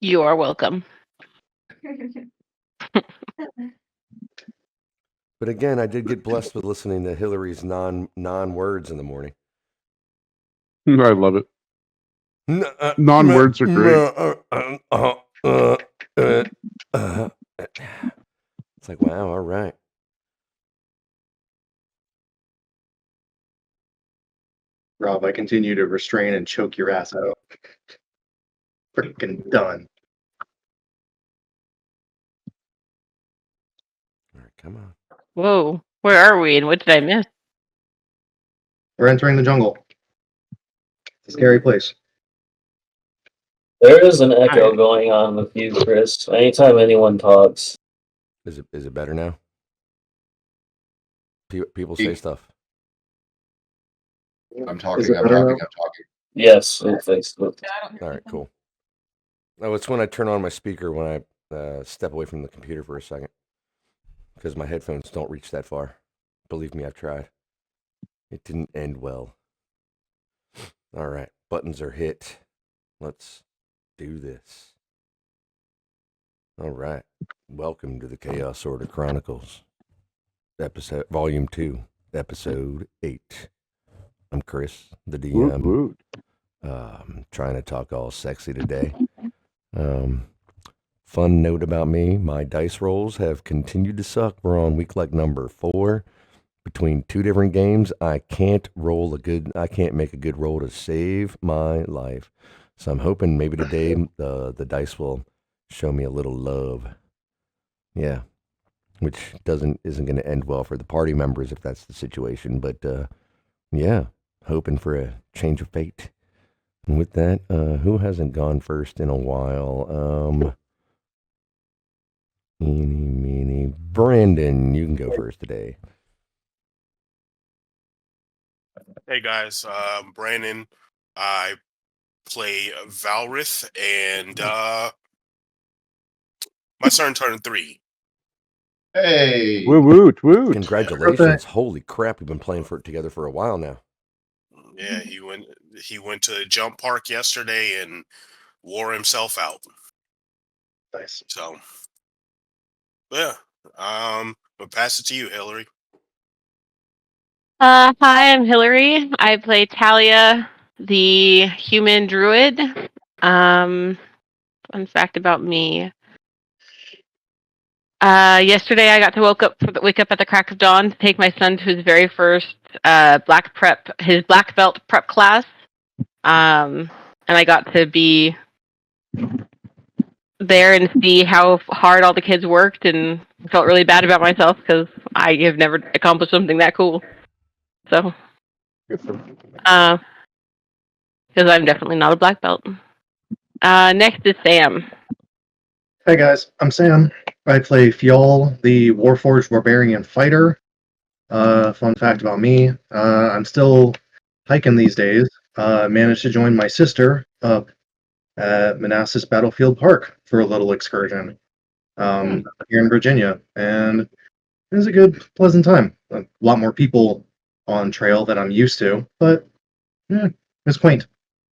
You are welcome. But again, I did get blessed with listening to Hillary's non words in the morning. I love it. Non-words are great. It's like, wow, all right. Rob, I continue to restrain and choke your ass out. Freaking done. All right, come on. Whoa, where are we and what did I miss? We're entering the jungle. It's a scary place. There is an echo going on with you, Chris. Anytime anyone talks. Is it better now? People say stuff. I'm talking. I'm talking. Yes, it fixed it. All right, cool. Oh, it's when I turn on my speaker when I step away from the computer for a second, because my headphones don't reach that far. Believe me, I've tried. It didn't end well. All right, buttons are hit. Let's do this. All right, welcome to the Chaos Order Chronicles, Volume 2, Episode 8. I'm Chris, the DM. Trying to talk all sexy today. Fun note about me, my dice rolls have continued to suck. We're on week number 4. Between 2 different games, I can't make a good roll to save my life. So I'm hoping maybe today the dice will show me a little love. Yeah. Which isn't going to end well for the party members if that's the situation, but yeah, hoping for a change of fate. And with that, who hasn't gone first in a while? Brandon, you can go first today. Hey guys, Brandon. I play Valrith, and my son turned 3. Hey! Woot! Congratulations! Holy crap, we've been playing together for a while now. Yeah, he went to the jump park yesterday and wore himself out. Nice. So, yeah. I'll pass it to you, Hillary. Hi, I'm Hillary. I play Talia, the human druid. Fun fact about me. Yesterday I got to wake up at the crack of dawn to take my son to his very first his black belt prep class. And I got to be there and see how hard all the kids worked, and felt really bad about myself because I have never accomplished something that cool. So, because I'm definitely not a black belt. Next is Sam. Hey guys, I'm Sam. I play Fjol, the Warforged Barbarian Fighter. Fun fact about me, I'm still hiking these days. Managed to join my sister up at Manassas Battlefield Park for a little excursion here in Virginia, and it was a good, pleasant time. A lot more people on trail than I'm used to, but yeah, it was quaint.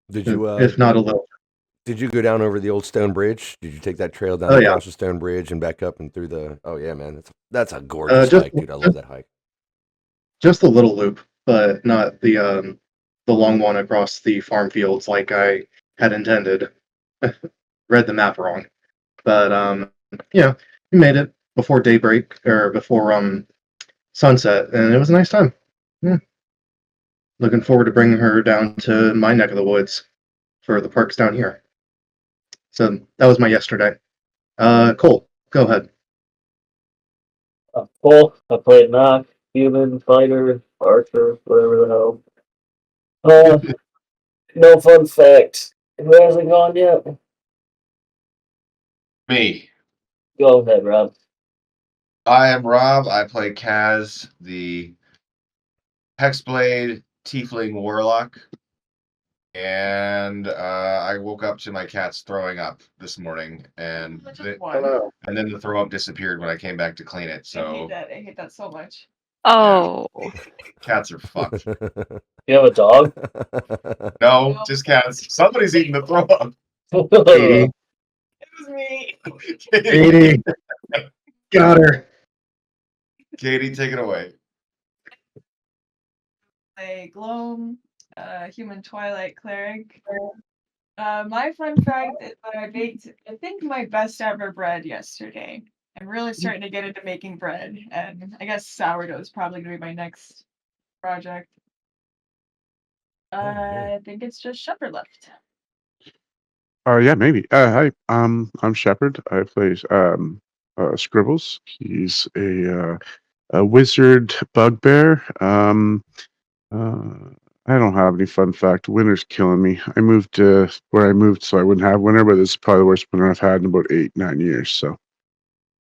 Did you, if not a little? Did you go down over the old stone bridge? Did you take that trail down across the stone bridge and back up and through the? Oh yeah, man, that's a gorgeous hike, dude. I love that hike. Just a little loop, but not the long one across the farm fields like I had intended. Read the map wrong, but yeah, we made it before daybreak or before sunset, and it was a nice time. Yeah. Looking forward to bringing her down to my neck of the woods for the parks down here. So that was my yesterday. Cole, go ahead. Cole, I played Knock, human, fighter, archer, whatever the hell. No fun fact. Who hasn't gone yet? Me. Go ahead, Rob. I am Rob. I play Kaz, the Hexblade Tiefling Warlock. And I woke up to my cats throwing up this morning, and then the throw up disappeared when I came back to clean it. So I hate that so much. Oh, cats are fucked. You have a dog? No, just cats. Somebody's eating the throw up. Katie, me. Katie, got her. Katie, take it away. A Gloam, human twilight cleric. My fun fact is that I baked, I think, my best ever bread yesterday. I'm really starting to get into making bread, and I guess sourdough is probably going to be my next project. I think it's just Shepherd left. Yeah, maybe. Hi, I'm Shepard. I play Scribbles. He's a wizard bugbear. I don't have any fun fact. Winter's killing me. I moved where I moved so I wouldn't have winter, but this is probably the worst winter I've had in about 8-9 years. So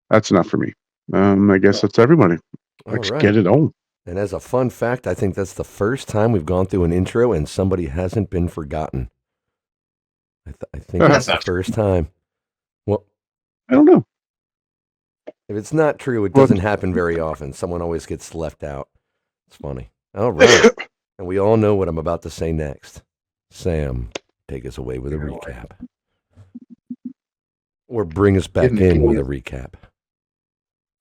that's enough for me. I guess that's everybody. Let's get it on. And as a fun fact, I think that's the first time we've gone through an intro and somebody hasn't been forgotten. I think that's the first time. Well, I don't know. If it's not true, it doesn't happen very often. Someone always gets left out. It's funny. All right. And we all know what I'm about to say next. Sam, take us away with a recap. Or bring us back in with a recap.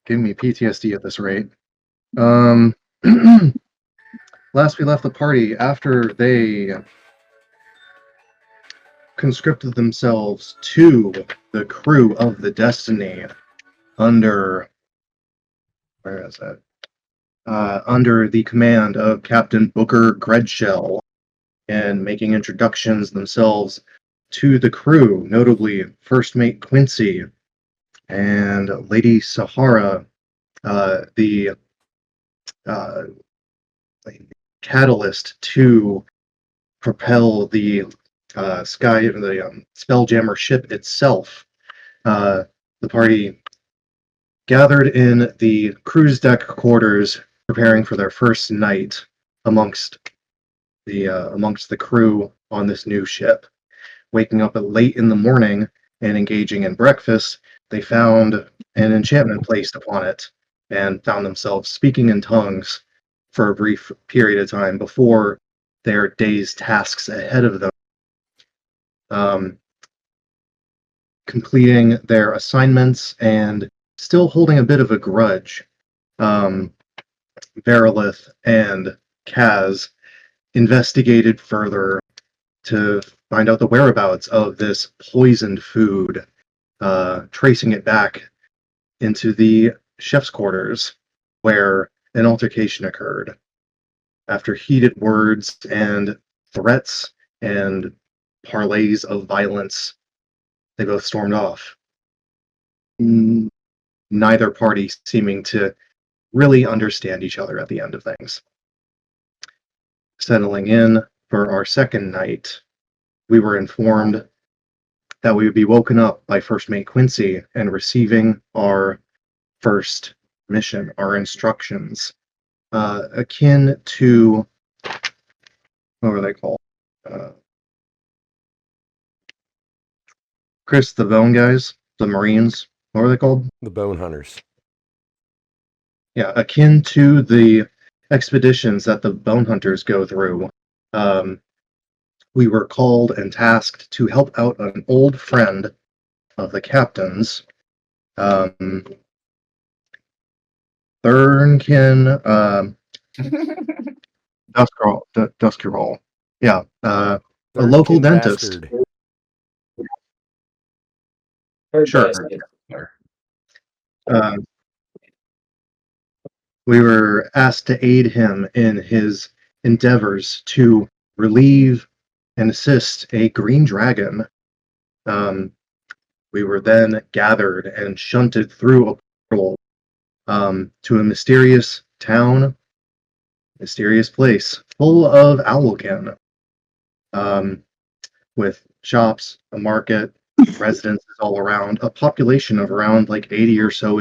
Give me PTSD at this rate. Last we left the party, after they conscripted themselves to the crew of the Destiny under, where is that? Under the command of Captain Booker Gredshell, and making introductions themselves to the crew, notably First Mate Quincy and Lady Sahara, the catalyst to propel the Spelljammer ship itself. The party gathered in the cruise deck quarters, preparing for their first night amongst the crew on this new ship. Waking up late in the morning and engaging in breakfast, they found an enchantment placed upon it and found themselves speaking in tongues for a brief period of time before their day's tasks ahead of them. Completing their assignments and still holding a bit of a grudge, Verilith and Kaz investigated further to find out the whereabouts of this poisoned food, tracing it back into the chef's quarters where an altercation occurred. After heated words and threats and parlays of violence, they both stormed off. Neither party seeming to really understand each other at the end of things. Settling in for our second night, we were informed that we would be woken up by First Mate Quincy and receiving our first mission, our instructions, akin to, what were they called? Chris, the Bone guys, the Marines, what were they called? The Bone Hunters. Yeah, akin to the expeditions that the Bone Hunters go through. We were called and tasked to help out an old friend of the captain's, Thurnkin, Duskerall. Yeah, a local dentist. Sure. We were asked to aid him in his endeavors to relieve and assist a green dragon. We were then gathered and shunted through a portal to a mysterious town, mysterious place full of Owlkin, with shops, a market, residences all around, a population of around like 80 or so.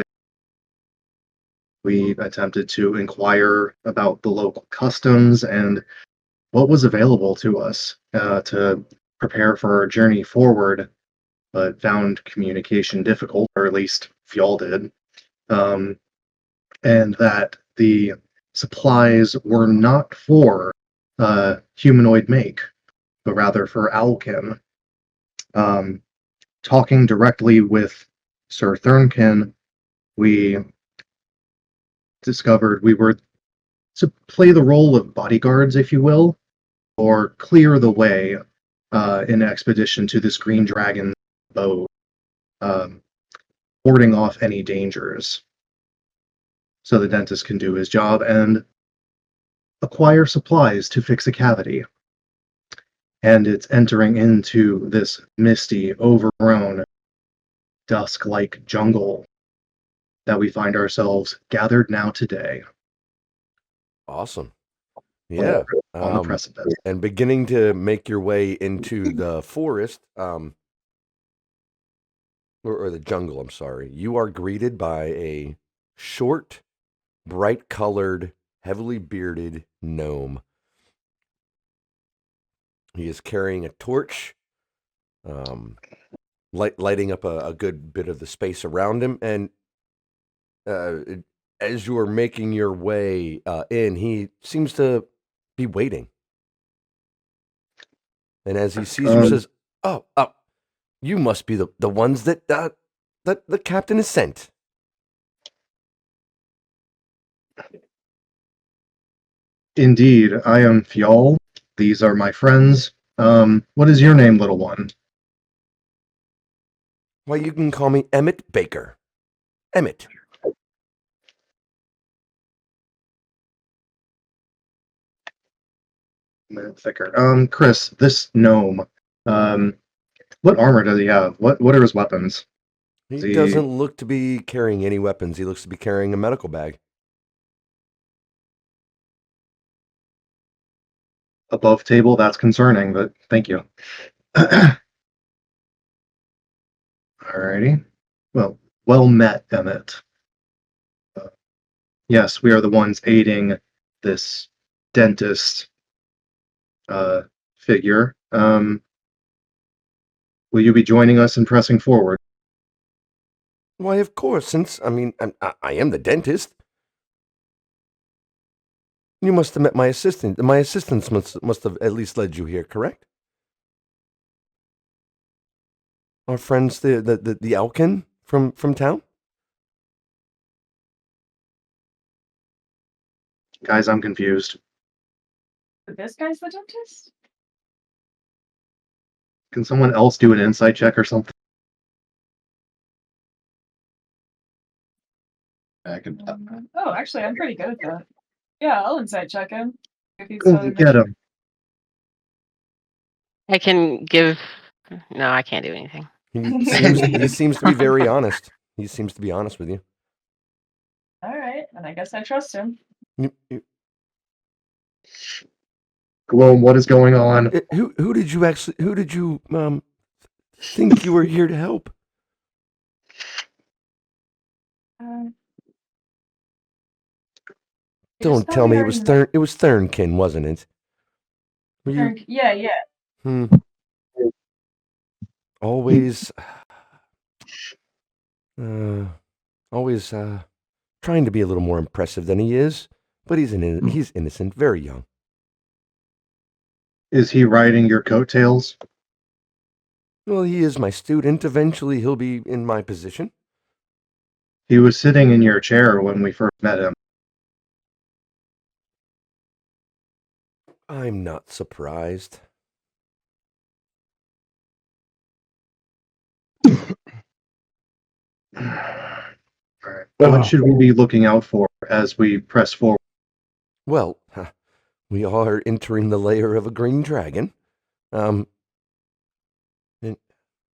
We attempted to inquire about the local customs and what was available to us to prepare for our journey forward, but found communication difficult, or at least Fjall did, and that the supplies were not for humanoid make, but rather for Owlkin. talking directly with Sir Thurnkin, we discovered we were to play the role of bodyguards, if you will, or clear the way in an expedition to this green dragon boat, um, warding off any dangers so the dentist can do his job and acquire supplies to fix a cavity. And it's entering into this misty, overgrown, dusk-like jungle that we find ourselves gathered now today. Awesome. Yeah. On the precipice. And beginning to make your way into the forest, or the jungle, I'm sorry, you are greeted by a short, bright-colored, heavily bearded gnome. He is carrying a torch, lighting up a good bit of the space around him, and as you are making your way in, he seems to be waiting. And as he sees you, says, "Oh, you must be the ones that the captain has sent." Indeed, I am Fjall. These are my friends. What is your name, little one? Why, you can call me Emmett Baker. Emmett. A minute thicker. Chris, this gnome. What armor does he have? What are his weapons? He doesn't look to be carrying any weapons. He looks to be carrying a medical bag. Above table, that's concerning, but thank you. Alrighty. Well met, Emmett. Yes, we are the ones aiding this dentist figure. Will you be joining us in pressing forward? Why, of course, since, I am the dentist. You must have met my assistant. My assistants must have at least led you here, correct? Our friends, the Elkin from town? Guys, I'm confused. This guy's the dentist? Can someone else do an insight check or something? I could. Oh, actually, I'm pretty good at that. Yeah, I'll insight check him. If he's Go get him. I can give. No, I can't do anything. He seems to be very honest. He seems to be honest with you. All right, and I guess I trust him. Gloam, what is going on? Who did you think you were here to help? Don't tell me it was Thurnkin, wasn't it? Yeah. Always trying to be a little more impressive than he is, but he's innocent, very young. Is he riding your coattails? Well, he is my student. Eventually, he'll be in my position. He was sitting in your chair when we first met him. I'm not surprised. All right. What should we be looking out for as we press forward? Well, we are entering the lair of a green dragon. And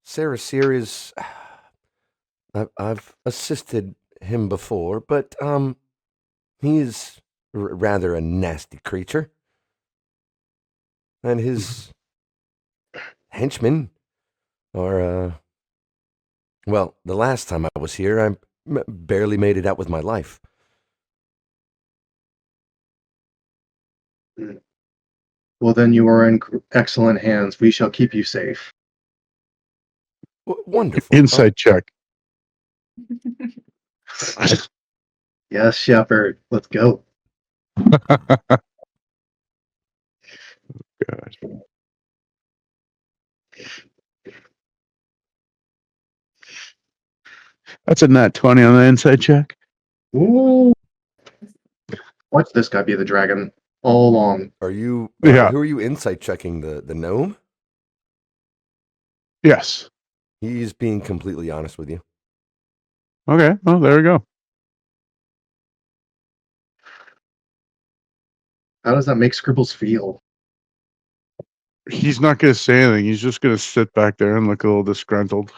Sarah Sear is... I've assisted him before, but he is rather a nasty creature. And his henchmen are, well, the last time I was here, I barely made it out with my life. Well, then you are in excellent hands. We shall keep you safe. Wonderful. Inside check. Yes, Shepard. Let's go. God. That's a nat 20 on the inside check. Ooh. Watch this guy be the dragon all along. Are you? Yeah. Who are you insight checking? The gnome? Yes. He's being completely honest with you. Okay. Well, there we go. How does that make Scribbles feel? He's not going to say anything. He's just going to sit back there and look a little disgruntled.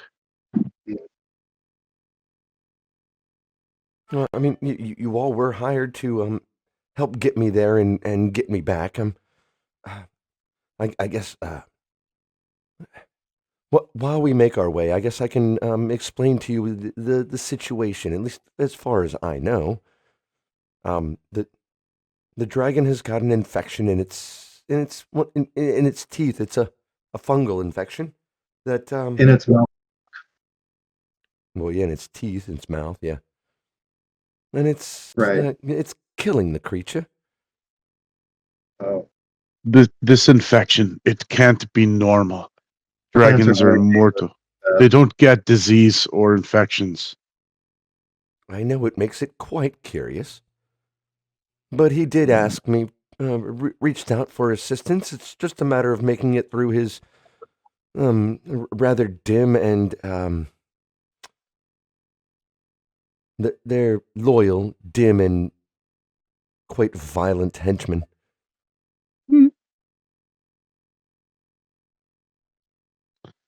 Well, I mean, you all were hired to help get me there and get me back. I guess while we make our way, I guess I can explain to you the situation, at least as far as I know. The dragon has got an infection in its teeth. It's a fungal infection that In its mouth. well, yeah, in its teeth, in its mouth, yeah, and it's Right. it's killing the creature. Oh. This infection, it can't be normal. Dragons Cancer. are immortal. They don't get disease or infections. I know it makes it quite curious, but he did ask me, reached out for assistance. It's just a matter of making it through his rather dim and they're loyal, dim, and quite violent henchmen.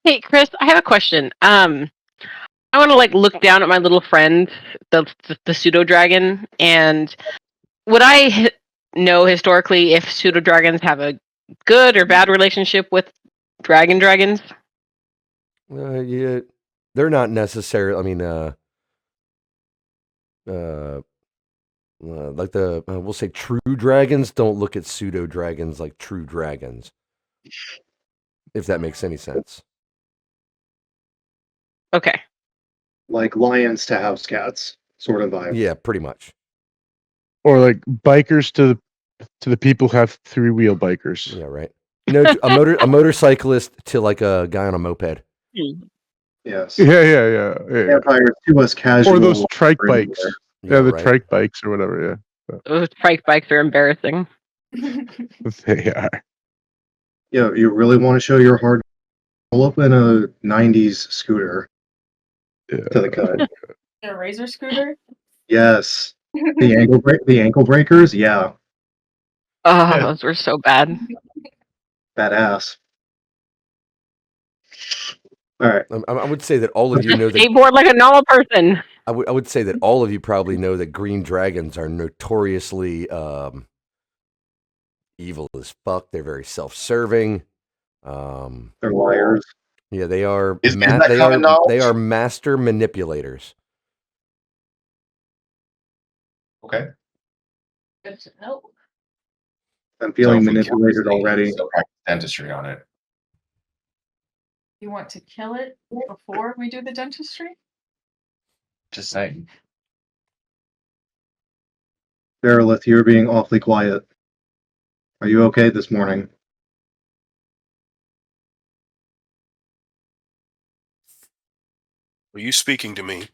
Hey, Chris, I have a question. I want to look down at my little friend, the pseudo dragon, and would I know historically if pseudo dragons have a good or bad relationship with dragons? Yeah, they're not necessarily. I mean, like we'll say true dragons don't look at pseudo dragons like true dragons. If that makes any sense. Okay. Like lions to house cats, sort of vibe. Yeah, pretty much. Or like bikers to the people who have three-wheel bikers. Yeah, right. A motorcyclist to like a guy on a moped. Yes. Yeah. Vampires to us casual. Or those trike bikes. Yeah, the right. trike bikes or whatever, yeah. Those trike bikes are embarrassing. They are. Yeah, you really want to show your hard pull up in a 90s scooter Yeah. to the cut. A razor scooter? Yes. The ankle breakers, yeah. Oh, those were so bad. Badass. All right. I would say that all of you know that Skateboard like a normal person. I would say that all of you probably know that green dragons are notoriously evil as fuck. They're very self-serving. They're liars. Yeah, they are. Is that common knowledge? They are master manipulators. Okay. Good to know. I'm feeling So if we manipulated kill this thing, already. still practice dentistry on it. You want to kill it before we do the dentistry? Just saying. Verolith, you're being awfully quiet. Are you okay this morning? Are you speaking to me?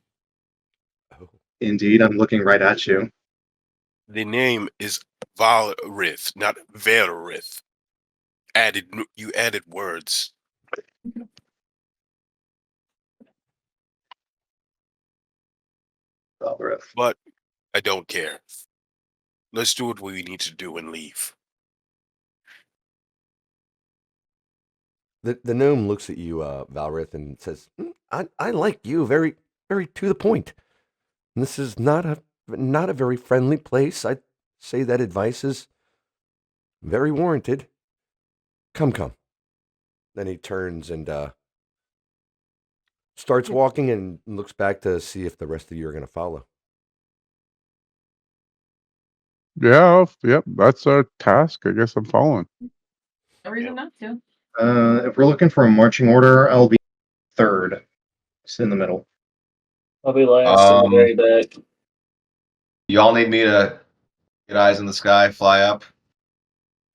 Indeed, I'm looking right at you. The name is Valrith, not Verith. You added words. Verolith. But I don't care. Let's do what we need to do and leave. The gnome looks at you, Valrith, and says, I like you, very, very to the point. And this is not a very friendly place. I'd say that advice is very warranted. Come. Then he turns and starts walking and looks back to see if the rest of you are going to follow. Yeah, yep, that's our task. I guess I'm following. No reason not to. If we're looking for a marching order, I'll be third. It's in the middle. I'll be last in the very back. Y'all need me to get eyes in the sky, fly up?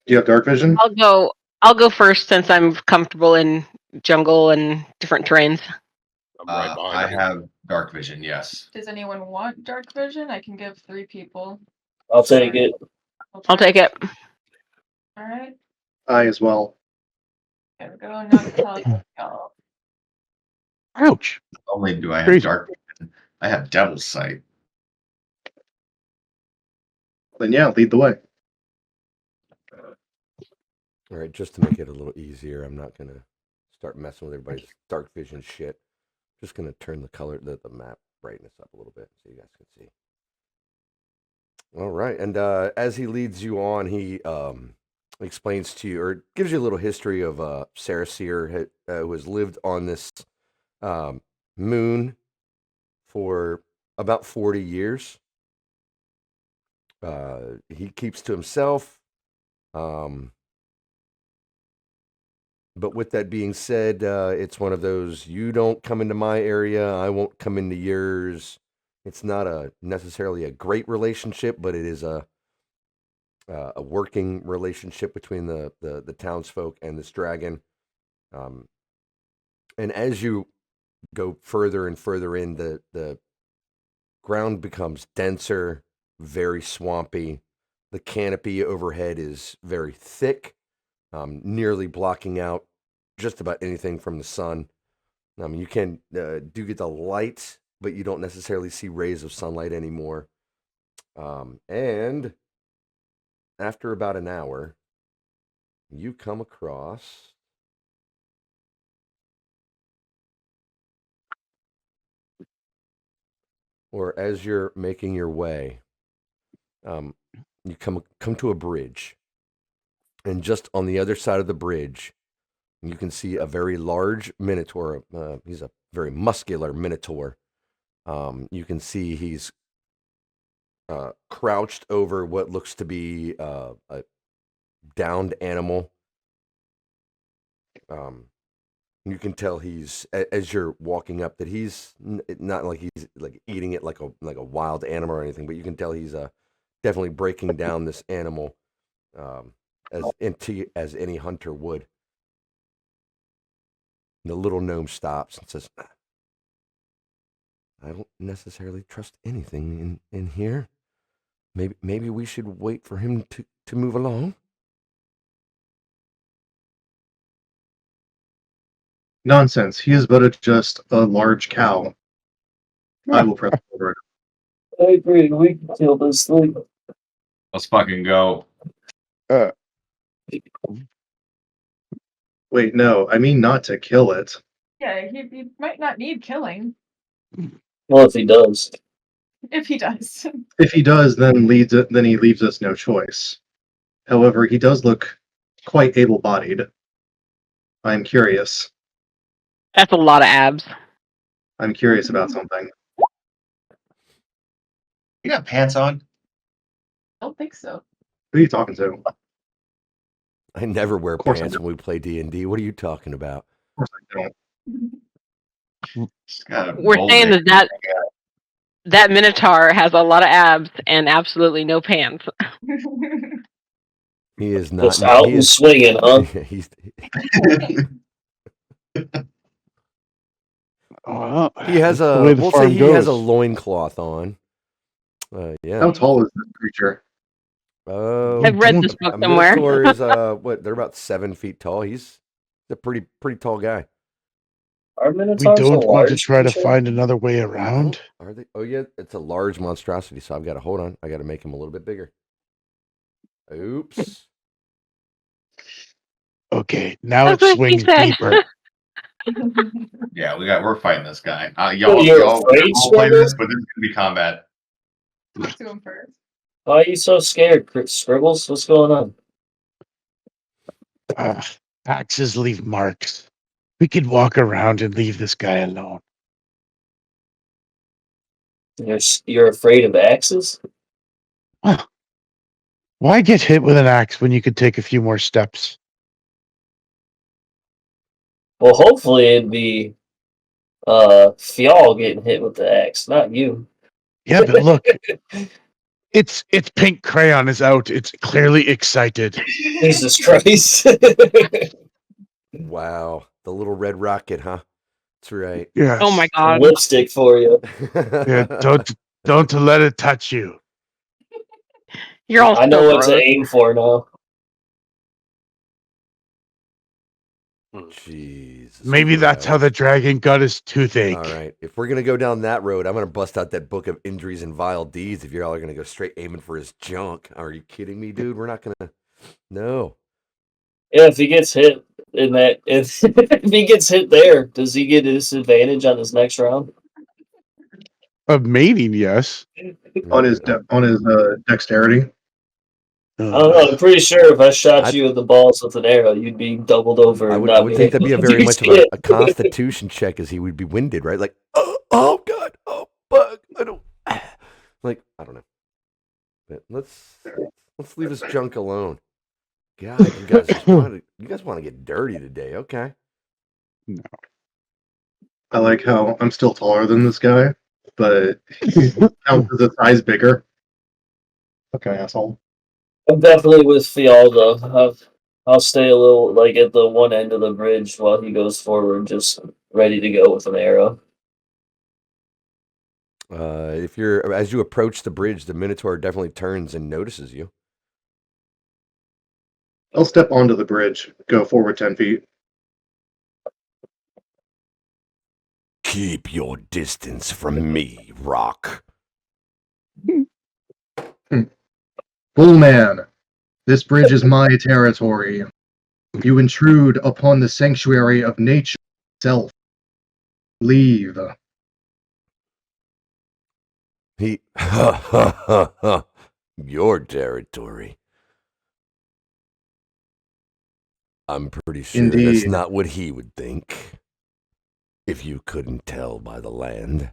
Do you have dark vision? I'll go first since I'm comfortable in jungle and different terrains. right behind I you. have dark vision. Yes. Does anyone want dark vision? I can give 3 people. I'll take it. I'll take it. All right. I as well. There we go. Now tell y'all. Ouch. Not only do I have Crazy. dark vision, I have devil's sight. Then yeah, lead the way. All right, just to make it a little easier, I'm not gonna start messing with everybody's dark vision shit. Just gonna turn the map brightness up a little bit so you guys can see. All right, and as he leads you on, he explains to you or gives you a little history of Sarah Sear, who has lived on this moon for about 40 years. He keeps to himself. But with that being said, it's one of those, you don't come into my area, I won't come into yours. It's not necessarily a great relationship, but it is a working relationship between the townsfolk and this dragon. And as you go further and further in, the ground becomes denser, very swampy. The canopy overhead is very thick, nearly blocking out just about anything from the sun. You can do get the light, but you don't necessarily see rays of sunlight anymore. And after about an hour, you come across or as you're making your way, you come to a bridge. And just on the other side of the bridge, you can see a very large minotaur. He's a very muscular minotaur. You can see he's crouched over what looks to be a downed animal. You can tell he's, as you're walking up, that he's not like he's like eating it like a wild animal or anything, but you can tell he's definitely breaking down this animal as any hunter would. The little gnome stops and says, I don't necessarily trust anything in here. Maybe we should wait for him to move along. Nonsense. He is but just a large cow. I will press forward. I agree. We can kill this thing. Let's fucking go. Wait, no. I mean not to kill it. Yeah, he might not need killing. Well, if he does. If he does. If he does, then he leaves us no choice. However, he does look quite able-bodied. I'm curious. That's a lot of abs. I'm curious about something. You got pants on? I don't think so. Who are you talking to? Of I never wear course I pants do. when we play D&D. What are you talking about? course I don't. We're saying that minotaur has a lot of abs and absolutely no pants. He is not. Just out and swinging, huh? He's. Well, He has that's the way the we'll say farm he goes. has a loincloth on. Yeah. How tall is this creature? I've read this book A somewhere. minotaur is what? They're about 7 feet tall. He's a pretty tall guy. Are We minotaurs don't a want to large try to creature? find another way around. Are they? Oh yeah, it's a large monstrosity. So I've got to hold on. I got to make him a little bit bigger. Oops. Okay, now That's it what he swings said. deeper. Yeah, we're fighting this guy. You're Y'all afraid, all play this, Scribbles? but this is gonna be combat. Talk to him first. Why are you so scared, Scribbles? What's going on? Axes leave marks. We could walk around and leave this guy alone. You're afraid of axes? Why get hit with an axe when you could take a few more steps? Well, hopefully it'd be Fjall getting hit with the axe, not you. Yeah, but look, its pink crayon is out. It's clearly excited. Jesus Christ. Wow, the little red rocket, huh? That's right. Yes. Oh my Some god. lipstick for you. Yeah, don't let it touch you. You're all I know so what to gross. aim for now. Jesus. Maybe that's how the Christ. dragon got his toothache. All right. If we're gonna go down that road, I'm gonna bust out that book of injuries and vile deeds. If you're all gonna go straight aiming for his junk, are you kidding me, dude? We're not gonna. No. Yeah, if he gets hit in that, if he gets hit there, does he get a disadvantage on his next round? Of mating, yes. On his dexterity. I don't know. I'm pretty sure if I shot you in the balls with an arrow, you'd be doubled over. I and would, not I would think that'd be a able to very do much of shit. a constitution check, as he would be winded, right? Like, oh god, oh fuck, I don't like, I don't know. But let's leave his junk alone. God, you guys want to get dirty today, okay? I like how I'm still taller than this guy, but he counts as a size bigger. Okay, asshole. I'm definitely with Fialdo. I'll stay a little like at the one end of the bridge while he goes forward, just ready to go with an arrow. If you're as you approach the bridge, the Minotaur definitely turns and notices you. I'll step onto the bridge, go forward 10 feet. Keep your distance from me, Rock. Bullman, this bridge is my territory. You intrude upon the sanctuary of nature itself. Leave. He ha ha ha ha. Your territory. I'm pretty sure that's Indeed. not what he would think. If you couldn't tell by the land.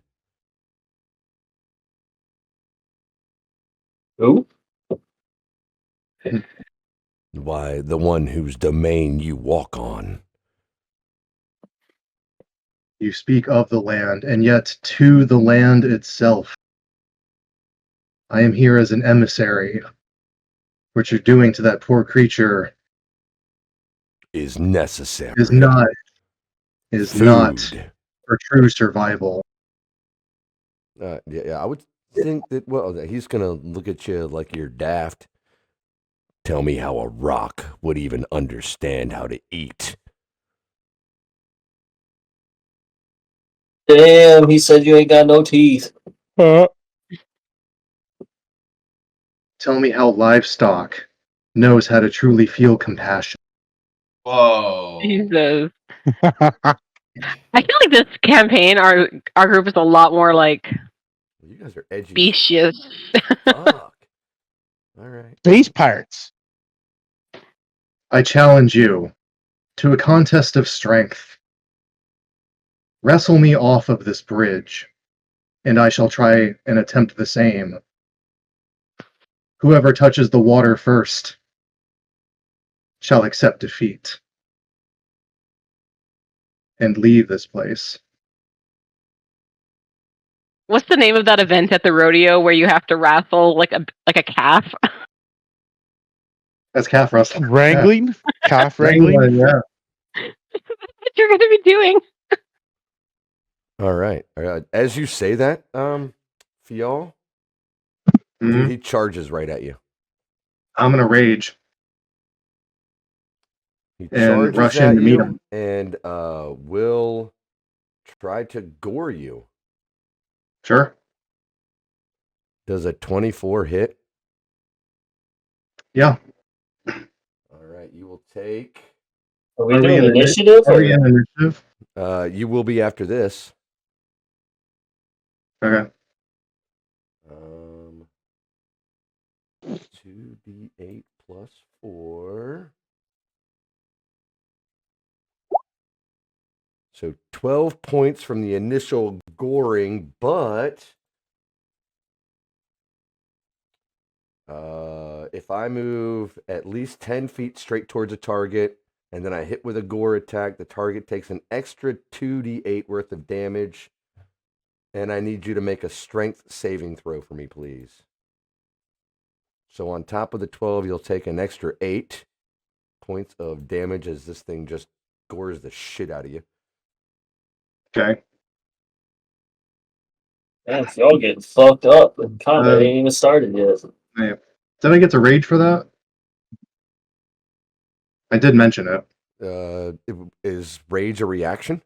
Who? Why, the one whose domain you walk on. You speak of the land, and yet to the land itself. I am here as an emissary. What you're doing to that poor creature Is necessary. is not Food. for true survival. Yeah, I would think that, well, he's going to look at you like you're daft. Tell me how a rock would even understand how to eat. Damn, he said you ain't got no teeth. Tell me how livestock knows how to truly feel compassion. Whoa. Jesus. I feel like this campaign, our group is a lot more like You guys are edgy. specious. Fuck. All right. Space pirates. I challenge you to a contest of strength. Wrestle me off of this bridge, and I shall try and attempt the same. Whoever touches the water first shall accept defeat and leave this place. What's the name of that event at the rodeo where you have to wrestle like a calf? That's calf wrestling. Wrangling? Calf wrangling? Yeah. What you're gonna be doing? All right. As you say that, Fial, dude, he charges right at you. I'm gonna rage. He And charges rush at in to meet you him. and will try to gore you. Sure. Does a 24 hit? Yeah. All right. You will take. Are we doing initiative? Are we in initiative? You will be after this. Okay. 2d8 plus 4. So 12 points from the initial goring, but if I move at least 10 feet straight towards a target and then I hit with a gore attack, the target takes an extra 2d8 worth of damage. And I need you to make a strength saving throw for me, please. So on top of the 12, you'll take an extra 8 points of damage as this thing just gores the shit out of you. Okay. Man, if y'all getting fucked up, and combat ain't even started yet. Yeah. Did I get to rage for that? I did mention it. Is rage a reaction?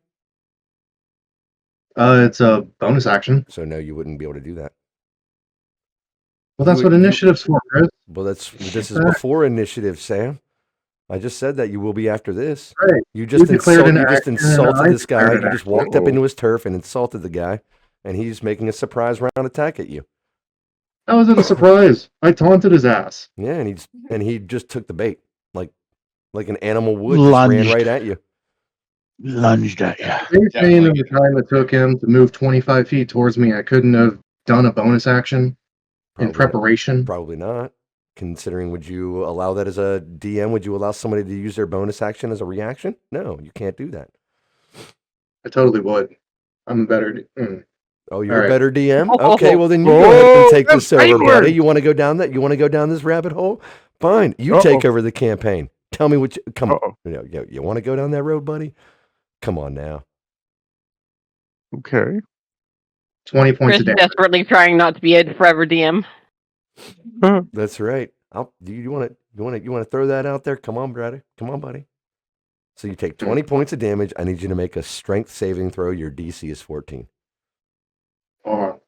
It's a bonus action. So no, you wouldn't be able to do that. Well, that's what initiative's for, Chris. Well, this is before initiative, Sam. I just said that you will be after this. Right. You just declared an insulted action, this guy. declared You an just walked up action. into his turf and insulted the guy, and he's making a surprise round attack at you. That wasn't a surprise. I taunted his ass. Yeah, and he just took the bait like an animal would, just ran right at you. Lunged at you. Saying in the time it took him to move 25 feet towards me, I couldn't have done a bonus action in preparation. Probably not. Considering, would you allow that as a DM? Would you allow somebody to use their bonus action as a reaction? No, you can't do that. I totally would. I'm a better. Oh, you're All a right. better DM? Okay, well then you go ahead and take this over, Framework. buddy. You want to go down that? You want to go down this rabbit hole? Fine. You take over the campaign. Tell me what you come on. You want to go down that road, buddy? Come on now. Okay. 20 points Chris of damage. desperately trying not to be a forever DM. That's right. You want to throw that out there? Come on, brother. Come on, buddy. So you take 20 points of damage. I need you to make a strength saving throw. Your DC is 14. Hold on.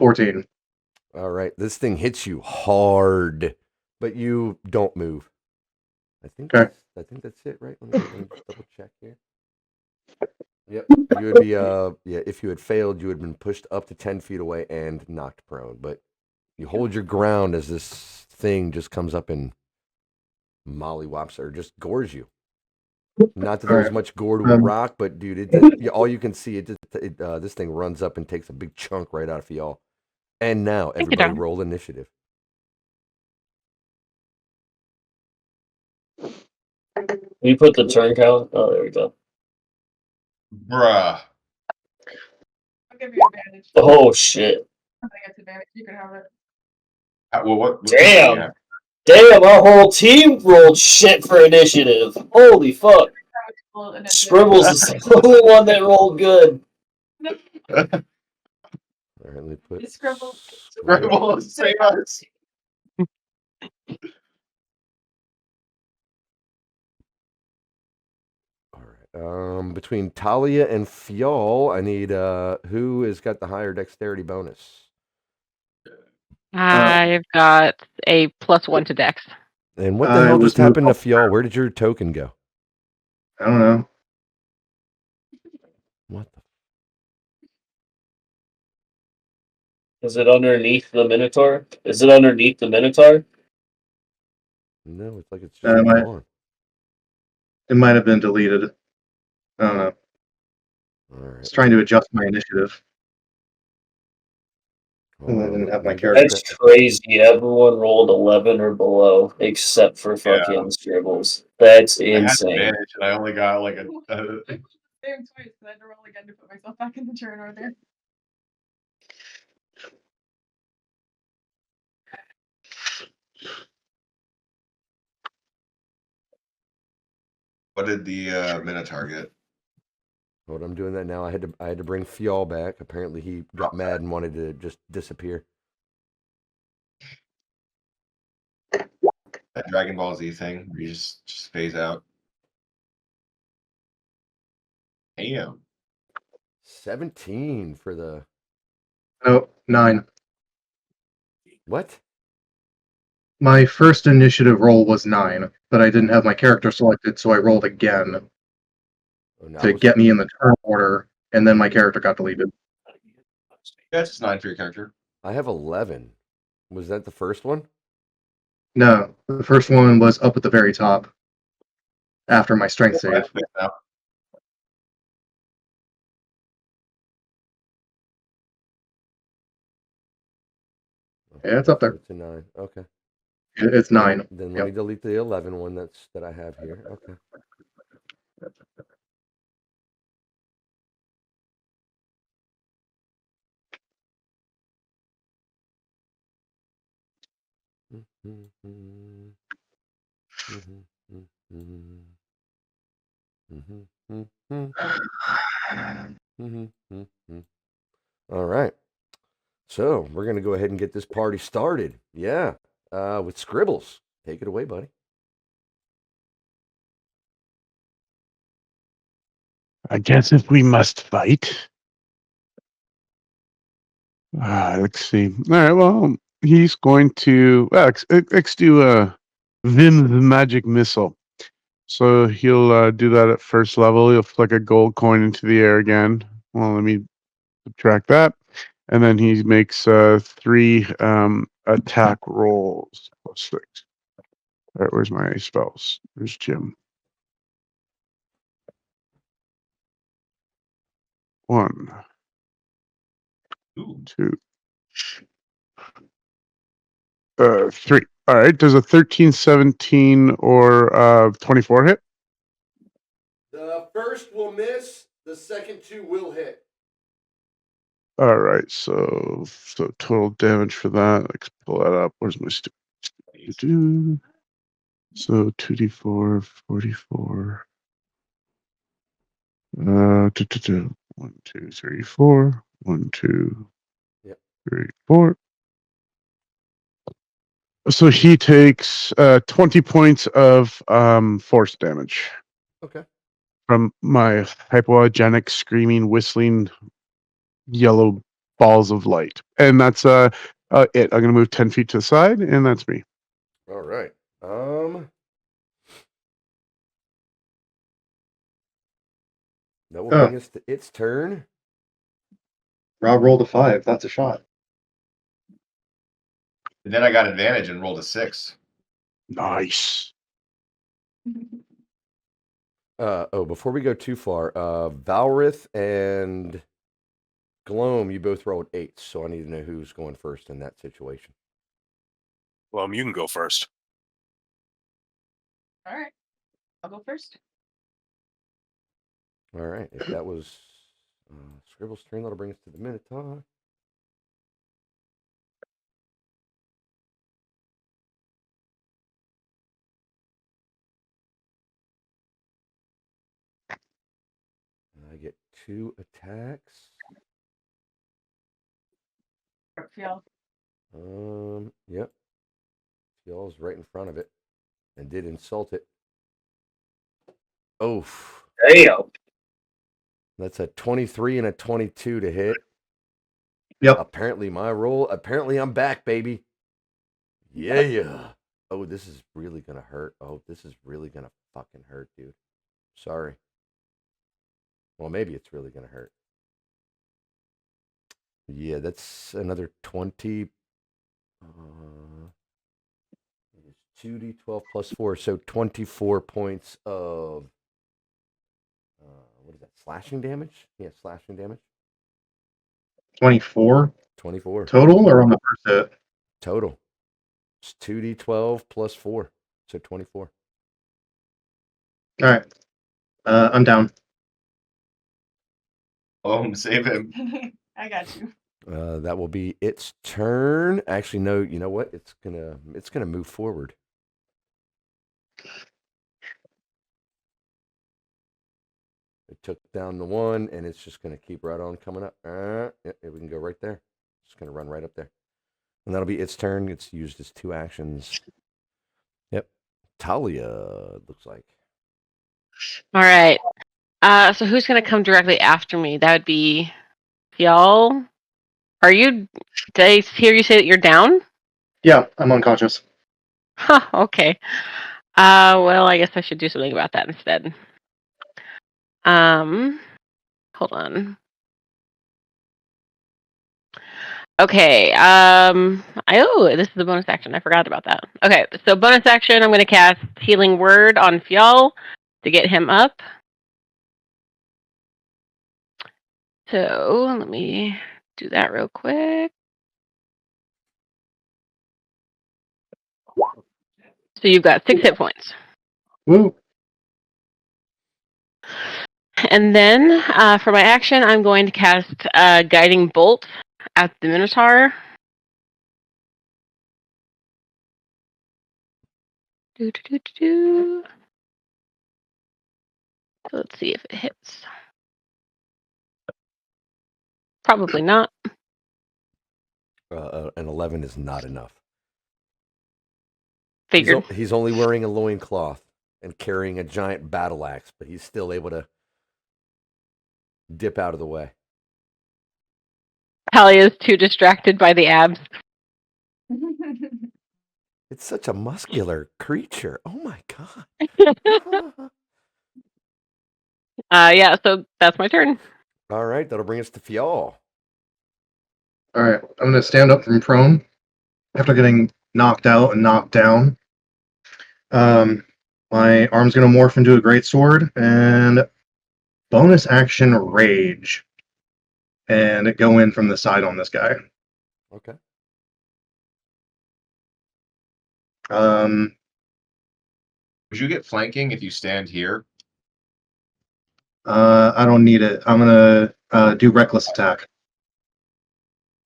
$14. All right. This thing hits you hard, but you don't move. I think that's it, right? Let me just double check here. Yep. You would be if you had failed, you would have been pushed up to 10 feet away and knocked prone. But you hold your ground as this thing just comes up and mollywops or just gores you. Not that there's much gore to a rock, but dude, all you can see this thing runs up and takes a big chunk right out of y'all. And now everybody roll initiative. We put the turn count. Oh, there we go. Bruh. I'll give you advantage. Oh shit! I think it's advantage. You can have it. Well, what Damn! Damn! Our whole team rolled shit for initiative. Holy fuck! Scribbles is the only one that rolled good. All right, let me put Scribbles, save us. All right. Between Talia and Fial, I need who has got the higher dexterity bonus? I've got a +1 to Dex. And what the hell just happened to Fial? Where did your token go? I don't know. What the? Is it underneath the Minotaur? Is it underneath the Minotaur? No, it's like it's just gone. It might have been deleted. I don't know. All right. It's trying to adjust my initiative. And I didn't have my character. That's crazy. Everyone rolled 11 or below, except for fucking Scribbles. That's insane. I had advantage, and I only got like a. Same twice, because I had to roll again to put myself back in the turn order. What did the Minotaur get? Hold on, I'm doing that now. I had to bring Fial back. Apparently, he got mad and wanted to just disappear. That Dragon Ball Z thing, where you just phase out. Damn. 17 for the. No, 9. What? My first initiative roll was 9, but I didn't have my character selected, so I rolled again to get me in the turn order, and then my character got deleted. That's just 9 for your character. I have 11. Was that the first one? No, the first one was up at the very top after my strength save. Yeah, it's up there. It's a 9. Okay. It's 9. Then let me delete the 11 one that I have here. Okay. All right. So we're going to go ahead and get this party started. Yeah. With Scribbles. Take it away, buddy. I guess if we must fight. Let's see. All right. Well, he's going to. Let's do Vim's magic missile. So he'll do that at first level. He'll flick a gold coin into the air again. Well, let me subtract that. And then he makes 3 attack rolls plus 6. All right, where's my spells? There's Jim. 1, 2, 3. All right. Does a 13, 17, or 24 hit? The first will miss. The second 2 will hit. All right. So total damage for that. Let's pull that up. Where's my stupid? So 2d4, 44. 1, 2, 3, 4. 1, 2, Yep. 3, 4. So he takes 20 points of force damage. Okay. From my hypoallergenic, screaming, whistling, yellow balls of light, and that's it. I'm gonna move 10 feet to the side, and that's me. All right. That will bring us to its turn. Rob rolled a 5. That's a shot. And then I got advantage and rolled a 6. Nice. Before we go too far, Valrith and Gloam, you both rolled 8, so I need to know who's going first in that situation. Well, you can go first. All right. I'll go first. All right. If that was Scribble's turn, that'll bring us to the Minotaur. I get 2 attacks. Feel. Yep. Y'all's right in front of it and did insult it. Oof. Damn. That's a 23 and a 22 to hit. Yep. Apparently I'm back, baby. Yeah. Oh, this is really going to hurt. Oh, this is really going to fucking hurt, dude. Sorry. Well, maybe it's really going to hurt. Yeah, that's another 20. 2d12 plus 4, so 24 points of what is that? Slashing damage? Yeah, slashing damage. 24 24 total, or on the first hit? total. It's 2d12 plus 4, so 24. All right. I'm down. Oh, save him. I got you. That will be its turn. Actually, no. You know what? It's gonna move forward. It took down the 1, and it's just gonna keep right on coming up. We can go right there. It's gonna run right up there, and that'll be its turn. It's used as 2 actions. Yep. Talia, it looks like. All right. So who's gonna come directly after me? That would be y'all. Did I hear you say that you're down? Yeah, I'm unconscious. Huh, okay. Well, I guess I should do something about that instead. Hold on. Okay. This is the bonus action. I forgot about that. Okay, so bonus action, I'm gonna cast Healing Word on Fjall to get him up. So let me do that real quick. So you've got 6 hit points. Woo. And then for my action, I'm going to cast Guiding Bolt at the Minotaur. So let's see if it hits. Probably not. An 11 is not enough. Figured. He's only wearing a loincloth and carrying a giant battle axe, but he's still able to dip out of the way. Talia's too distracted by the abs. It's such a muscular creature. Oh my god. Yeah, so that's my turn. All right, that'll bring us to Fjall. All right, I'm gonna stand up from prone after getting knocked out and knocked down. My arm's gonna morph into a great sword and bonus action rage, and go in from the side on this guy. Okay. Um, Would you get flanking if you stand here? I don't need it. I'm gonna do reckless attack,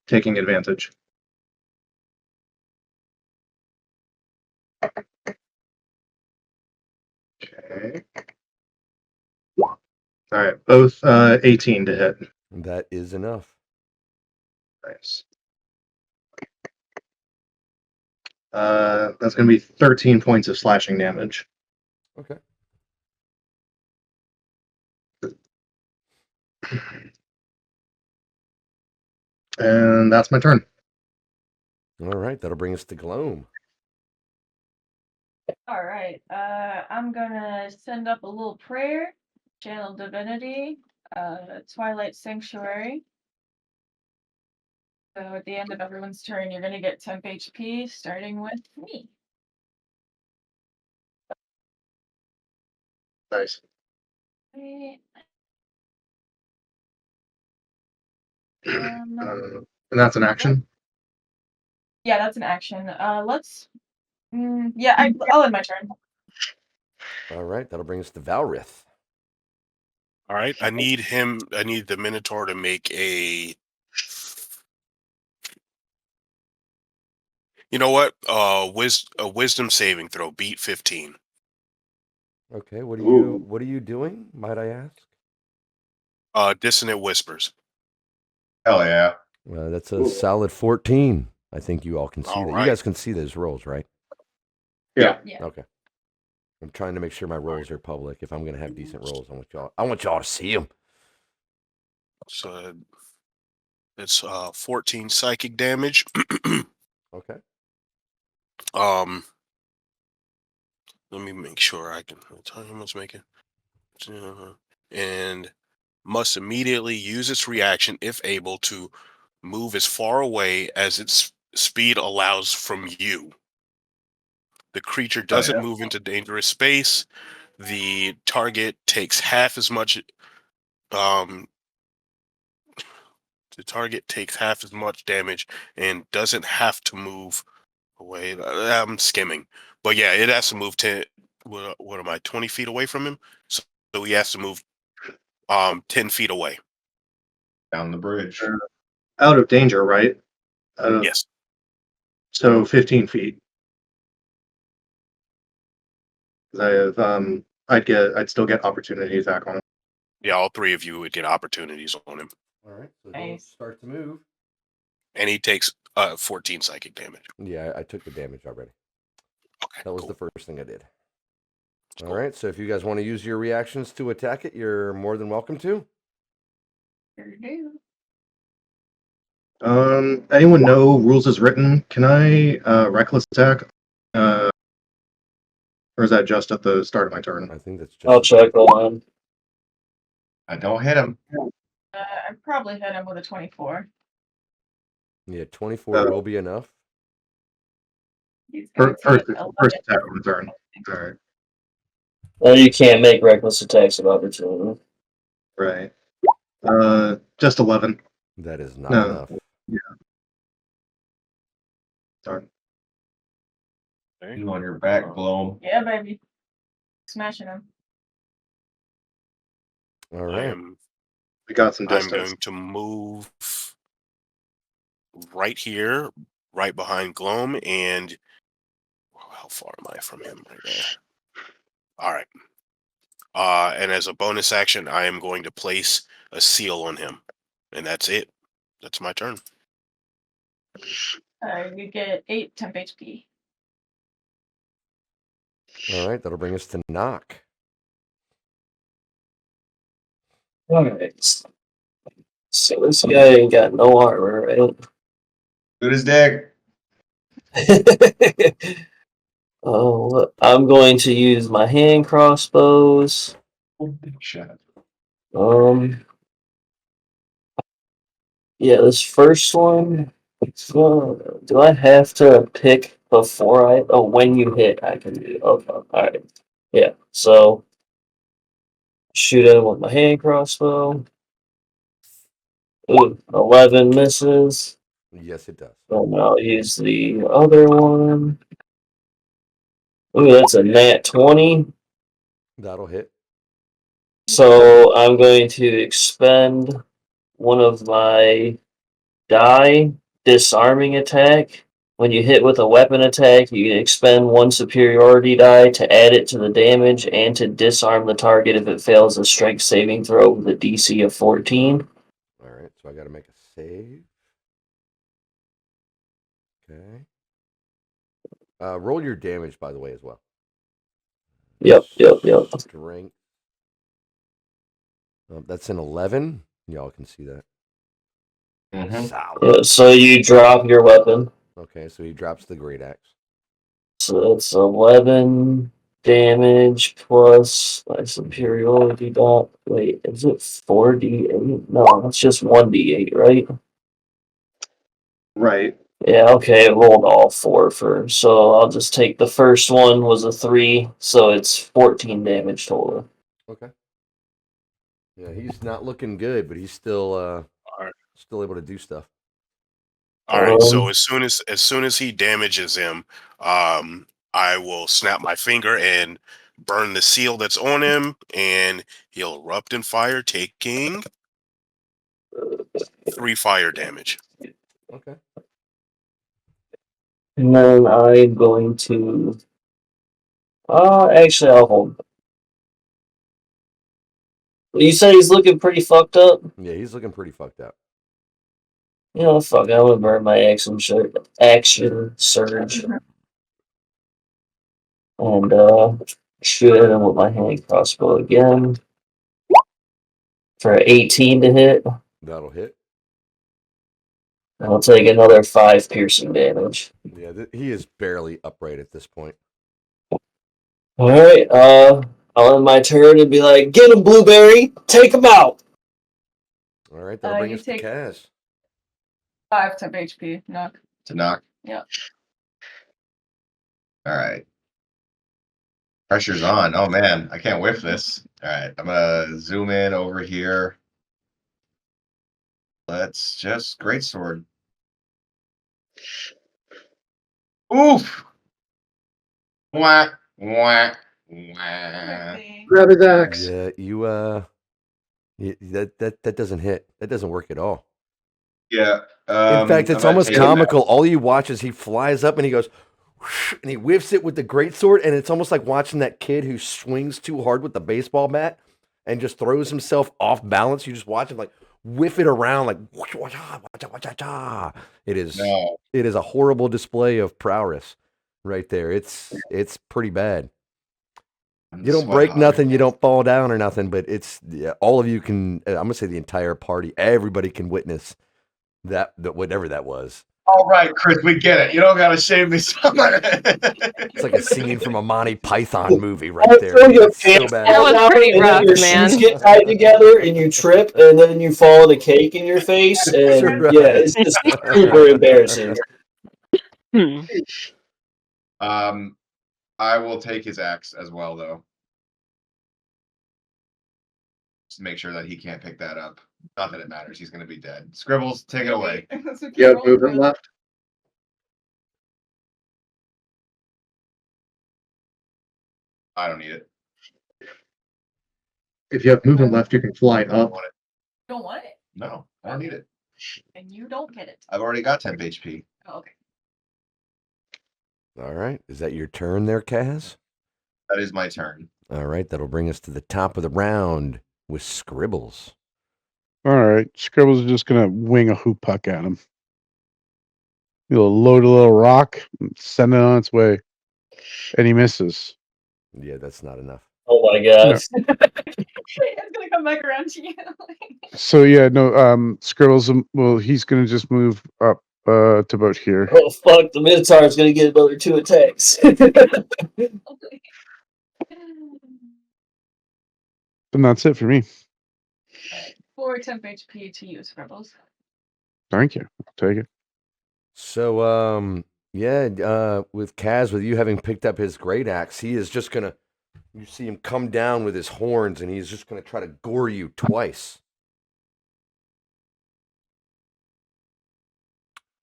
taking advantage. Okay. All right, both 18 to hit. That is enough. Nice. That's going to be 13 points of slashing damage. Okay. And that's my turn. All right, that'll bring us to Gloam. All right. I'm gonna send up a little prayer, channel divinity, Twilight Sanctuary. So at the end of everyone's turn, you're gonna get temp HP, starting with me. Nice. Right. And that's an action. Yeah, that's an action. Let's. I'll end my turn. All right, that'll bring us to Valrith. All right, I need the Minotaur to make a. You know what? A wisdom saving throw, beat 15. Okay, what are you doing? Might I ask? Dissonant whispers. Hell yeah. That's a solid 14. I think you all can see All that. right. You guys can see those rolls, right? Yeah. Okay. I'm trying to make sure my rolls are public. If I'm going to have decent rolls, I want y'all to see them. So it's 14 psychic damage. Okay. Let me make sure I can tell you how much making. And must immediately use its reaction, if able, to move as far away as its speed allows from you. The creature doesn't move into dangerous space. The target takes half as much. The target takes half as much damage and doesn't have to move away. I'm skimming, but yeah, it has to move 10. What am I? 20 feet away from him, so he has to move 10 feet away. Down the bridge. Out of danger, right? Yes. So 15 feet. I have I'd still get opportunity attack on him. Yeah, all three of you would get opportunities on him, All right. So Nice. he'll start to move. and he takes 14 psychic damage. Yeah, I took the damage already. Okay, That was cool. the first thing I did. Cool. All right. So if you guys want to use your reactions to attack it, you're more than welcome to. Sure do. Anyone know rules as written? Can I reckless attack? Or is that just at the start of my turn? I think that's just. I'll check on. I don't hit him. I probably hit him with a 24. Yeah, 24 will be enough. He's gonna First take 11. attack on the turn. All right. Well, you can't make reckless attacks of opportunity. Right. Just 11. That is not No. enough. Yeah. Darn. You on your back, Gloam. Yeah, baby. Smashing him. All right. We got some I'm distance. going to move right here, right behind Gloam, and how far am I from him right there? All right. And as a bonus action, I am going to place a seal on him, and that's it. That's my turn. You get 8 temp HP. All right, that'll bring us to knock. Alright. So this guy ain't got no armor, right? Good as dick. Oh, I'm going to use my hand crossbows. Shut. Yeah, this first one. Do I have to pick before I? Oh, when you hit, I can do. Okay, all right. Yeah. So shoot him with my hand crossbow. Ooh, 11 misses. Yes, it does. And I'll use the other one. Ooh, that's a nat 20. That'll hit. So I'm going to expend one of my die disarming attack. When you hit with a weapon attack, you can expend one superiority die to add it to the damage and to disarm the target if it fails a strength saving throw with a DC of 14. All right, so I got to make a save. Okay. Roll your damage, by the way, as well. Yep. Strength. That's an 11. Y'all can see that. Solid. Yeah, so you drop your weapon. Okay, so he drops the great axe. So that's 11 damage plus my superiority dot. Wait, is it 4d8? No, it's just 1d8, right? Right. Yeah, okay, it rolled all four for, so I'll just take the first one was a 3, so it's 14 damage total. Okay. Yeah, he's not looking good, but he's still right. still able to do stuff. All right. So as soon as he damages him, I will snap my finger and burn the seal that's on him, and he'll erupt in fire, taking 3 fire damage. Okay. And then I'm going to, actually I'll hold. You said he's looking pretty fucked up? Yeah, he's looking pretty fucked up. You know, fuck, I'm gonna burn my action surge. And shoot at him with my hand crossbow again. For 18 to hit. That'll hit. I'll take another 5 piercing damage. Yeah, he is barely upright at this point. Alright, I'll end my turn and be like, get him, Blueberry! Take him out! All right, that'll bring you us to take- Kaz. 5 temp HP. Knock. To knock. Yeah. All right. Pressure's on. Oh man, I can't whiff this. All right, I'm gonna zoom in over here. Let's just greatsword. Oof. Wah, wah, wah. Grab his axe. Yeah, that doesn't hit. That doesn't work at all. Yeah. In fact, it's I'm gonna almost take it comical. All you watch is he flies up and he goes, whoosh, and he whiffs it with the greatsword, and it's almost like watching that kid who swings too hard with the baseball bat and just throws himself off balance. You just watch him like whiff it around like whoosh, whoosh, ah, wah, cha, wah, cha, cha. It is a horrible display of prowess right there. It's pretty bad. You don't break nothing, you don't fall down or nothing, but it's all of you can. I'm gonna say the entire party, everybody can witness that whatever that was. All right, Chris, we get it. You don't gotta shave me so much. It's like a scene from a Monty Python movie right there. It's so bad. That was pretty rough, your man. shoes get tied together and you trip and then you fall in a cake in your face and Right. yeah, it's just super embarrassing. I will take his axe as well, though. Just to make sure that he can't pick that up. Not that it matters. He's going to be dead. Scribbles, take it away. You have movement left? I don't need it. If you have movement left, you can fly I don't up. want it. You don't want it, No, I don't need it. and you don't get it. I've already got 10 HP. Oh, okay. All right. Is that your turn there, Kaz? That is my turn. All right. That'll bring us to the top of the round with Scribbles. All right. Scribbles is just gonna wing a hoop puck at him. He'll load a little rock, and send it on its way, and he misses. Yeah, that's not enough. Oh my god. No. It's gonna come back around to you. So yeah, no. Scribbles. Well, he's gonna just move up to about here, Oh fuck, the Minotaur is gonna get another 2 attacks. and that's it for me. 4 temp HP to use Rebels. Thank you. I'll take it. So, yeah, with Kaz, with you having picked up his great axe, he is just gonna. You see him come down with his horns, and he's just gonna try to gore you twice.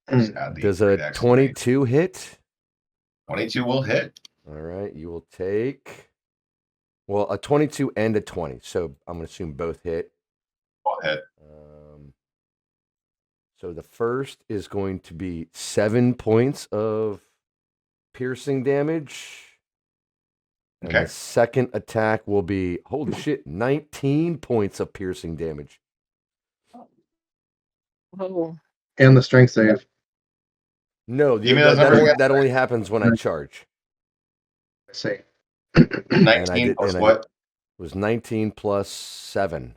Does a 22 hit? 22 will hit. All right, you will take. Well, a 22 and a 20, so I'm gonna assume both hit. Will hit. So the first is going to be 7 points of piercing damage. And Okay. the second attack will be, holy shit, 19 points of piercing damage. Oh. And the strength save. No, Give me those numbers that only happens when I charge. I see. 19 plus It what? was 19 plus 7.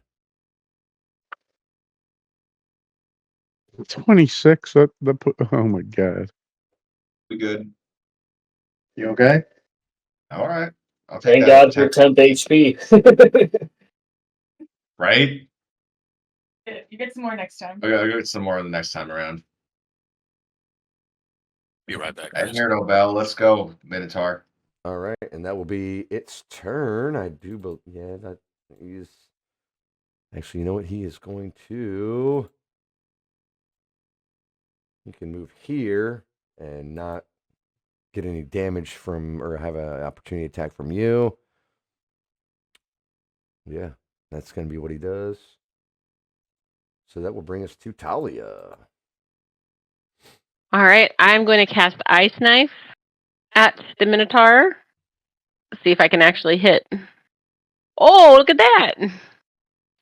26. That put. Oh my god. We good? You okay? All right. I'll take Thank that. God for temp HP. Right? You get some more next time. Okay, I'll get some more the next time around. Be right back. I Guys. hear no bell. Let's go, Minotaur. All right, and that will be its turn. I do believe, yeah, that he's actually, you know what? He is going to. He can move here and not get any damage from or have an opportunity attack from you. Yeah, that's going to be what he does. So that will bring us to Talia. All right, I'm going to cast Ice Knife at the Minotaur. See if I can actually hit. Oh, look at that!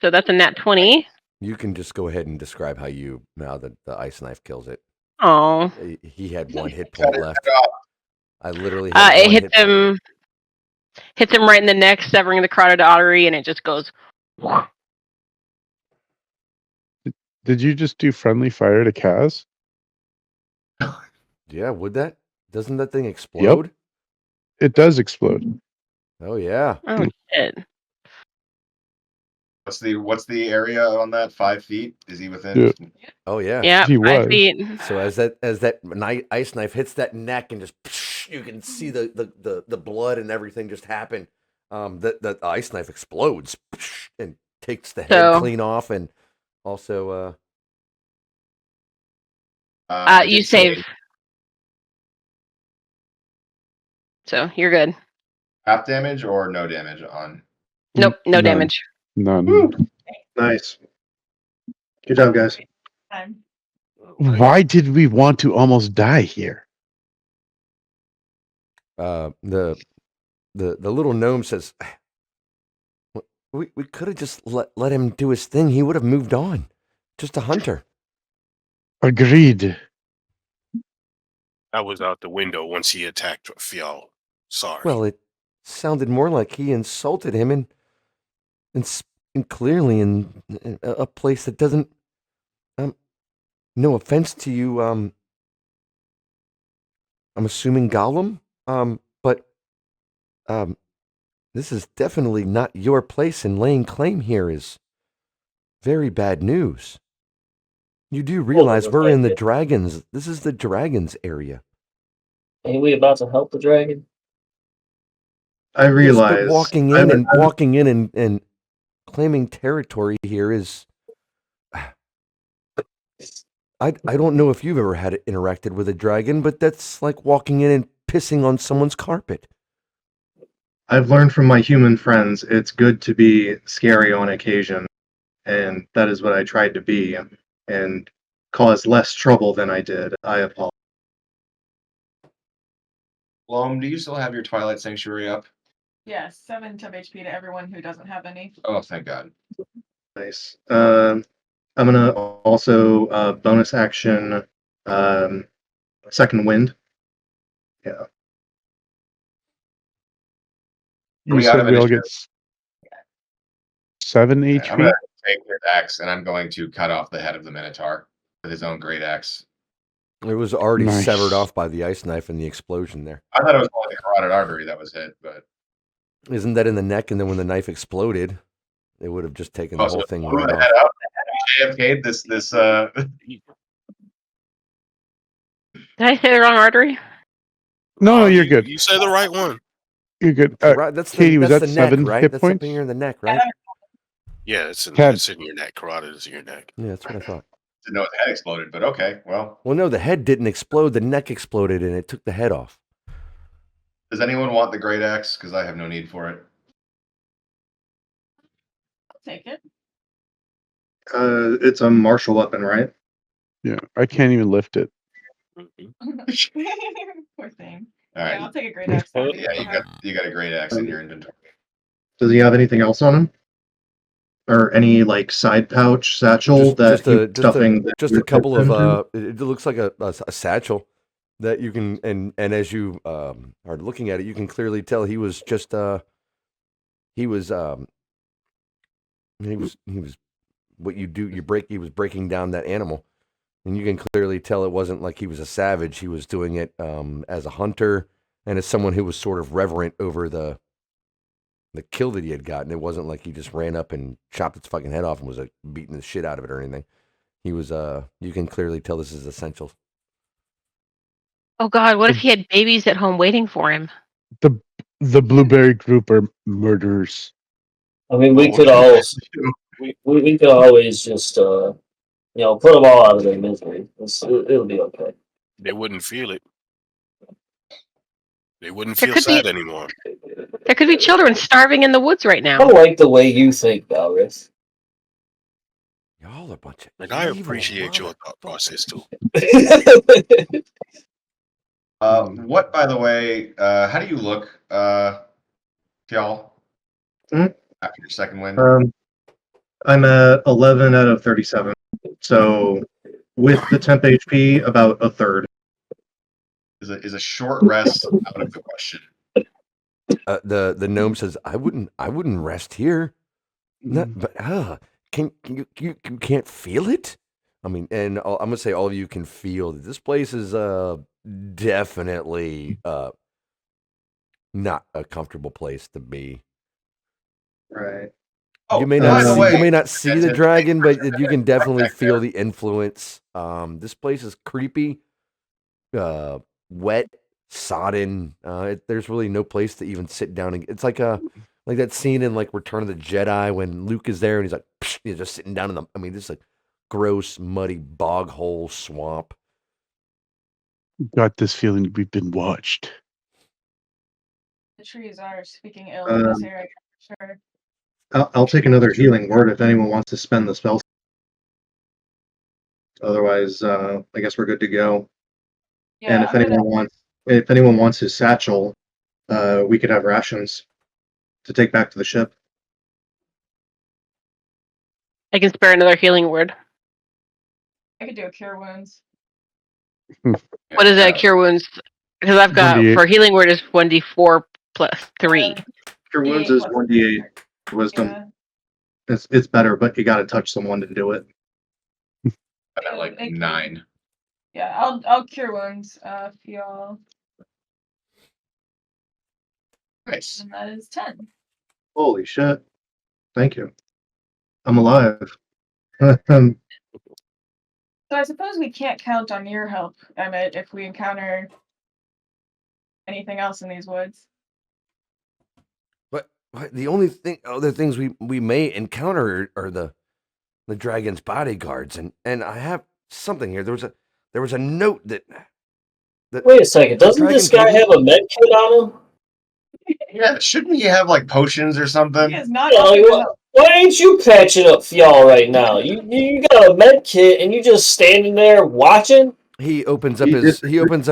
So that's a nat 20. You can just go ahead and describe how the ice knife kills it. Oh. He had 1 hit point left. I literally It had 1 hits hit point left. hits him right in the neck, severing the carotid artery, and it just goes. Did you just do friendly fire to Kaz? Yeah, would that? Doesn't that thing explode? It does explode. Oh yeah. Oh shit! What's the area on that? 5 feet? Is he within? Yeah. Oh yeah. Yeah, He 5 was. feet. So as that ice knife hits that neck and just you can see the blood and everything just happen. The ice knife explodes and takes the head clean off, and also you save. So you're good. half damage or no damage on? Nope, no None. damage. None. Woo. Nice. Good job, guys. Time. Why did we want to almost die here? the little gnome says, we could have just let him do his thing. He would have moved on. Just a hunter. Agreed. I was out the window once he attacked Fial. Sorry. Well, it sounded more like he insulted him and clearly in a place that doesn't. No offense to you. I'm assuming Gollum. But this is definitely not your place, and laying claim here is very bad news. You do realize we're in the dragons. This is the dragons area. Ain't we about to help the dragon? I realize. Yes, but walking in and claiming territory here is. I don't know if you've ever interacted with a dragon, but that's like walking in and pissing on someone's carpet. I've learned from my human friends it's good to be scary on occasion, and that is what I tried to be, and cause less trouble than I did. I apologize. Loam, do you still have your Twilight Sanctuary up? Yes, 7 temp HP to everyone who doesn't have any. Oh, thank God. Nice. I'm gonna also bonus action second wind. Yeah. You we out said of we all initiative? get 7 I'm HP. gonna take his axe and I'm going to cut off the head of the Minotaur with his own great axe. It was already Nice. severed off by the ice knife and the explosion there. I thought it was only the carotid artery that was hit, but Isn't that in the neck? And then when the knife exploded, it would have just taken the whole thing blew right the off. head out. AFK'd this. Did I say the wrong artery? No, you're good. You say the right one. You're good. Right, that's Katie, was that's that the neck, 7 right? hit That's points? something in the neck, right? Yeah, it's in, 10. it's in your neck. Carotid is in your neck. Yeah, that's what I thought. Didn't know the head exploded, but okay. Well, no, the head didn't explode. The neck exploded, and it took the head off. does anyone want the great axe? Because I have no need for it. I'll take it. It's a martial weapon, right? Yeah, I can't even lift it. Poor thing. All right. Yeah, I'll take a great axe. Yeah, you got a great axe in your inventory. Does he have anything else on him? Or any like side pouch satchel Just stuffing? a couple of it looks like a satchel that you can and as you are looking at it, you can clearly tell he was just he was what you do, he was breaking down that animal. And you can clearly tell it wasn't like he was a savage. He was doing it as a hunter and as someone who was sort of reverent over the kill that he had gotten. It wasn't like he just ran up and chopped its fucking head off and was beating the shit out of it or anything. He was, you can clearly tell this is essential. Oh God, what if he had babies at home waiting for him? The Blueberry Group are murderers. I mean, we could always we could always just put them all out of their misery. It'll be okay. They wouldn't feel it. They wouldn't There feel could be- sad anymore. There could be children starving in the woods right now. I like the way you think, Valrith. Y'all a bunch of And I evil appreciate your thought process too. What, by the way, how do you look, y'all? After your second win? I'm at 11 out of 37. So with the temp HP, about a third. Is a short rest out of the question? The gnome says, "I wouldn't rest here." But you can't feel it? I mean, and I'm gonna say all of you can feel that this place is definitely not a comfortable place to be. Right. You may not see the dragon, but you can definitely feel the influence. This place is creepy, wet, sodden. There's really no place to even sit down. It's like that scene in like Return of the Jedi when Luke is there and he's like, he's just sitting down in the. I mean, this is like gross, muddy bog hole swamp. Got this feeling we've been watched. The trees are speaking ill in this area for sure. I'll take another healing word if anyone wants to spend the spell. Otherwise, I guess we're good to go. Yeah, and if anyone wants his satchel, we could have rations to take back to the ship. I can spare another healing word. I could do a cure wounds. What is that cure wounds? Because I've got 1d8. for healing word is 1d4 plus 3. Cure wounds is 1d8 wisdom. Yeah. It's better, but you got to touch someone to do it. I'm at like 9. Yeah, I'll cure wounds if y'all. Nice. And that is 10. Holy shit! Thank you. I'm alive. So I suppose we can't count on your help, Emmett, if we encounter anything else in these woods. But the only other things we may encounter are the dragon's bodyguards, and I have something here. There was a note that Wait a second, doesn't this guy have a med kit on him? Yeah, shouldn't you have like potions or something? He is not Yeah, helping like, out. why ain't you patching up Fjall right now? You got a med kit and you just standing there watching? He opens up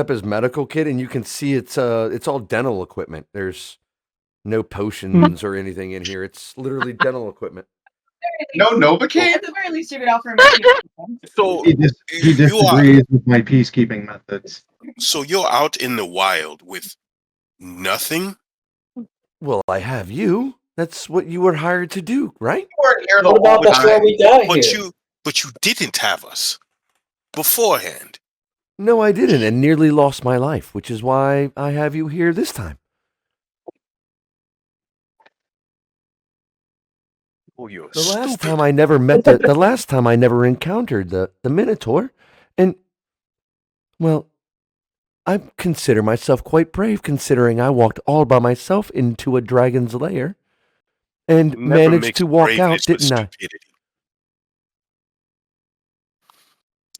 his medical kit, and you can see it's all dental equipment. There's no potions or anything in here. It's literally dental equipment. No Novocaine? At the very least, you could offer him. So He you are disagrees with my peacekeeping methods. so you're out in the wild with nothing. Well, I have you. That's what you were hired to do, right? You weren't here the What about whole before time. we got But here? you didn't have us beforehand. No, I didn't, and nearly lost my life, which is why I have you here this time. Oh, you're The last stupid. time I never met the last time I never encountered the Minotaur, and well, I consider myself quite brave, considering I walked all by myself into a dragon's lair and Never managed mix to walk out, braveness with didn't I? stupidity.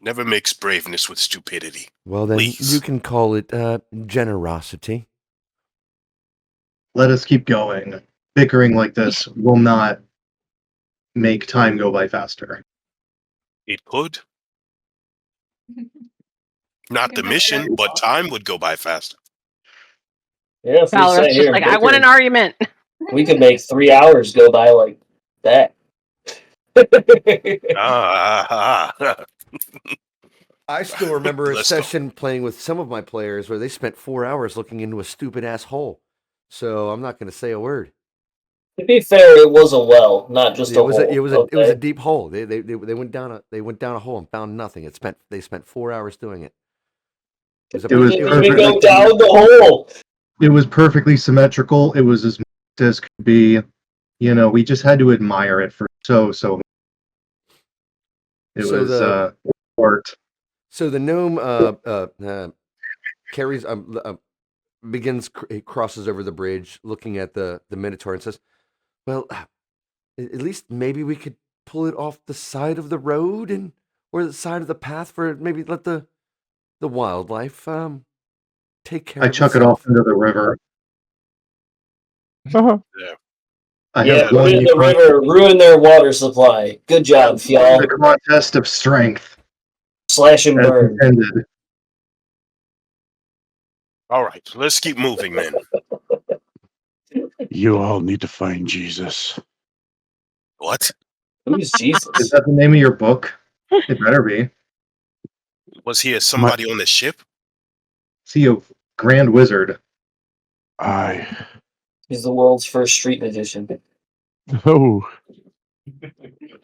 Never mix braveness with stupidity. Well, then Please. you can call it generosity. Let us keep going. Bickering like this will not make time go by faster. It could. Not the mission, but time would go by faster. Yeah, if we Valorous sat just here like, and I want an bickered, argument. we could make 3 hours go by like that. I still remember a Let's go. session playing with some of my players where they spent 4 hours looking into a stupid ass hole. So I'm not going to say a word. To be fair, it was a well, not just It a was hole. it was okay? a deep hole. They went down a hole and found nothing. They spent 4 hours doing it. It a- didn't even perfect. go down the hole. It was perfectly symmetrical. It was as much as could be. You know, we just had to admire it for so. It So was the- art. So the gnome carries he crosses over the bridge, looking at the Minotaur, and says, "Well, at least maybe we could pull it off the side of the road or the side of the path for maybe let the wildlife take care I of chuck it itself." off into the river. Yeah. I Yeah, have put won it in the river, ruin their water supply. Good job, y'all. the contest of strength Slash and as burn. intended. All right, let's keep moving then. You all need to find Jesus. What? Who's Jesus? Is that the name of your book? It better be. Was he somebody on the ship? See a grand wizard. He's the world's first street magician. Oh,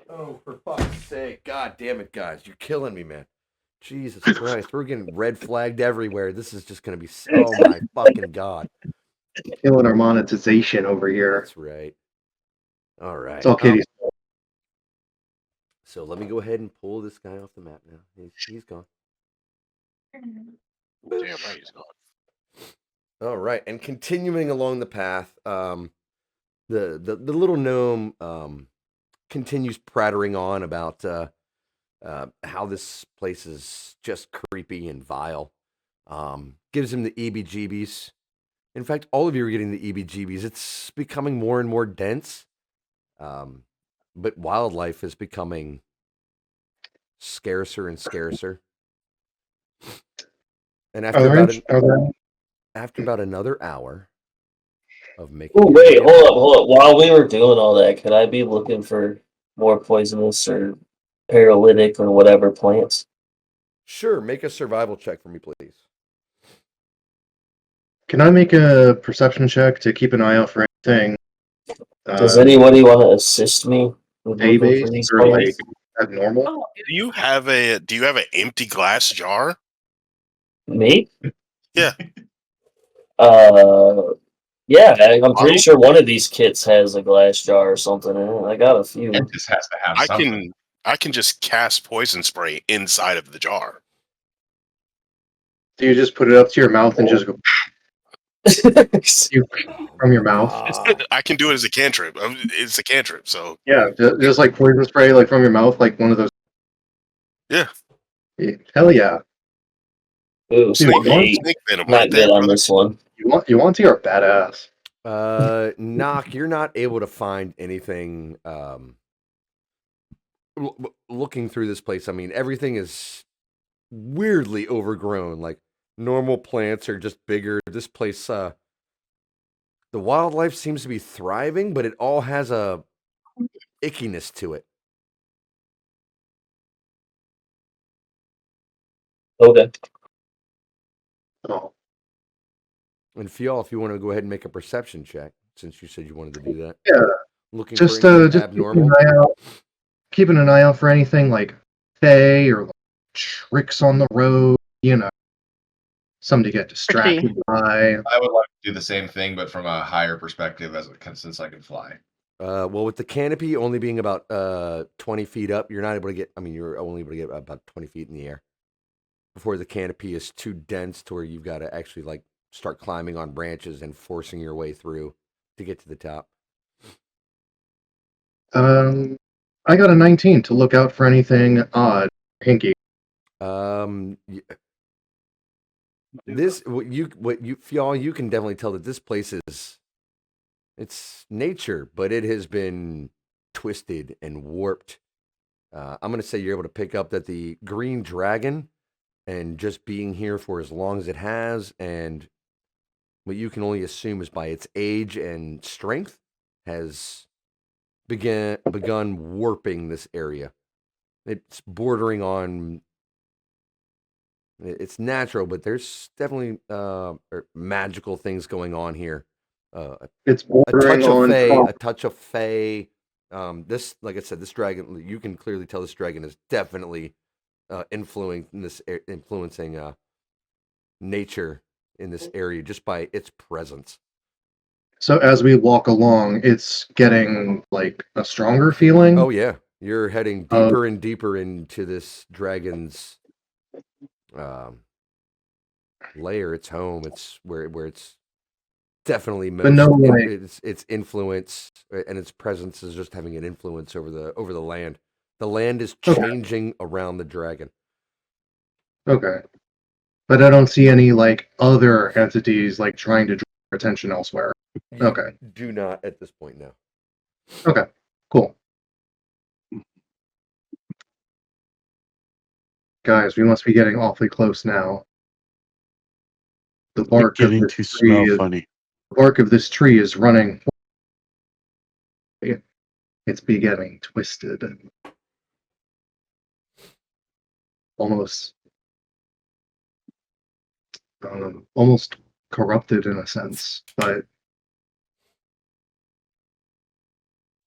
Oh, for fuck's sake! God damn it, guys, you're killing me, man. Jesus Christ, we're getting red flagged everywhere. This is just gonna be oh my fucking god. Killing our monetization over here. That's right. All right. It's all Katie's fault. So let me go ahead and pull this guy off the map now. He's gone. Damn right, he's gone. All right, and continuing along the path, the little gnome continues prattling on about how this place is just creepy and vile. Gives him the EBGBs. In fact, all of you are getting the EBGBs. It's becoming more and more dense, but wildlife is becoming scarcer and scarcer. And after about another hour of making. Oh wait, hold up. While we were doing all that, could I be looking for more poisonous or paralytic or whatever plants? Sure, make a survival check for me, please. Can I make a perception check to keep an eye out for anything? Does anybody want to assist me with looking for A-based these or like plants? abnormal? Oh, Do you have an empty glass jar? Me? Yeah. Yeah, I'm pretty Bottle? sure one of these kits has a glass jar or something in it. I got a few. It just has to have I something. can just cast poison spray inside of the jar. Do you just put it up to your mouth and just go from your mouth? I can do it as a cantrip. It's a cantrip, so Yeah, just like poison spray, like from your mouth, like one of those. Yeah. Hell yeah! Ooh, Dude, snake eight. snake venom Not right good there, on brother. this one. You want to? You're a badass. Knock, you're not able to find anything. Looking through this place, I mean, everything is weirdly overgrown. Like normal plants are just bigger. This place, the wildlife seems to be thriving, but it all has a ickiness to it. Okay. Oh, And Fial, if you want to go ahead and make a perception check, since you said you wanted to do that. yeah. Looking Just for anything just abnormal. keeping an eye out for anything like Fae or like, tricks on the road. Something to get distracted by. I would like to do the same thing, but from a higher perspective, since I can fly. Well, with the canopy only being about 20 feet up, you're not able to get. I mean, you're only able to get about 20 feet in the air before the canopy is too dense to where you've got to actually like start climbing on branches and forcing your way through to get to the top. I got a 19 to look out for anything odd, hinky. This what you Fial, you can definitely tell that this place is it's nature, but it has been twisted and warped. I'm going to say you're able to pick up that the green dragon, and just being here for as long as it has, and what you can only assume is by its age and strength, has begun warping this area. It's bordering on. It's natural, but there's definitely magical things going on here. It's A touch bordering of on Fey, a touch of Fey. This, like I said, this dragon, you can clearly tell this dragon is definitely influencing nature in this area just by its presence. So as we walk along, it's getting like a stronger feeling. Oh yeah, you're heading deeper and deeper into this dragon's lair. Its home. It's where it's definitely most. Its influence and its presence is just having an influence over the land. The land is changing around the dragon. Okay. But I don't see any like other entities like trying to draw attention elsewhere. Okay. Do not at this point now. Okay. Cool. Guys, we must be getting awfully close now. The bark of Beginning this to tree smell is, funny. the bark of this tree is running. It's beginning twisted. Almost almost corrupted in a sense, but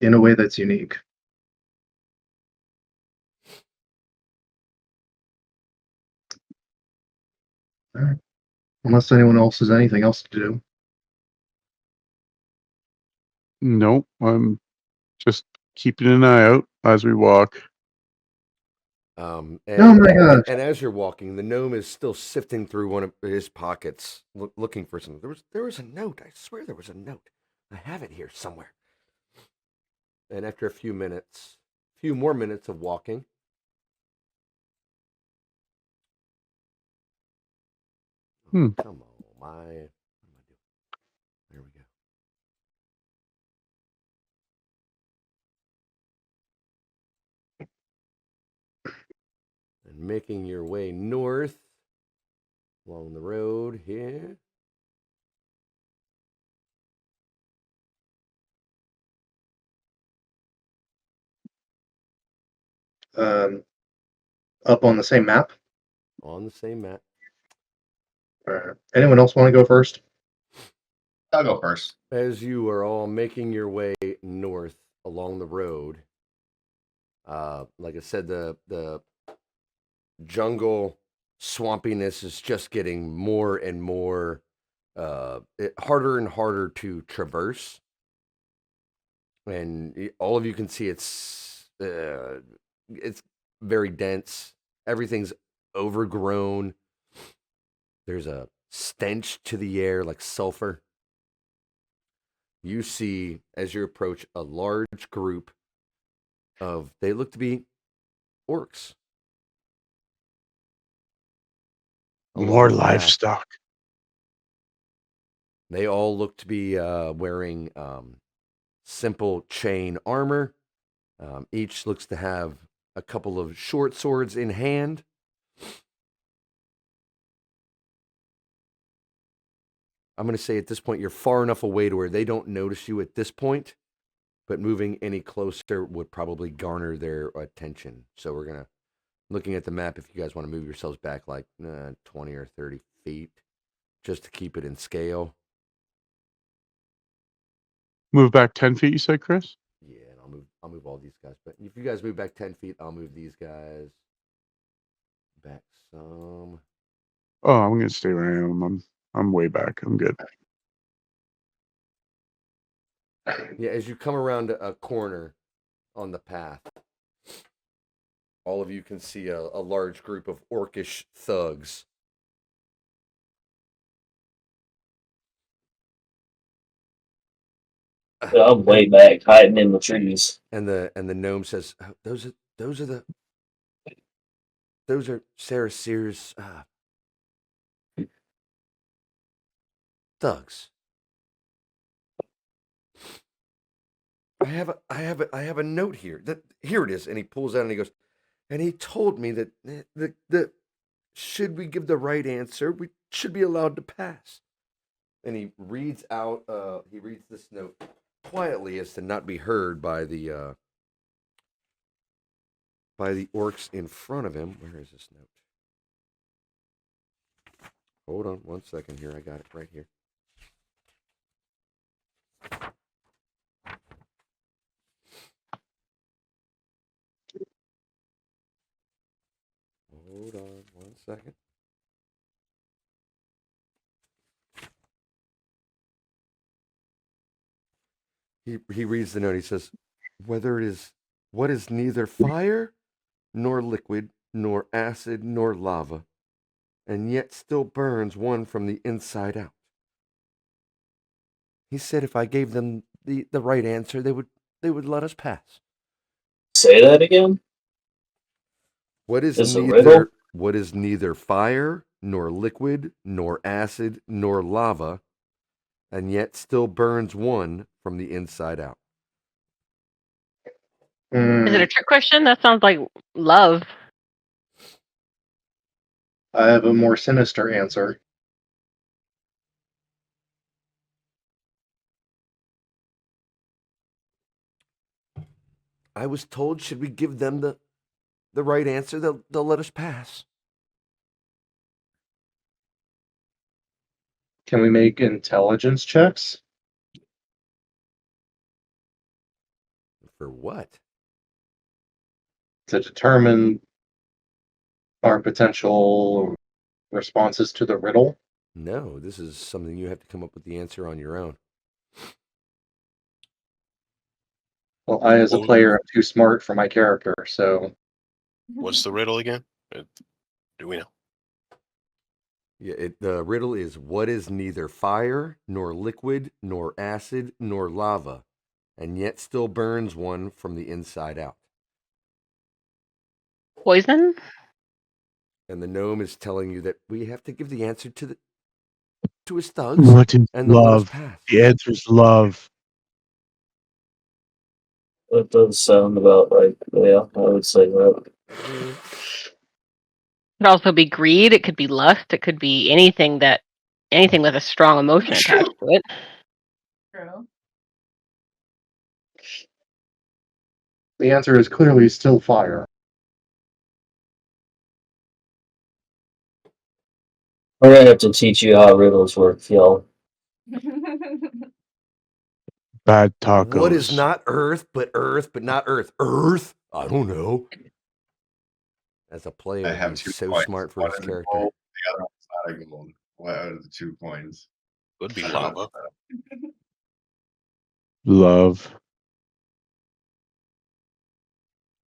in a way that's unique. All right. Unless anyone else has anything else to do. Nope, I'm just keeping an eye out as we walk. And, Oh my gosh. and as you're walking, the gnome is still sifting through one of his pockets, looking for something. There was a note. I swear there was a note. I have it here somewhere. And after a few more minutes of walking, come on, what am I doing? There we go. And making your way north along the road here. Up on the same map. On the same map. Anyone else want to go first? I'll go first. As you are all making your way north along the road, like I said, the jungle swampiness is just getting more and more harder and harder to traverse, and all of you can see it's very dense. Everything's overgrown. There's a stench to the air like sulfur. You see, as you approach, a large group of, they look to be orcs. More livestock. They all look to be wearing simple chain armor. Each looks to have a couple of short swords in hand. I'm going to say at this point, you're far enough away to where they don't notice you at this point, but moving any closer would probably garner their attention. So we're going to, looking at the map, if you guys want to move yourselves back like 20 or 30 feet, just to keep it in scale. Move back 10 feet, you said, Chris? Yeah, and I'll move all these guys. But if you guys move back 10 feet, I'll move these guys back some. Oh, I'm gonna stay where I am. I'm way back. I'm good. Yeah, as you come around a corner on the path, all of you can see a large group of orcish thugs. I'm way back, hiding in the trees. And the gnome says, "Oh, those are Sarah Sears thugs. I have a note here. Here it is." And he pulls out and he goes, and he told me that the should we give the right answer, we should be allowed to pass. And he reads this note quietly as to not be heard by the orcs in front of him. Where is this note? Hold on 1 second here. I got it right here. Hold on 1 second. He reads the note. He says, what is neither fire nor liquid nor acid nor lava, and yet still burns one from the inside out. He said if I gave them the right answer, they would let us pass. Say that again? What is Is it riddle? neither fire nor liquid nor acid nor lava, and yet still burns one from the inside out? Is it a trick question? That sounds like love. I have a more sinister answer. I was told, should we give them the right answer, they'll let us pass. Can we make intelligence checks? For what? To determine our potential responses to the riddle? No, this is something you have to come up with the answer on your own. Well, I, as a player, am too smart for my character, so. What's the riddle again? Do we know? Yeah, the riddle is, what is neither fire nor liquid nor acid nor lava, and yet still burns one from the inside out? Poison? And the gnome is telling you that we have to give the answer to his thugs, What is and they'll let us love? pass. The answer is love. That does sound about right. Yeah, I would say that. It could also be greed. It could be lust. It could be anything with a strong emotion attached to it. True. The answer is clearly still fire. We're gonna have to teach you how riddles work, y'all. Bad tacos. What is not earth, but not earth? Earth? I don't know. As a player, I have he's 2 so coins. smart for One his is character. gold, the other one's not a gold. What are the 2 coins? Could be I don't know. lava. Love.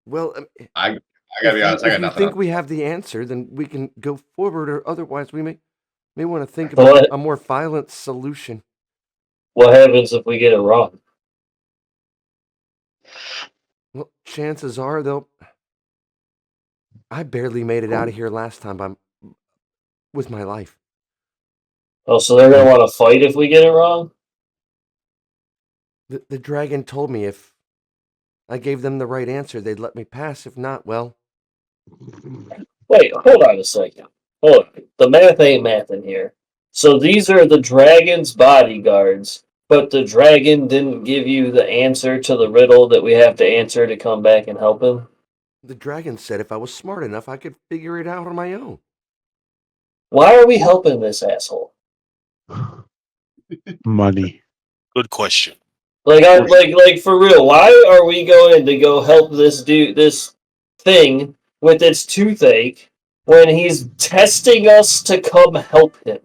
Well, I gotta be honest. I got if you nothing. think we have the answer, then we can go forward, or otherwise we may want to think What? about a more violent solution. What happens if we get it wrong? Well, chances are I barely made it out of here last time with my life. Oh, so they're gonna want to fight if we get it wrong? The dragon told me if I gave them the right answer, they'd let me pass. If not, well. Wait, hold on a second. Hold on. The math ain't math in here. So these are the dragon's bodyguards, but the dragon didn't give you the answer to the riddle that we have to answer to come back and help him? The dragon said if I was smart enough, I could figure it out on my own. Why are we helping this asshole? Money. Good question. Like for real, why are we going to go help this thing with its toothache when he's testing us to come help him?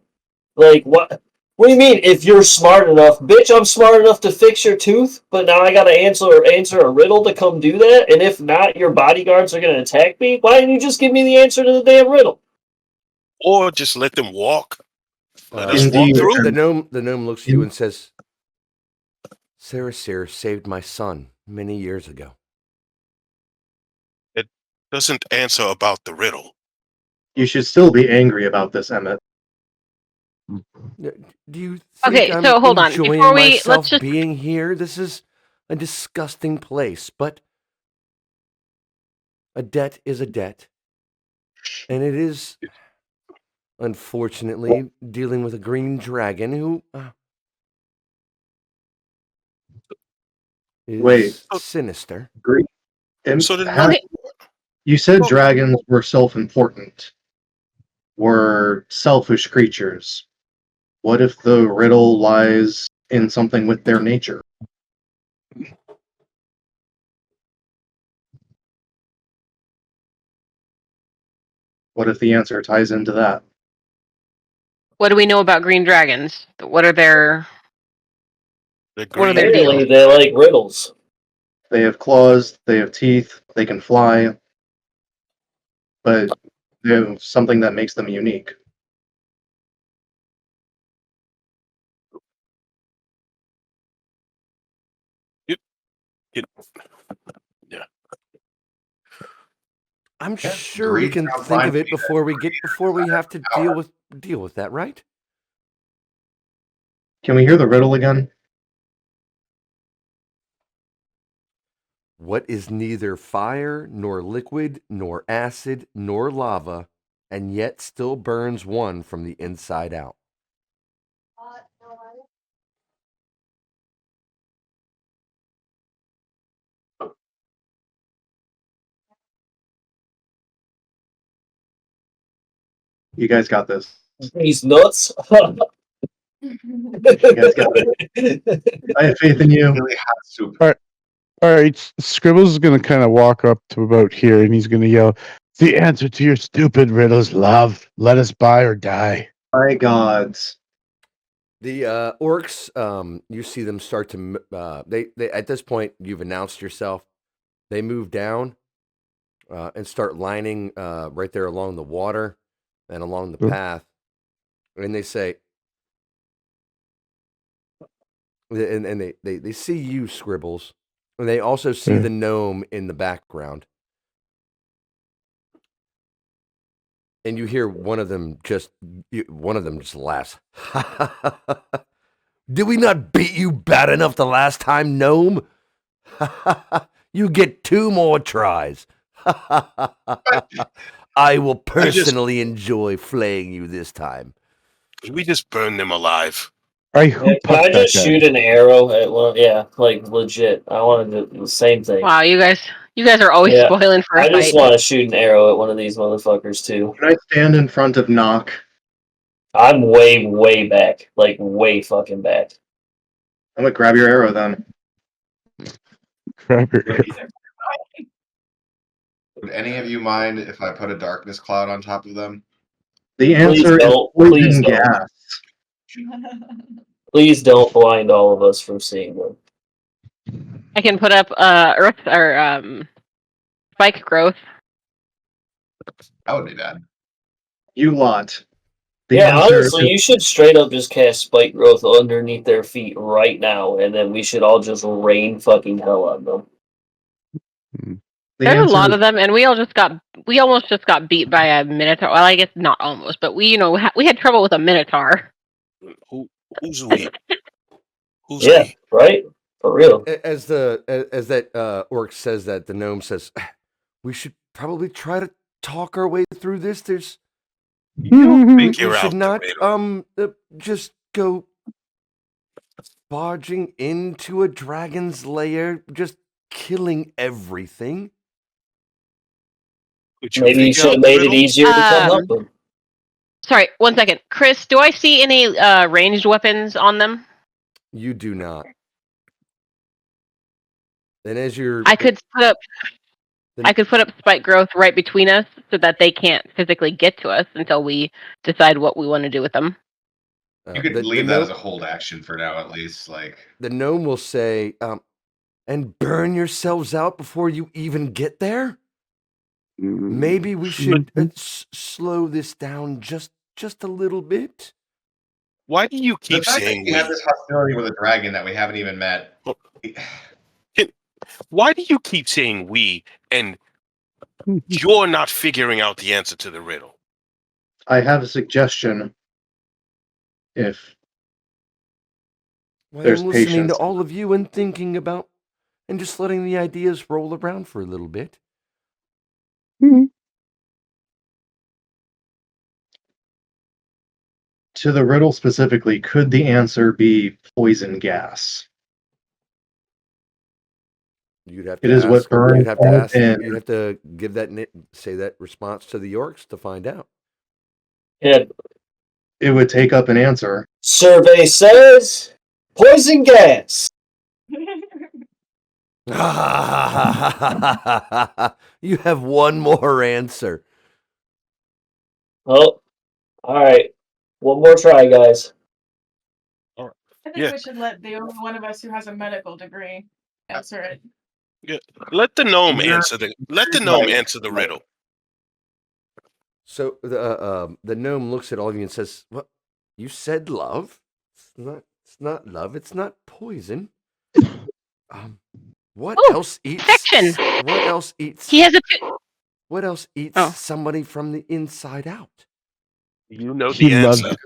Like, what? What do you mean? If you're smart enough, bitch, I'm smart enough to fix your tooth, but now I gotta answer a riddle to come do that. And if not, your bodyguards are gonna attack me. Why didn't you just give me the answer to the damn riddle? Or just let them walk. Let us walk Indeed. through. The gnome looks at you and says, Sarah saved my son many years ago. It doesn't answer about the riddle. You should still be angry about this, Emmett. Do you think Okay, I'm so hold on. enjoying Before we- myself let's just- being here? This is a disgusting place, but a debt is a debt. And it is, unfortunately, dealing with a green dragon who is Wait. sinister. Great. So then How- Okay. You said Well- dragons were self-important, were selfish creatures. What if the riddle lies in something with their nature? What if the answer ties into that? What do we know about green dragons? What are their... The What are green their Apparently, they like riddles. They have claws, they have teeth, they can fly, but they have something that makes them unique. Yeah. I'm Yeah, sure we green can sounds think fine of to it me. before we have to deal with that, right? Can we hear the riddle again? What is neither fire, nor liquid, nor acid, nor lava, and yet still burns one from the inside out? You guys got this. He's nuts. You guys got it. I have faith in you. Really hot soup. All right, Scribbles is going to kind of walk up to about here, and he's going to yell, "The answer to your stupid riddles, love. Let us buy or die." My gods. The orcs, you see them start to. They at this point you've announced yourself. They move down and start lining right there along the water and along the Hmm. path, and they say, and they see you, Scribbles, and they also see Yeah. the gnome in the background. And you hear one of them just laughs. Did we not beat you bad enough the last time, gnome? You get 2 more tries. I will personally enjoy flaying you this time. We just burn them alive. I Yeah, who can I pucked that just guy? shoot an arrow at one? Yeah, like legit. I want to do the same thing. Wow, you guys are always Yeah, spoiling for a I just fight. want to shoot an arrow at one of these motherfuckers too. Can I stand in front of Knock? I'm way, way back. Like way fucking back. I'm gonna grab your arrow then. Crap, Would any of you mind if I put a darkness cloud on top of them? The Please answer is don't. Please poison don't. gas. Please don't blind all of us from seeing them. I can put up earth or spike growth. That would be bad. You lot. The Yeah, answer honestly, is you should straight up just cast spike growth underneath their feet right now, and then we should all just rain fucking hell on them. the There's a answer lot is of them, and we almost just got beat by a minotaur. Well, I guess not almost, but we we had trouble with a minotaur. Who's we? Who's Yeah, we? right? For real. As that orc says that, the gnome says, "We should probably try to talk our way through this. You think You you're should out not the riddle. just go barging into a dragon's lair, just killing everything. Could you Maybe you figure should out have the made it riddle? easier to come help him. Sorry, 1 second. Chris, do I see any ranged weapons on them? You do not. And as you're, I could put up spike growth right between us so that they can't physically get to us until we decide what we want to do with them. You could leave that as a hold action for now, at least. Like the gnome will say, and burn yourselves out before you even get there. Maybe we should slow this down just a little bit. Why do you the keep fact that saying we have we? this hostility with a dragon that we haven't even met. Why do you keep saying we and you're not figuring out the answer to the riddle? I have a suggestion. If Well, there's I'm listening to patience. all of you and thinking about and just letting the ideas roll around for a little bit. To the riddle specifically, could the answer be poison gas? You'd have It to is what ask. burns You'd have to ask. and You'd have to give say that response to the orcs to find out. Yeah. it would take up an answer. Survey says poison gas. You have one more answer. Oh, all right. One more try, guys. I think Yeah. we should let the only one of us who has a medical degree answer it. Yeah. Let the gnome Yeah. answer the riddle. So the gnome looks at all of you and says, "What? You said love? It's not love. It's not poison. What else eats? Fiction. What else eats? He has a. What else eats somebody from the inside out? You know He the loved. answer.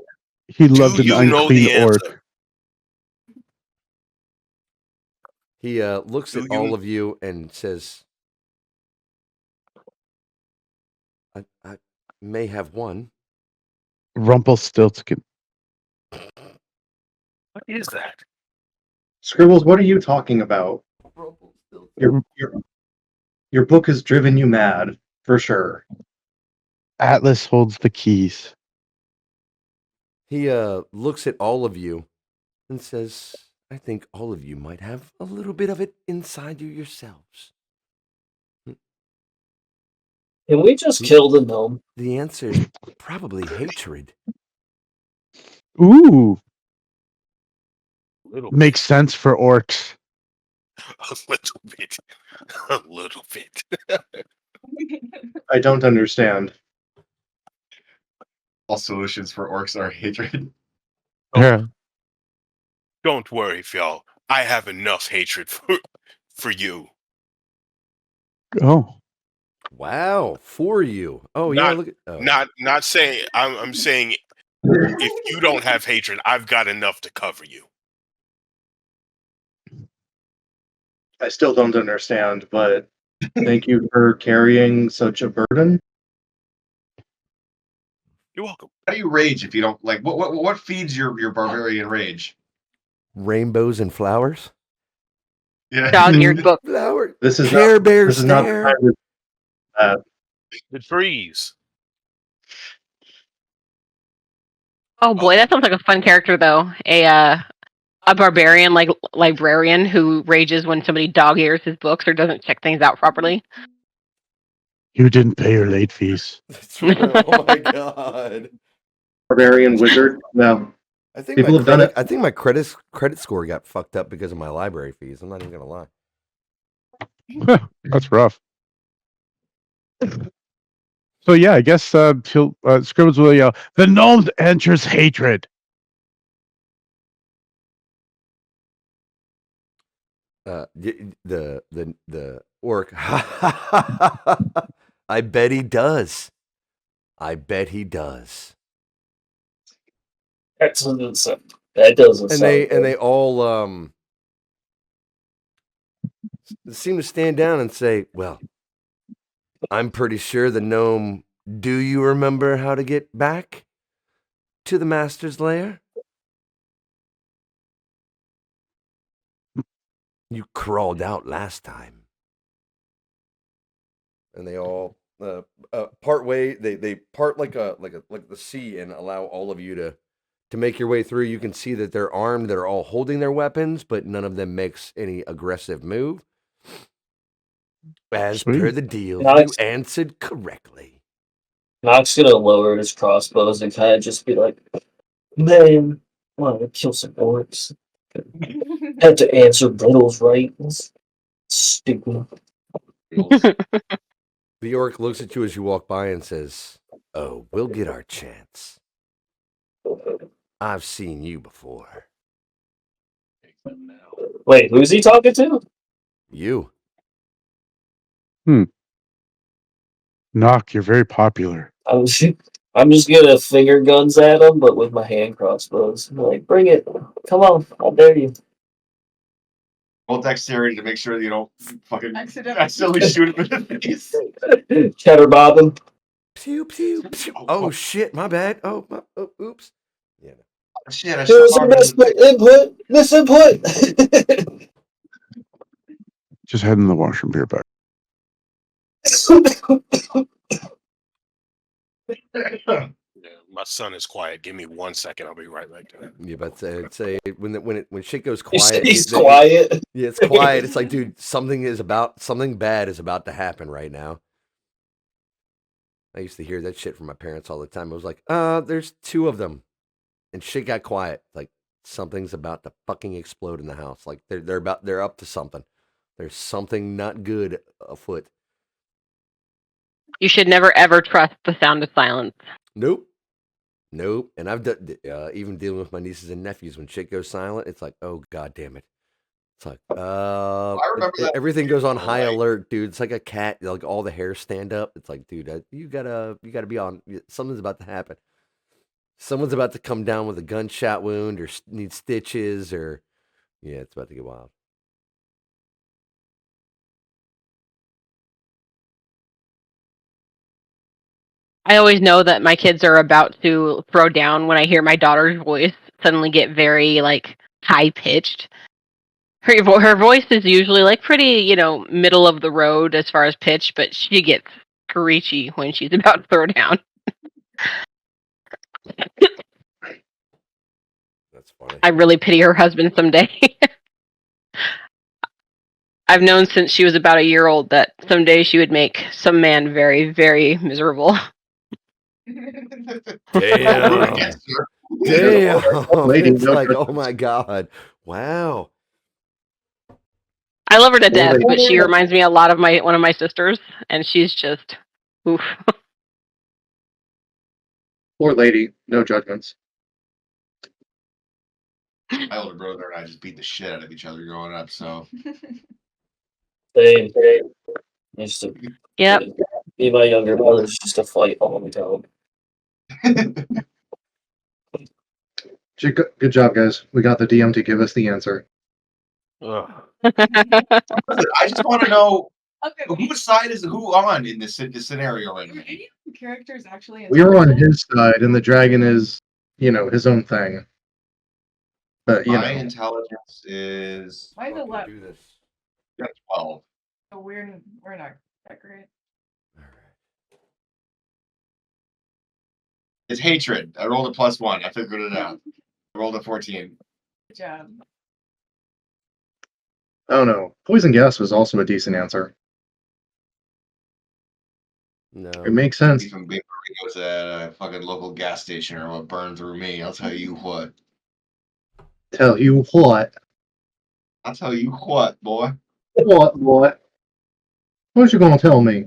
He loved an you know unclean the orc. answer? He looks at all of you and says, I may have one. Rumpelstiltskin. What is that? Scribbles, what are you talking about? Your book has driven you mad, for sure. Atlas holds the keys. He looks at all of you and says, I think all of you might have a little bit of it inside you yourselves. Can we just kill the gnome? The answer is probably hatred. Ooh. bit. Makes sense for orcs. A little bit. A little bit. I don't understand. All solutions for orcs are hatred. Yeah. Don't worry, Phil. I have enough hatred for you. Oh. Wow, for you. Oh Not, yeah, look at not saying I'm saying if you don't have hatred, I've got enough to cover you. I still don't understand, but thank you for carrying such a burden. You're welcome. How do you rage if you don't like? What feeds your barbarian rage? rainbows and flowers. Yeah. Dog-eared book. Flower. This is Care not. Bear This is not stare. the time to- The trees. Oh boy, that sounds like a fun character though. A barbarian like librarian who rages when somebody dog ears his books or doesn't check things out properly. You didn't pay your late fees. Oh my god. Barbarian wizard. No, I think People my have done credit, it. I think my credit score got fucked up because of my library fees. I'm not even gonna lie. That's rough. So yeah, I guess Scribbles will yell, the gnome enters hatred. The orc. I bet he does. I bet he does. That doesn't sound And they all seem to stand down and say, "Well, I'm pretty sure the gnome Do you remember how to get back to the Master's lair? You crawled out last time. And they all part way. They part like the sea and allow all of you to make your way through. You can see that they're armed. They're all holding their weapons, but none of them makes any aggressive move. As Sweet. per the deal, you Alex- answered correctly. Knox gonna lower his crossbows and kind of just be like, "Man, I want to kill some orcs. Had to answer riddles right. That's stupid." The orc looks at you as you walk by and says, "Oh, we'll get our chance. I've seen you before." Wait, who's he talking to? You. Knock, you're very popular. I'm just gonna finger guns at him, but with my hand crossbows. I'm like, bring it. Come on, I dare you. Roll dexterity to make sure that you don't fucking Accidentally. accidentally shoot him in the face. Cheddar bob him. Pew, pew, pew. Oh, shit, my bad. Oh, oops. Yeah. Shit, I Here's shot your him in best the input. Misinput. Just head in the washroom, be right back. Yeah, my son is quiet. Give me 1 second. I'll be right back to that. Yeah, but say when shit goes He quiet, stays quiet. yeah, it's quiet. It's like, dude, something bad is about to happen right now. I used to hear that shit from my parents all the time. It was like, there's 2 of them, and shit got quiet. Like something's about to fucking explode in the house. Like they're up to something. There's something not good afoot. You should never ever trust the sound of silence. Nope. And I've done even dealing with my nieces and nephews when shit goes silent. It's like, oh god damn it. It's like, remember that everything goes on high like- alert, dude. It's like a cat. Like all the hairs stand up. It's like, dude, you gotta be on. Something's about to happen. Someone's about to come down with a gunshot wound or need stitches or, yeah, it's about to get wild. I always know that my kids are about to throw down when I hear my daughter's voice suddenly get very like high pitched. Her voice is usually like pretty, middle of the road as far as pitch, but she gets screechy when she's about to throw down. That's funny. I really pity her husband someday. I've known since she was about a year old that someday she would make some man very, very miserable. Damn. Against her. Damn. Lady, It's no like, judgment. oh my god. Wow. I love her to death, lady. but she reminds me a lot of one of my sisters, and she's just oof. Poor lady, no judgments. My older brother and I just beat the shit out of each other growing up. So Same. Used to Yep. be my younger brothers used to fight all the time. Good job, guys. We got the DM to give us the answer. Ugh. I just want to know Okay, whose side is who on in this scenario right were now. any of the characters actually We are on intelligent? his side, and the dragon is, his own thing. But, My intelligence is Mine's Fucking 11, do this. 12. so we're not that great. All right. It's hatred. I rolled a +1. I figured it out. I rolled a 14. Good job. oh no, poison gas was also a decent answer. No. It makes sense. Even big burritos at a fucking local gas station or what burned through me. I'll tell you what. Tell you what. I'll tell you what, boy. What? What you gonna tell me?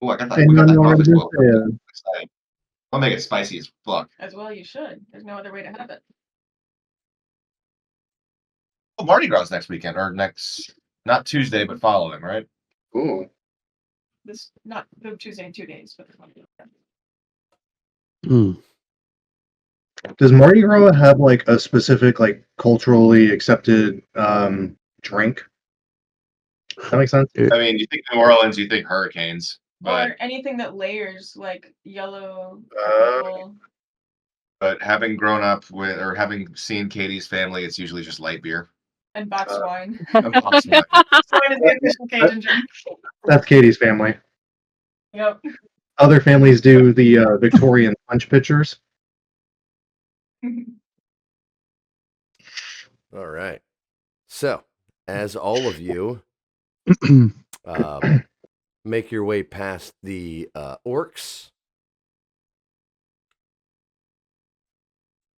Oh, I got that. Ain't We got that nothing already sausage been book. said. Excited. I'll make it spicy as fuck. As well, you should. There's no other way to have it. Oh, Mardi Gras next weekend, or not Tuesday, but following, right? Ooh. Not the Tuesday in 2 days, but the one. Does Mardi Gras have like a specific, like culturally accepted drink? That makes sense. I mean, you think New Orleans, you think hurricanes. But Or anything that layers, like yellow, Uh, purple. but having grown up with or having seen Katie's family, it's usually just light beer. And box wine. And box wine. Wine is the official Cajun drink. that's Katie's family. Yep. Other families do the Victorian punch pitchers. All right. So, as all of you make your way past the orcs,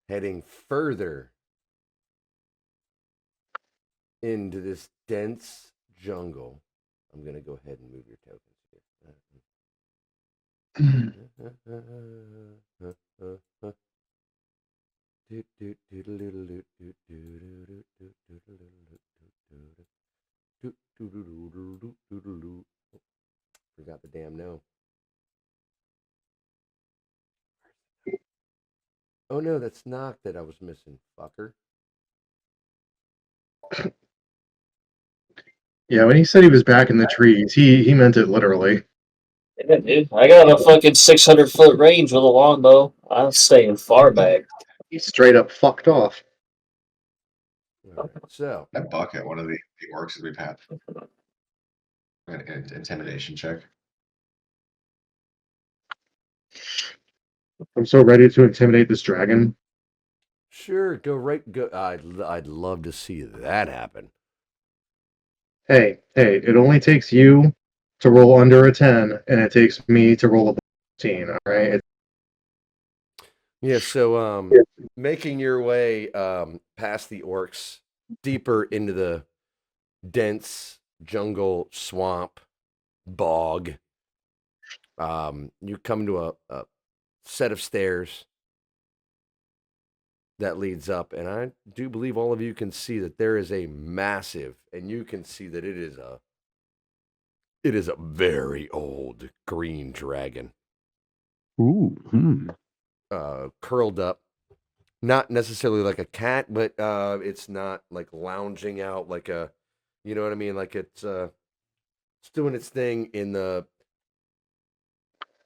heading further into this dense jungle. I'm going to go ahead and move your tokens here. Forgot the damn no. Oh no, that's knock that I was missing, fucker. Yeah, when he said he was back in the trees, he meant it literally. Yeah, dude. I got a fucking 600-foot range with a longbow. I'm staying far back. He straight up fucked off. All right, so That buck at one of the orcs that we've had. An intimidation check. I'm so ready to intimidate this dragon. sure, go. I'd love to see that happen. Hey, it only takes you to roll under a 10, and it takes me to roll a 14, all right? Yeah, so making your way past the orcs, deeper into the dense jungle, swamp, bog, you come to a set of stairs that leads up, and I do believe all of you can see that there is a massive, and you can see that it is a very old green dragon. Ooh. Curled up, not necessarily like a cat, but it's not like lounging out like a, you know what I mean? Like it's doing its thing in the.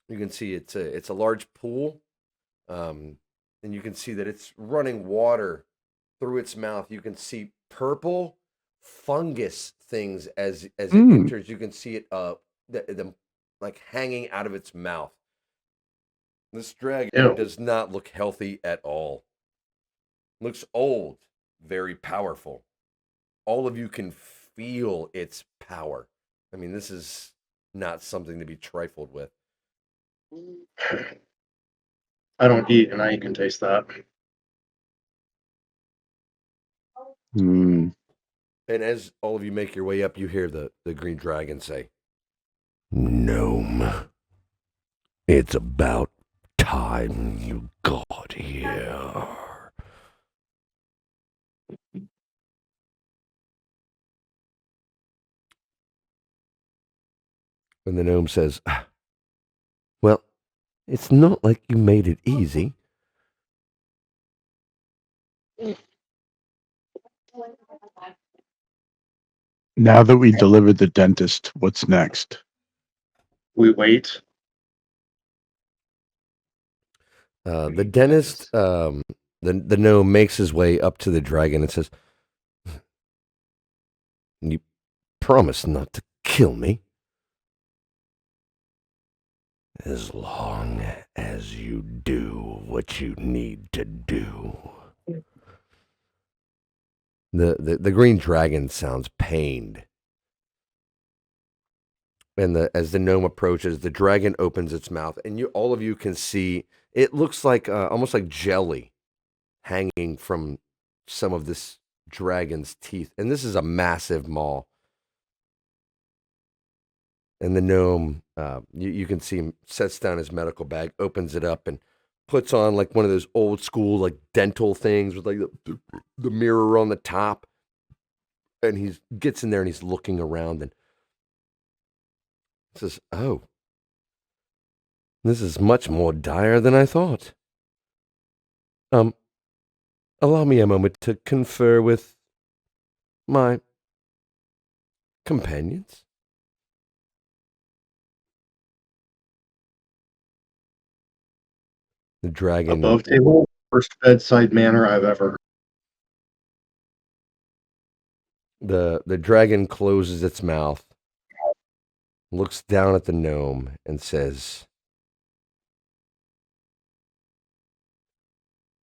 You can see it's a large pool, and you can see that it's running water through its mouth. You can see purple fungus things as it enters. You can see it the like hanging out of its mouth. This dragon Ew. does not look healthy at all. Looks old, very powerful. All of you can feel its power. I mean, this is not something to be trifled with. I don't eat, and I can taste that. Hmm. And as all of you make your way up, you hear the green dragon say, "Gnome, it's about time you got here." And the gnome says, "Well, it's not like you made it easy." Now that we delivered the dentist, what's next? We wait. The dentist, the gnome makes his way up to the dragon and says, "You promise not to kill me? As long as you do what you need to do." The green dragon sounds pained. And as the gnome approaches, the dragon opens its mouth, and all of you can see it looks like almost like jelly hanging from some of this dragon's teeth. And this is a massive maw. And the gnome, you can see him sets down his medical bag, opens it up, and puts on like one of those old school like dental things with like the mirror on the top. And he gets in there and he's looking around and says, "Oh, this is much more dire than I thought. Allow me a moment to confer with my companions." The dragon. Above table, first bedside manner I've ever heard. The dragon closes its mouth, looks down at the gnome, and says,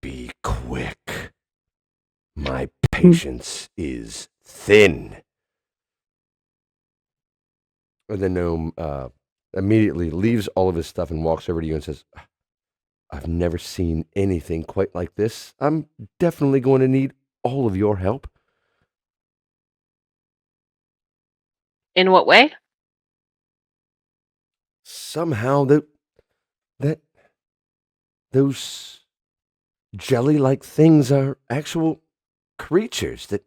"Be quick. My patience is thin." And the gnome immediately leaves all of his stuff and walks over to you and says, "I've never seen anything quite like this. I'm definitely going to need all of your help." In what way? Somehow that those jelly-like things are actual creatures that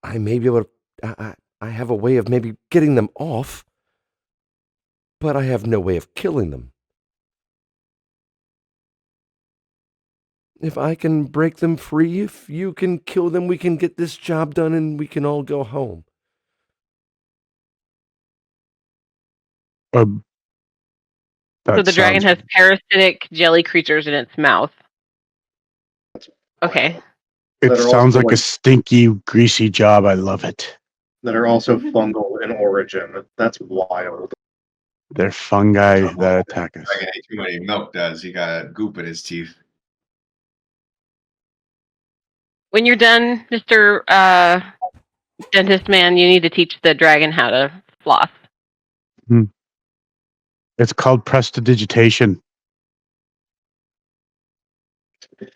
I may be able to. I have a way of maybe getting them off, but I have no way of killing them. If I can break them free, if you can kill them, we can get this job done and we can all go home. So the dragon has parasitic jelly creatures in its mouth. Okay. It sounds like a stinky, greasy job. I love it. That are also fungal in origin. That's wild. They're fungi that attack us. Dragon ate too many milk does. He got goop in his teeth. When you're done, Mr. Dentist Man, you need to teach the dragon how to floss. It's called prestidigitation.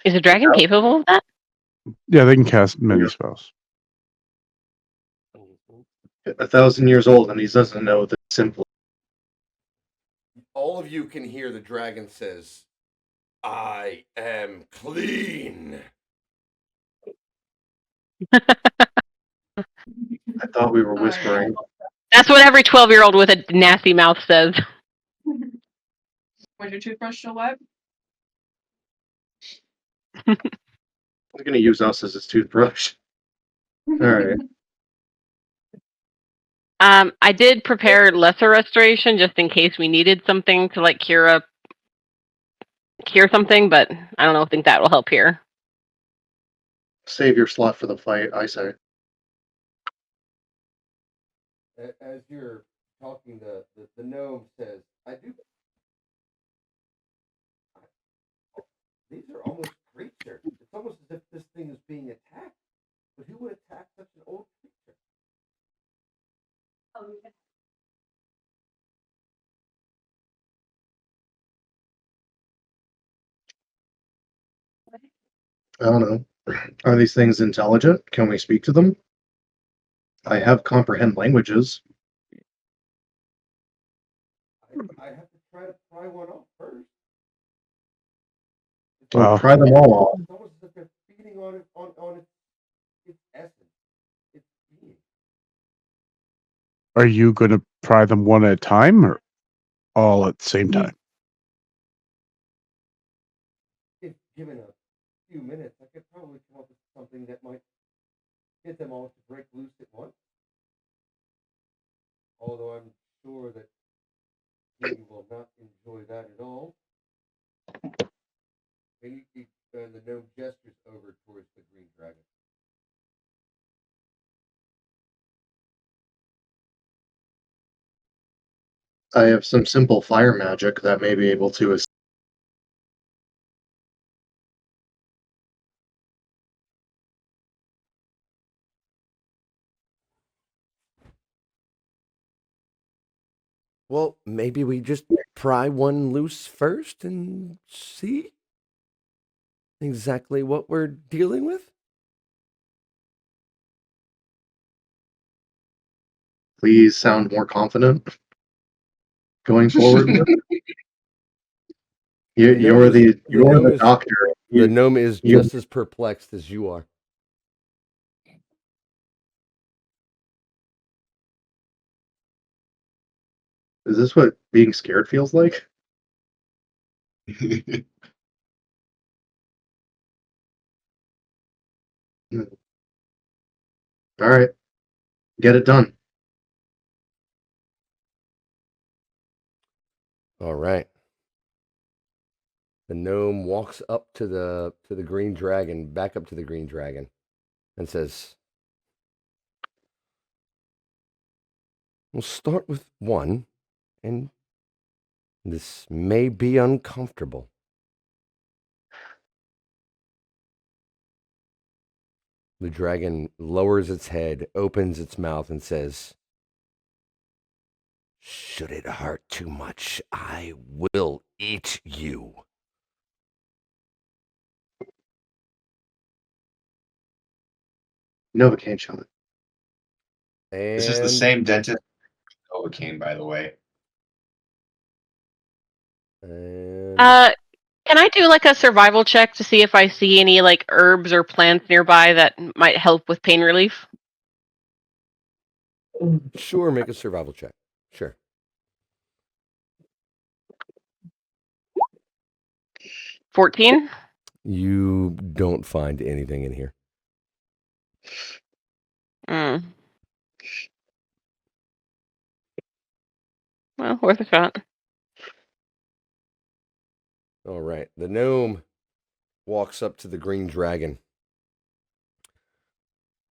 Is a dragon capable of that? Yeah, they can cast many spells. 1,000 years old, and he doesn't know the simple. All of you can hear the dragon says, "I am clean." I thought we were whispering. That's what every 12-year-old with a nasty mouth says. Was your toothbrush still wet? He's going to use us as his toothbrush. All right. I did prepare lesser restoration just in case we needed something to like cure something, but I don't think that will help here. Save your slot for the fight, I say. As you're talking, the gnome says, "I do. These are almost creatures. It's almost as if this thing is being attacked. But who would attack such an old creature?" I don't know. Are these things intelligent? Can we speak to them? I have comprehend languages. I have to try to pry one off first. Well, pry them all off. It's almost as if they're feeding on its essence. Its being. Are you going to pry them one at a time or all at the same time? If given a few minutes, I could probably come up with something that might get them all to break loose at once. Although I'm sure that he will not enjoy that at all. And the gnome gestures over towards the green dragon. I have some simple fire magic that may be able to. Well, maybe we just pry one loose first and see exactly what we're dealing with. Please sound more confident going forward. You're the doctor. The gnome is just as perplexed as you are. Is this what being scared feels like? All right. Get it done. All right. The gnome walks up to the green dragon, back up to the green dragon, and says, "We'll start with one, and this may be uncomfortable." The dragon lowers its head, opens its mouth, and says, "Should it hurt too much, I will eat you." Novocaine shot. And This is the same dentist Novocaine, by the way. And Can I do like a survival check to see if I see any like herbs or plants nearby that might help with pain relief? sure, make a survival check. Sure. 14? You don't find anything in here. Mm. Well, worth a shot. All right. The gnome walks up to the green dragon.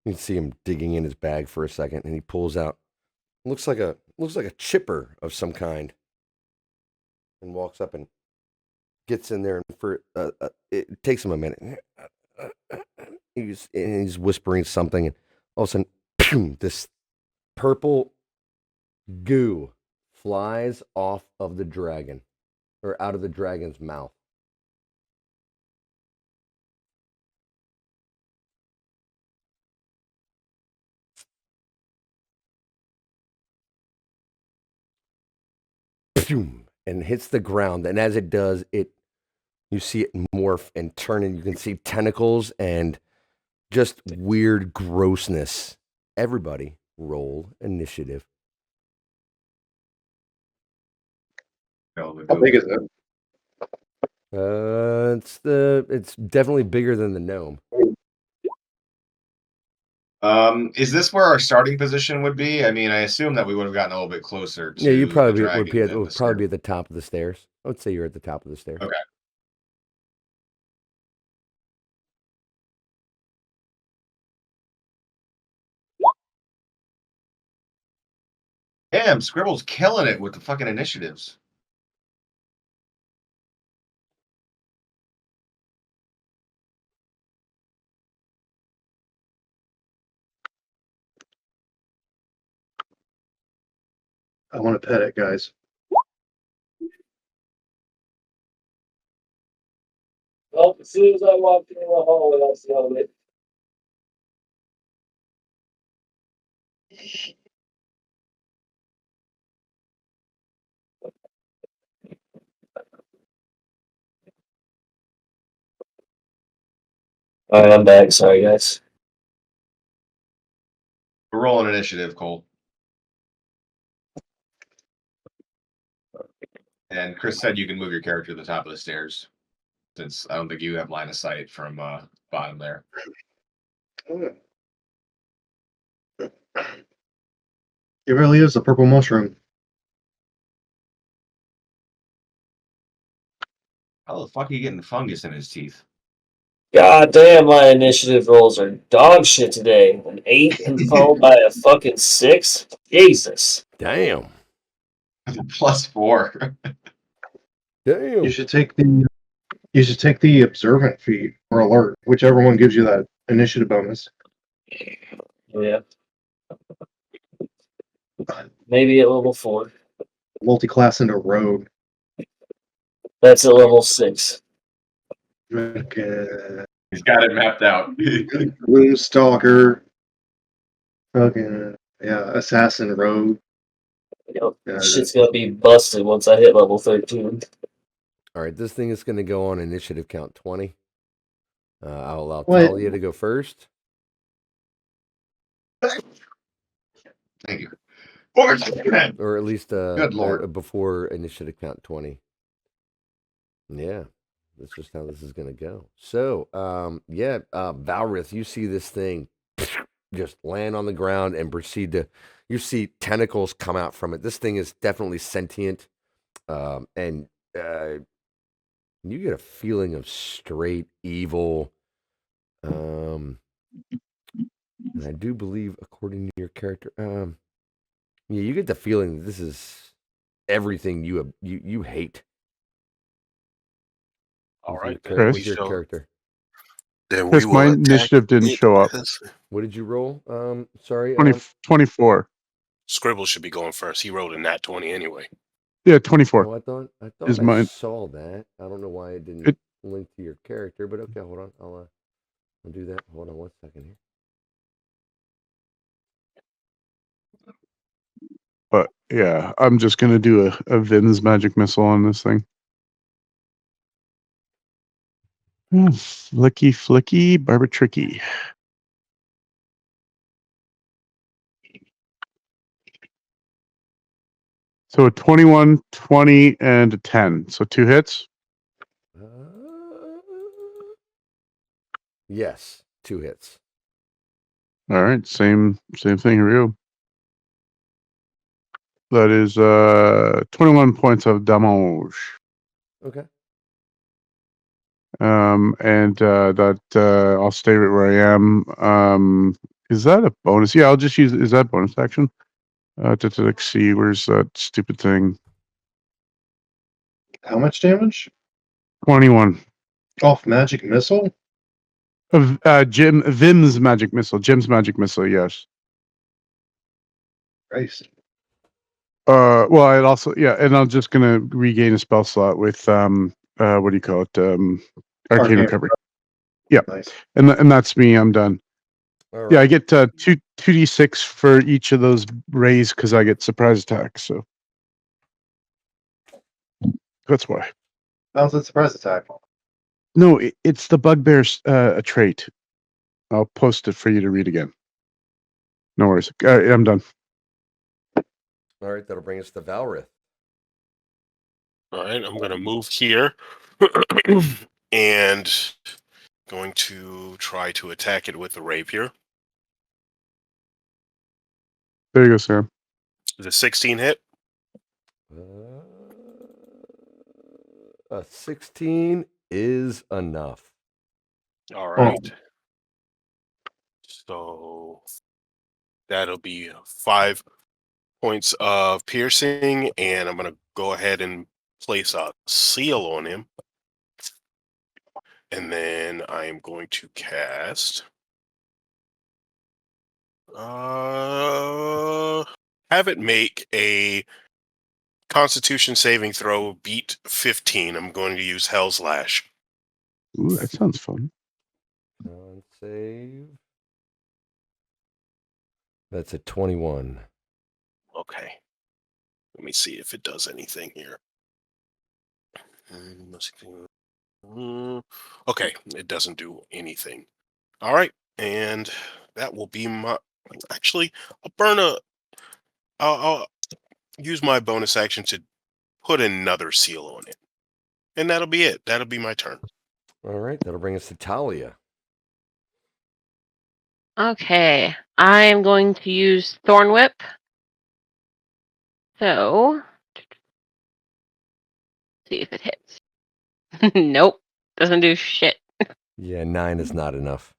You can see him digging in his bag for a second, and he pulls out looks like a chipper of some kind, and walks up and gets in there. And for it takes him a minute. He's whispering something, and all of a sudden, pew, this purple goo flies off of the dragon, or out of the dragon's mouth. And hits the ground, and as it does, you see it morph and turn, and you can see tentacles and just weird grossness. Everybody roll initiative. How big is it? It's definitely bigger than the gnome. Is this where our starting position would be? I mean, I assume that we would have gotten a little bit closer to Yeah, you probably the would dragon than the probably be at the top of the stairs. I would say you're at the top of the stairs. Okay. Damn, Scribble's killing it with the fucking initiatives. I want to pet it, guys. Well, as soon as I walked in the hallway, I smelled it. All right, I'm back. Sorry, guys. We're rolling initiative, Cole. And Chris said you can move your character to the top of the stairs, since I don't think you have line of sight from bottom there. It really is a purple mushroom. How the fuck are you getting fungus in his teeth? God damn, my initiative rolls are dog shit today. An 8 and followed by a fucking 6? Jesus. Damn. +4. Damn. You should take the observant feat or alert, whichever one gives you that initiative bonus. Yeah. Maybe at level 4. Multi-class into rogue. That's at level 6. Okay. He's got it mapped out. Gloom Stalker. Fucking yeah, assassin rogue. Yep. Yeah, Shit's gonna be busted once I hit level 13. All right, this thing is going to go on initiative count 20. I'll allow What? Talia to go first. Thank you. Or at least Good Lord. before initiative count 20. Yeah, that's just how this is going to go. So, Valrith, you see this thing just land on the ground and proceed to, you see tentacles come out from it. This thing is definitely sentient. And You get a feeling of straight evil. And I do believe, according to your character, yeah, you get the feeling that this is everything you hate. All right, then Chris? Who's your character? Then we Chris, my will attack initiative didn't it. show up. What did you roll? Sorry, 24. Scribble should be going first. He rolled a nat 20 anyway. Yeah, 24 Oh, I thought is I mine. saw that. I don't know why it didn't It, link to your character, but okay, hold on. I'll do that. Hold on 1 second here. but yeah, I'm just gonna do a Vin's magic missile on this thing. Flicky, flicky, barber tricky. So a 21, 20, and a 10. So 2 hits. Yes, 2 hits. All right, same thing. Here we go. That is 21 points of damage. Okay. And that I'll stay right where I am. Is that a bonus? Yeah, I'll just use. Is that bonus action? To see where's that stupid thing? How much damage? 21 Off magic missile? of Vim's magic missile. Jim's magic missile. Yes. Christ. Well, I'd also and I'm just gonna regain a spell slot with what do you call it? Arcane Recovery. Yeah, Nice. and that's me. I'm done. All right. Yeah, I get 2d6 for each of those rays because I get surprise attacks. So that's why. How's it surprise attack? No, it's the bugbear's a trait. I'll post it for you to read again. No worries. I'm done. All right, that'll bring us to Valrith. All right, I'm going to move here and going to try to attack it with the rapier. There you go, Sam. The 16 hit. A 16 is enough. All right. So that'll be 5 points of piercing, and I'm going to go ahead and place a seal on him. And then I am going to cast have it make a Constitution saving throw beat 15. I'm going to use Hell's Lash. Ooh, that sounds fun. Con save. That's a 21. Okay. Let me see if it does anything here. Okay, it doesn't do anything. All right, and that will be my. Actually, I'll use my bonus action to put another seal on it, and that'll be it. That'll be my turn. All right, that'll bring us to Talia. Okay, I am going to use Thorn Whip. So, see if it hits. Nope, doesn't do shit. Yeah, 9 is not enough.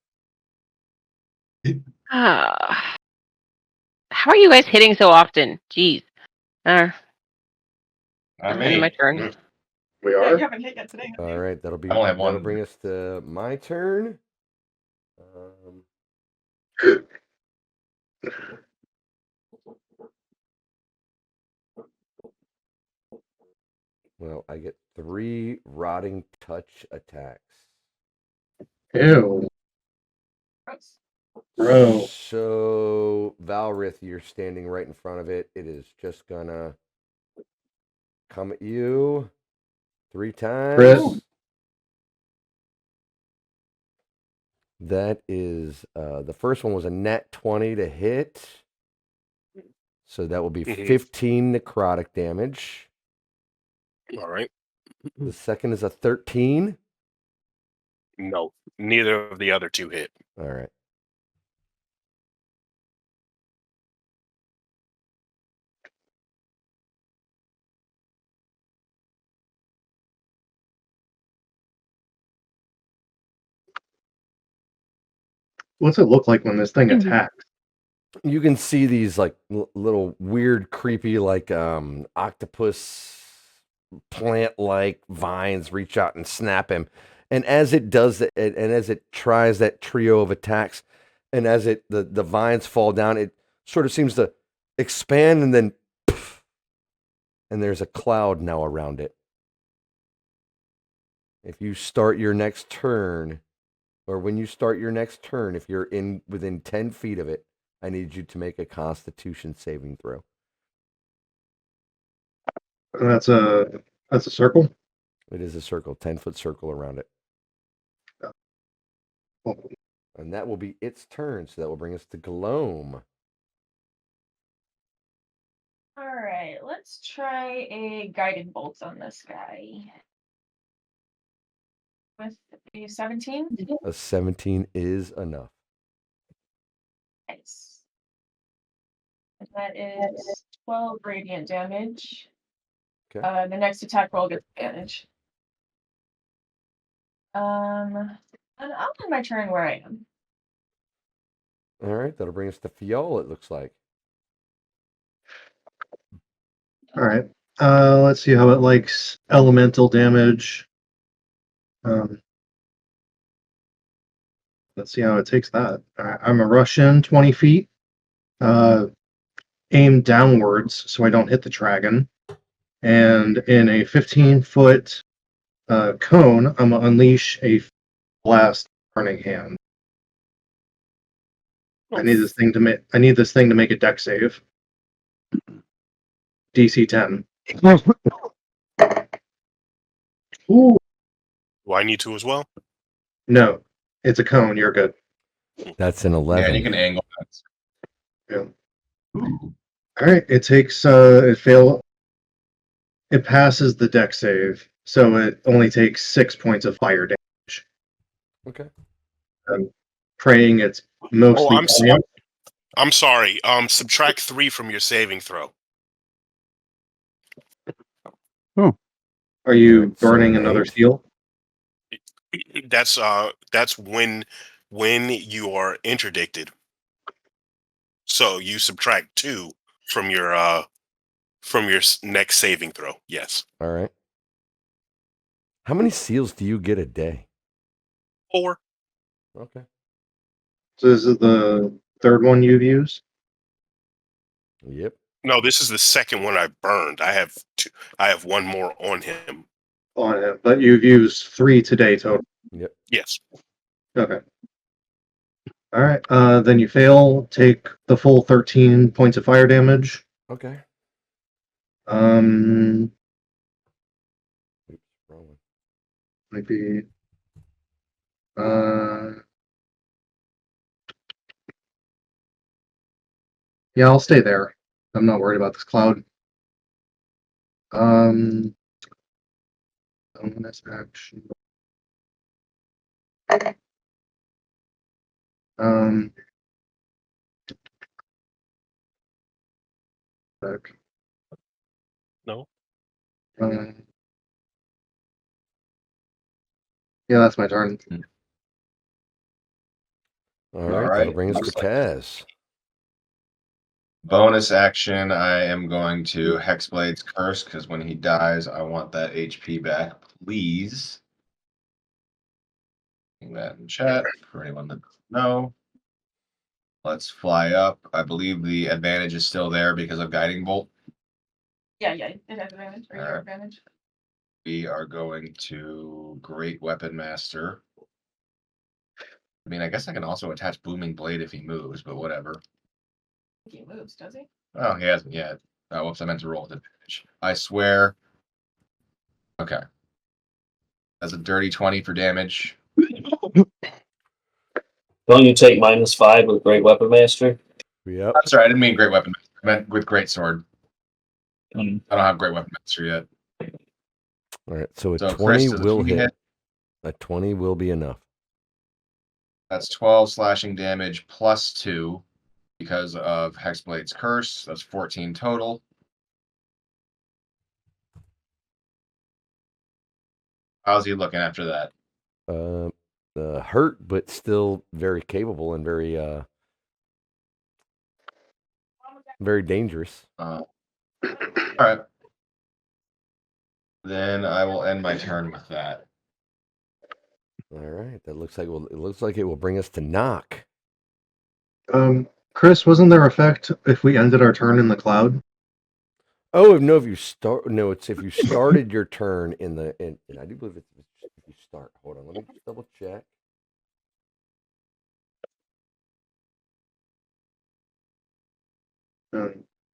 How are you guys hitting so often? Jeez. Not End me. my turn. We Yeah, are? you haven't hit yet today. have All you? right, that'll I only have that'll one. bring us to my turn. Well, I get 3 rotting touch attacks. Ew. Gross. Bro. So, Valrith, you're standing right in front of it. It is just gonna come at you 3 times. Chris. That is the first one was a net 20 to hit. So that will be 15 necrotic damage. All right. The second is a 13. No, neither of the other 2 hit. All right. What's it look like when this thing Mhm. attacks? You can see these like little weird, creepy, like octopus plant-like vines reach out and snap him. And as it does that, and as it tries that trio of attacks, and as the vines fall down, it sort of seems to expand and then poof, and there's a cloud now around it. If you start your next turn, or when you start your next turn, if you're in within 10 feet of it, I need you to make a Constitution saving throw. That's a circle. It is a circle, 10-foot circle around it. Oh, And that will be its turn, so that will bring us to Gloam. All right, let's try a guided bolt on this guy. With a 17. A 17 is enough. Nice. And that is 12 radiant damage. Okay. The next attack roll gets advantage. And I'll end my turn where I am. All right, that'll bring us to Fiol, it looks like. all right. Let's see how it likes elemental damage. Let's see how it takes that. I'm a rush in 20 feet. Aim downwards so I don't hit the dragon. And in a 15-foot cone, I'm gonna unleash a blast burning hand. I need this thing to make a deck save. DC 10. Ooh, Do I need to as well? no, it's a cone. You're good. That's an Yeah, 11. you can angle that. Yeah. All right. It takes it passes the deck save, so it only takes 6 points of fire damage. Okay. I'm praying it's mostly. Oh, I'm sorry. Subtract 3 from your saving throw. Are you Alright, so burning an another 8? seal? That's when you are interdicted. So you subtract 2 from your next saving throw. Yes. All right. How many seals do you get a day? 4. Okay. So this is the third one you've used? Yep. No, this is the second one I burned. I have 2. I have 1 more on him. On it, but you've used 3 today total. Yep. Yes. Okay. All right. Then you fail. Take the full 13 points of fire damage. Okay. Um, Oops, wrong one. might be. Yeah, I'll stay there. I'm not worried about this cloud. Bonus action. Back. No. Yeah, that's my turn. All right, that'll bring us to Kaz. Bonus action, I am going to Hexblade's Curse, because when he dies, I want that HP back, please. Putting that in chat for anyone that doesn't know. Let's fly up. I believe the advantage is still there because of Guiding Bolt. Yeah, it has advantage. Or your Alright. advantage. We are going to Great Weapon Master. I mean, I guess I can also attach Booming Blade if he moves, but whatever. He moves, does he? Oh, he hasn't yet. Oh, whoops, I meant to roll with advantage. I swear. Okay. That's a dirty 20 for damage. Don't you take -5 with Great Weapon Master? Yep. I'm sorry, I didn't mean Great Weapon Master. I meant with Great Sword. Mm. I don't have Great Weapon Master yet. All right, so a So 20 Chris, does will he hit. hit? A 20 will be enough. That's 12 slashing damage plus 2 because of Hexblade's Curse. That's 14 total. How's he looking after that? hurt, but still very capable and very dangerous. All right. Then I will end my turn with that. All right, that looks like it looks like it will bring us to knock. Chris, wasn't there effect if we ended our turn in the cloud? Oh no! It's if you started your turn and I do believe it's if you start. Hold on, let me just double check.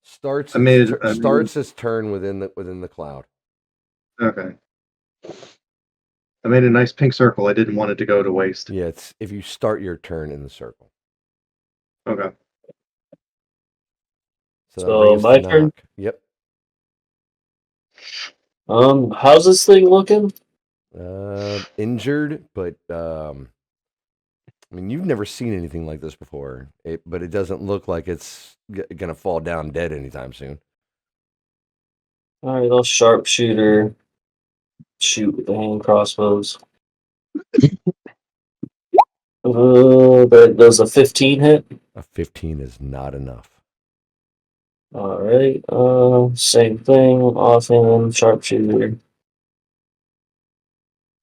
Starts his turn within the cloud. Okay. I made a nice pink circle. I didn't want it to go to waste. Yeah, it's if you start your turn in the circle. Okay. So my turn. Yep. How's this thing looking? Injured, but I mean, you've never seen anything like this before. But it doesn't look like it's gonna fall down dead anytime soon. All right, I'll sharpshooter. Shoot with the hand crossbows. Does a 15 hit? A 15 is not enough. All right. Same thing. Offhand, sharpshooter.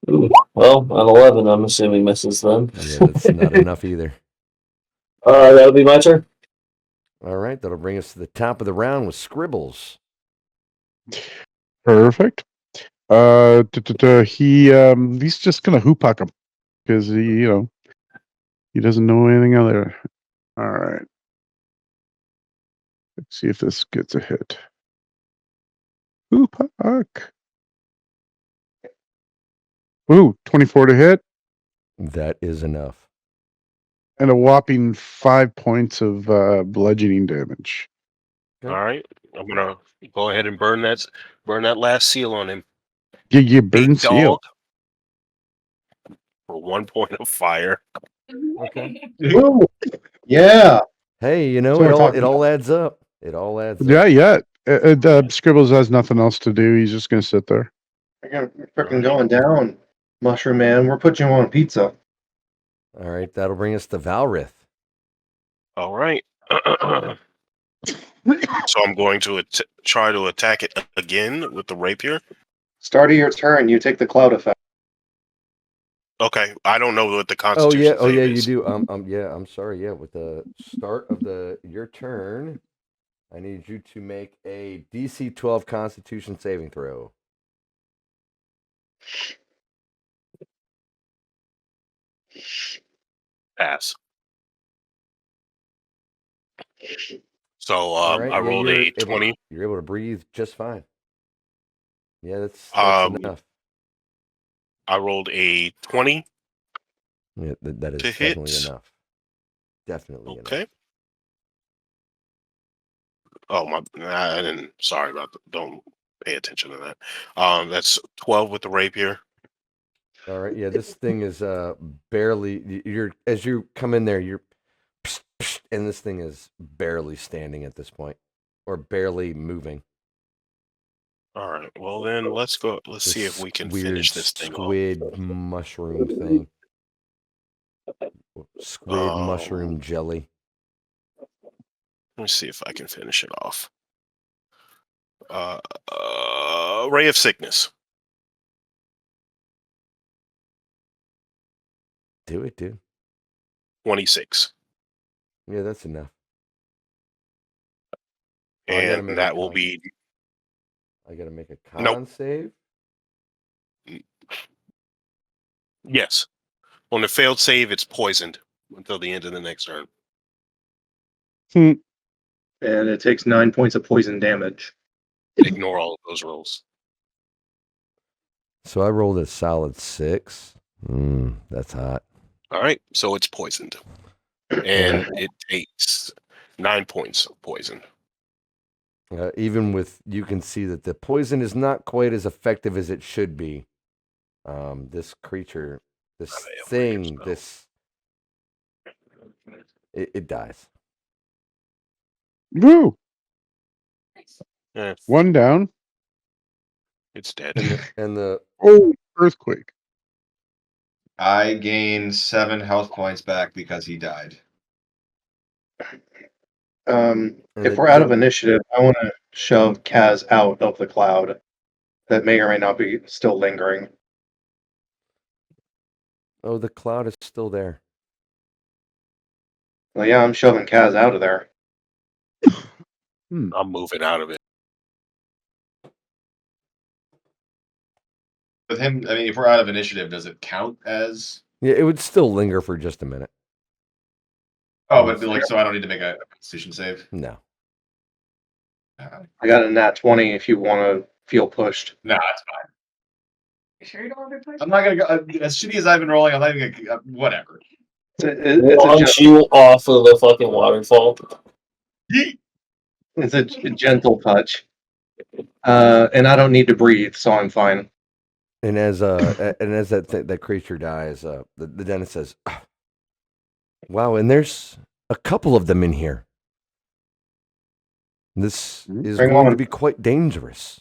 Ooh, well, an 11. I'm assuming misses then. Yeah, that's not enough either. That'll be my turn. All right, that'll bring us to the top of the round with Scribbles. Perfect. He's just gonna hoopak him because he doesn't know anything other. All right. Let's see if this gets a hit. Hoopak. Ooh, 24 to hit. That is enough. And a whopping 5 points of bludgeoning damage. Okay. All right, I'm gonna go ahead and burn that last seal on him. You burn Big seal. dog for 1 point of fire. Okay. Woo! Yeah. Hey, That's what we're it talking all adds up. It all adds up. Yeah. Scribbles has nothing else to do. He's just gonna sit there. We're freaking going down, Mushroom Man. We're putting you on pizza. All right, that'll bring us to Valrith. All right. So I'm going to try to attack it again with the rapier. Start of your turn, you take the cloud effect. Okay, I don't know what the Oh Constitution. yeah, is. you do. Yeah, I'm sorry. Yeah, with the start of your turn, I need you to make a DC 12 Constitution saving throw. Pass. So Right, I rolled a 20. You're able to breathe just fine. Yeah, that's enough. I rolled a 20. Yeah, that is to definitely hit. enough. Definitely enough. Okay. Oh my! I didn't. Sorry about that. Don't pay attention to that. That's 12 with the rapier. All right. Yeah, this thing is barely. As you come in there, and this thing is barely standing at this point, or barely moving. All right. Well, then let's go. Let's see if we can finish this thing squid mushroom thing. Squid mushroom jelly. Let me see if I can finish it off. Ray of sickness. Do it, dude. 26. Yeah, that's enough. And that will be. I gotta make a con save. Yes. On the failed save, it's poisoned until the end of the next turn. And it takes 9 points of poison damage. Ignore all of those rolls. So I rolled a solid 6. That's hot. All right. So it's poisoned. And it takes 9 points of poison. Even with, you can see that the poison is not quite as effective as it should be. This creature, this thing, it dies. Woo! Yeah, One down. it's dead. And the earthquake. I gain 7 health points back because he died. If we're out of initiative, I want to shove Kaz out of the cloud that may or may not be still lingering. Oh, the cloud is still there. Well, yeah, I'm shoving Kaz out of there. I'm moving out of it. With him, I mean, if we're out of initiative, does it count as? Yeah, it would still linger for just a minute. Oh, but like, so I don't need to make a Constitution save. No. I got a nat 20 if you want to feel pushed. No, that's fine. You sure you don't want to be pushed? I'm not gonna go as shitty as I've been rolling. I'm not even gonna whatever. Launch you off of the fucking waterfall. It's a gentle touch, and I don't need to breathe, so I'm fine. And as that creature dies, the dentist says, "Wow, and there's a couple of them in here. This is going to be quite dangerous."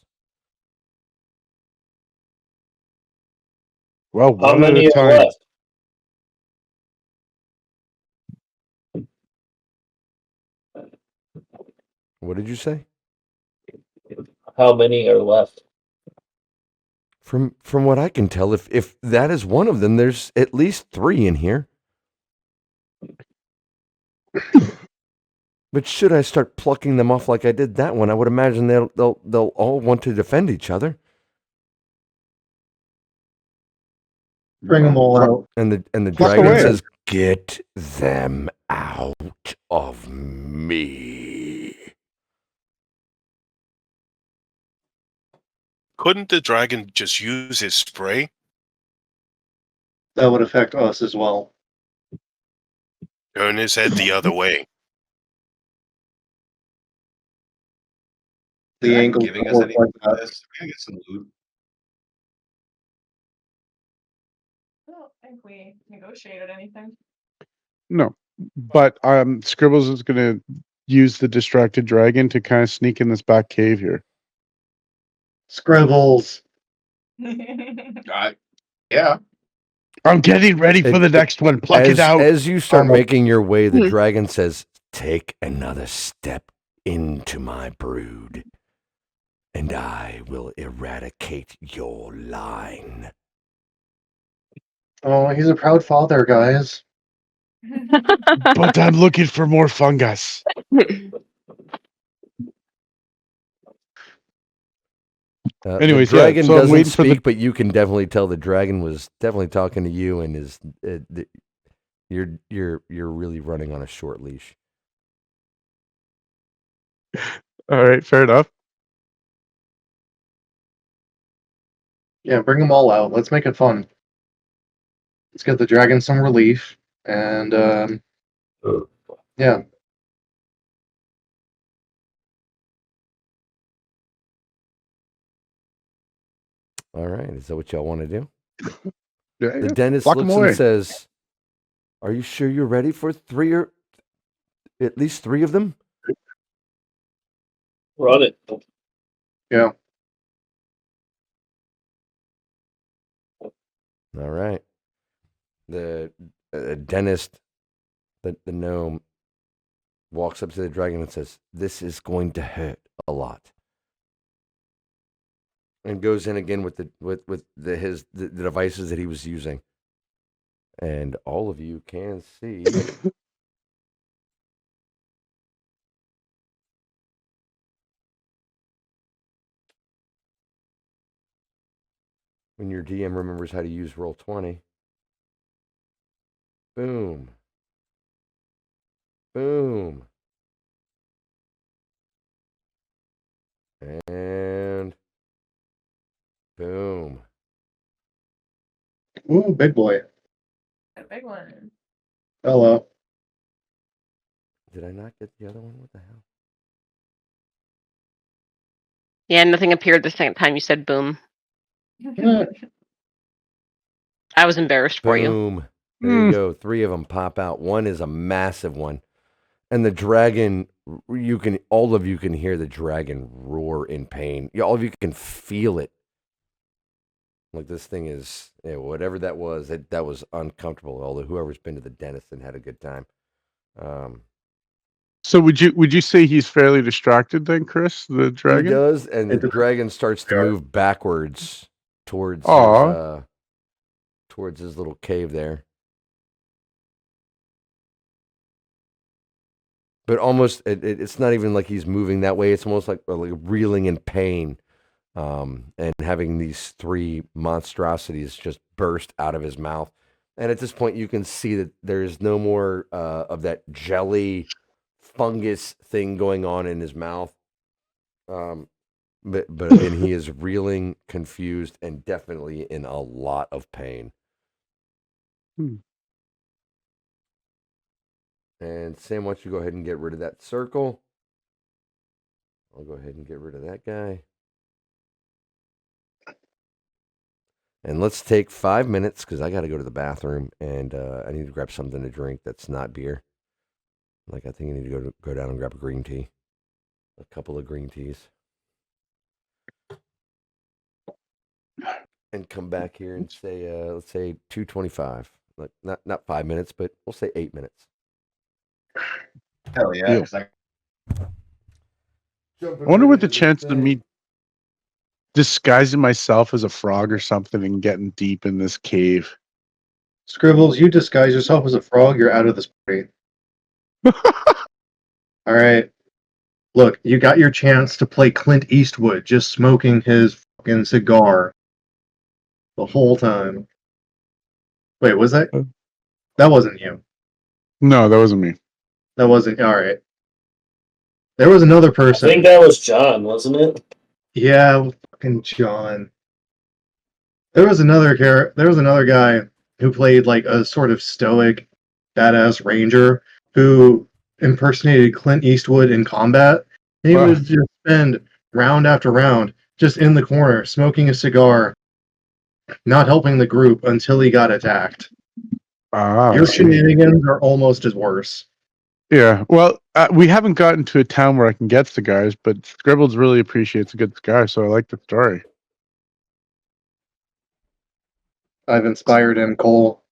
Well, How one at many a are time. left? What did you say? How many are left? From what I can tell, if that is one of them, there's at least 3 in here. But should I start plucking them off like I did that one, I would imagine they'll all want to defend each other. Bring them all out. And the Pluck dragon away. says, "Get them out of me." Couldn't the dragon just use his spray? That would affect us as well. Turn his head the other way. The angle giving us work anything like for that. this. We're gonna get some loot. I don't think we negotiated anything. No, but Scribbles is going to use the distracted dragon to kind of sneak in this back cave here. Scribbles. Yeah. I'm getting ready for the next one. Pluck it out. As you start making your way, the dragon says, "Take another step into my brood, and I will eradicate your line." Oh, he's a proud father, guys. But I'm looking for more fungus. Anyways, the dragon so I'm doesn't waiting for speak, but you can definitely tell the dragon was definitely talking to you, and is you're really running on a short leash. All right, fair enough. Yeah, bring them all out. Let's make it fun. Let's get the dragon some relief, and yeah. All right, is that what y'all want to do? Yeah, The dentist pluck 'em looks away. and says, "Are you sure you're ready for 3 or at least 3 of them?" Run it. Yeah. All right. The dentist, the gnome, walks up to the dragon and says, "This is going to hurt a lot," and goes in again with the devices that he was using, and all of you can see. When your DM remembers how to use Roll20. Boom. Boom. And boom. Ooh, big boy. A big one. Hello. Did I not get the other one? What the hell? Yeah, nothing appeared the second time you said boom. Yeah. I was embarrassed for you. Boom. There you go. 3 of them pop out. One is a massive one. And the dragon, all of you can hear the dragon roar in pain. All of you can feel it. Like this thing is, whatever that was, that was uncomfortable. Although whoever's been to the dentist and had a good time. So would you say he's fairly distracted then, Chris, the He dragon? does, and the dragon starts to move backwards towards his little cave there. But almost, it's not even like he's moving that way. It's almost like reeling in pain, and having these three monstrosities just burst out of his mouth. And at this point, you can see that there's no more of that jelly fungus thing going on in his mouth. But again, he is reeling, confused, and definitely in a lot of pain. And Sam, why don't you go ahead and get rid of that circle? I'll go ahead and get rid of that guy. And let's take 5 minutes because I got to go to the bathroom and I need to grab something to drink that's not beer. Like I think I need to go down and grab a green tea, a couple of green teas, and come back here and say let's say 2:25. Like not 5 minutes, but we'll say 8 minutes. Hell yeah! I wonder what the chances of me disguising myself as a frog or something and getting deep in this cave. Scribbles, you disguise yourself as a frog, you're out of this party. All right. Look, you got your chance to play Clint Eastwood just smoking his fucking cigar the whole time. Wait, was that? That wasn't you. No, that wasn't me. That wasn't. All right. There was another I person. think that was John, wasn't it? Yeah, fucking John. There was another guy who played like a sort of stoic, badass ranger who impersonated Clint Eastwood in combat. He would just spend round after round just in the corner smoking a cigar, not helping the group until he got attacked. Your shenanigans are almost as worse. Yeah, well, we haven't gotten to a town where I can get cigars, but Scribbles really appreciates a good cigar, so I like the story. I've inspired him, Cole.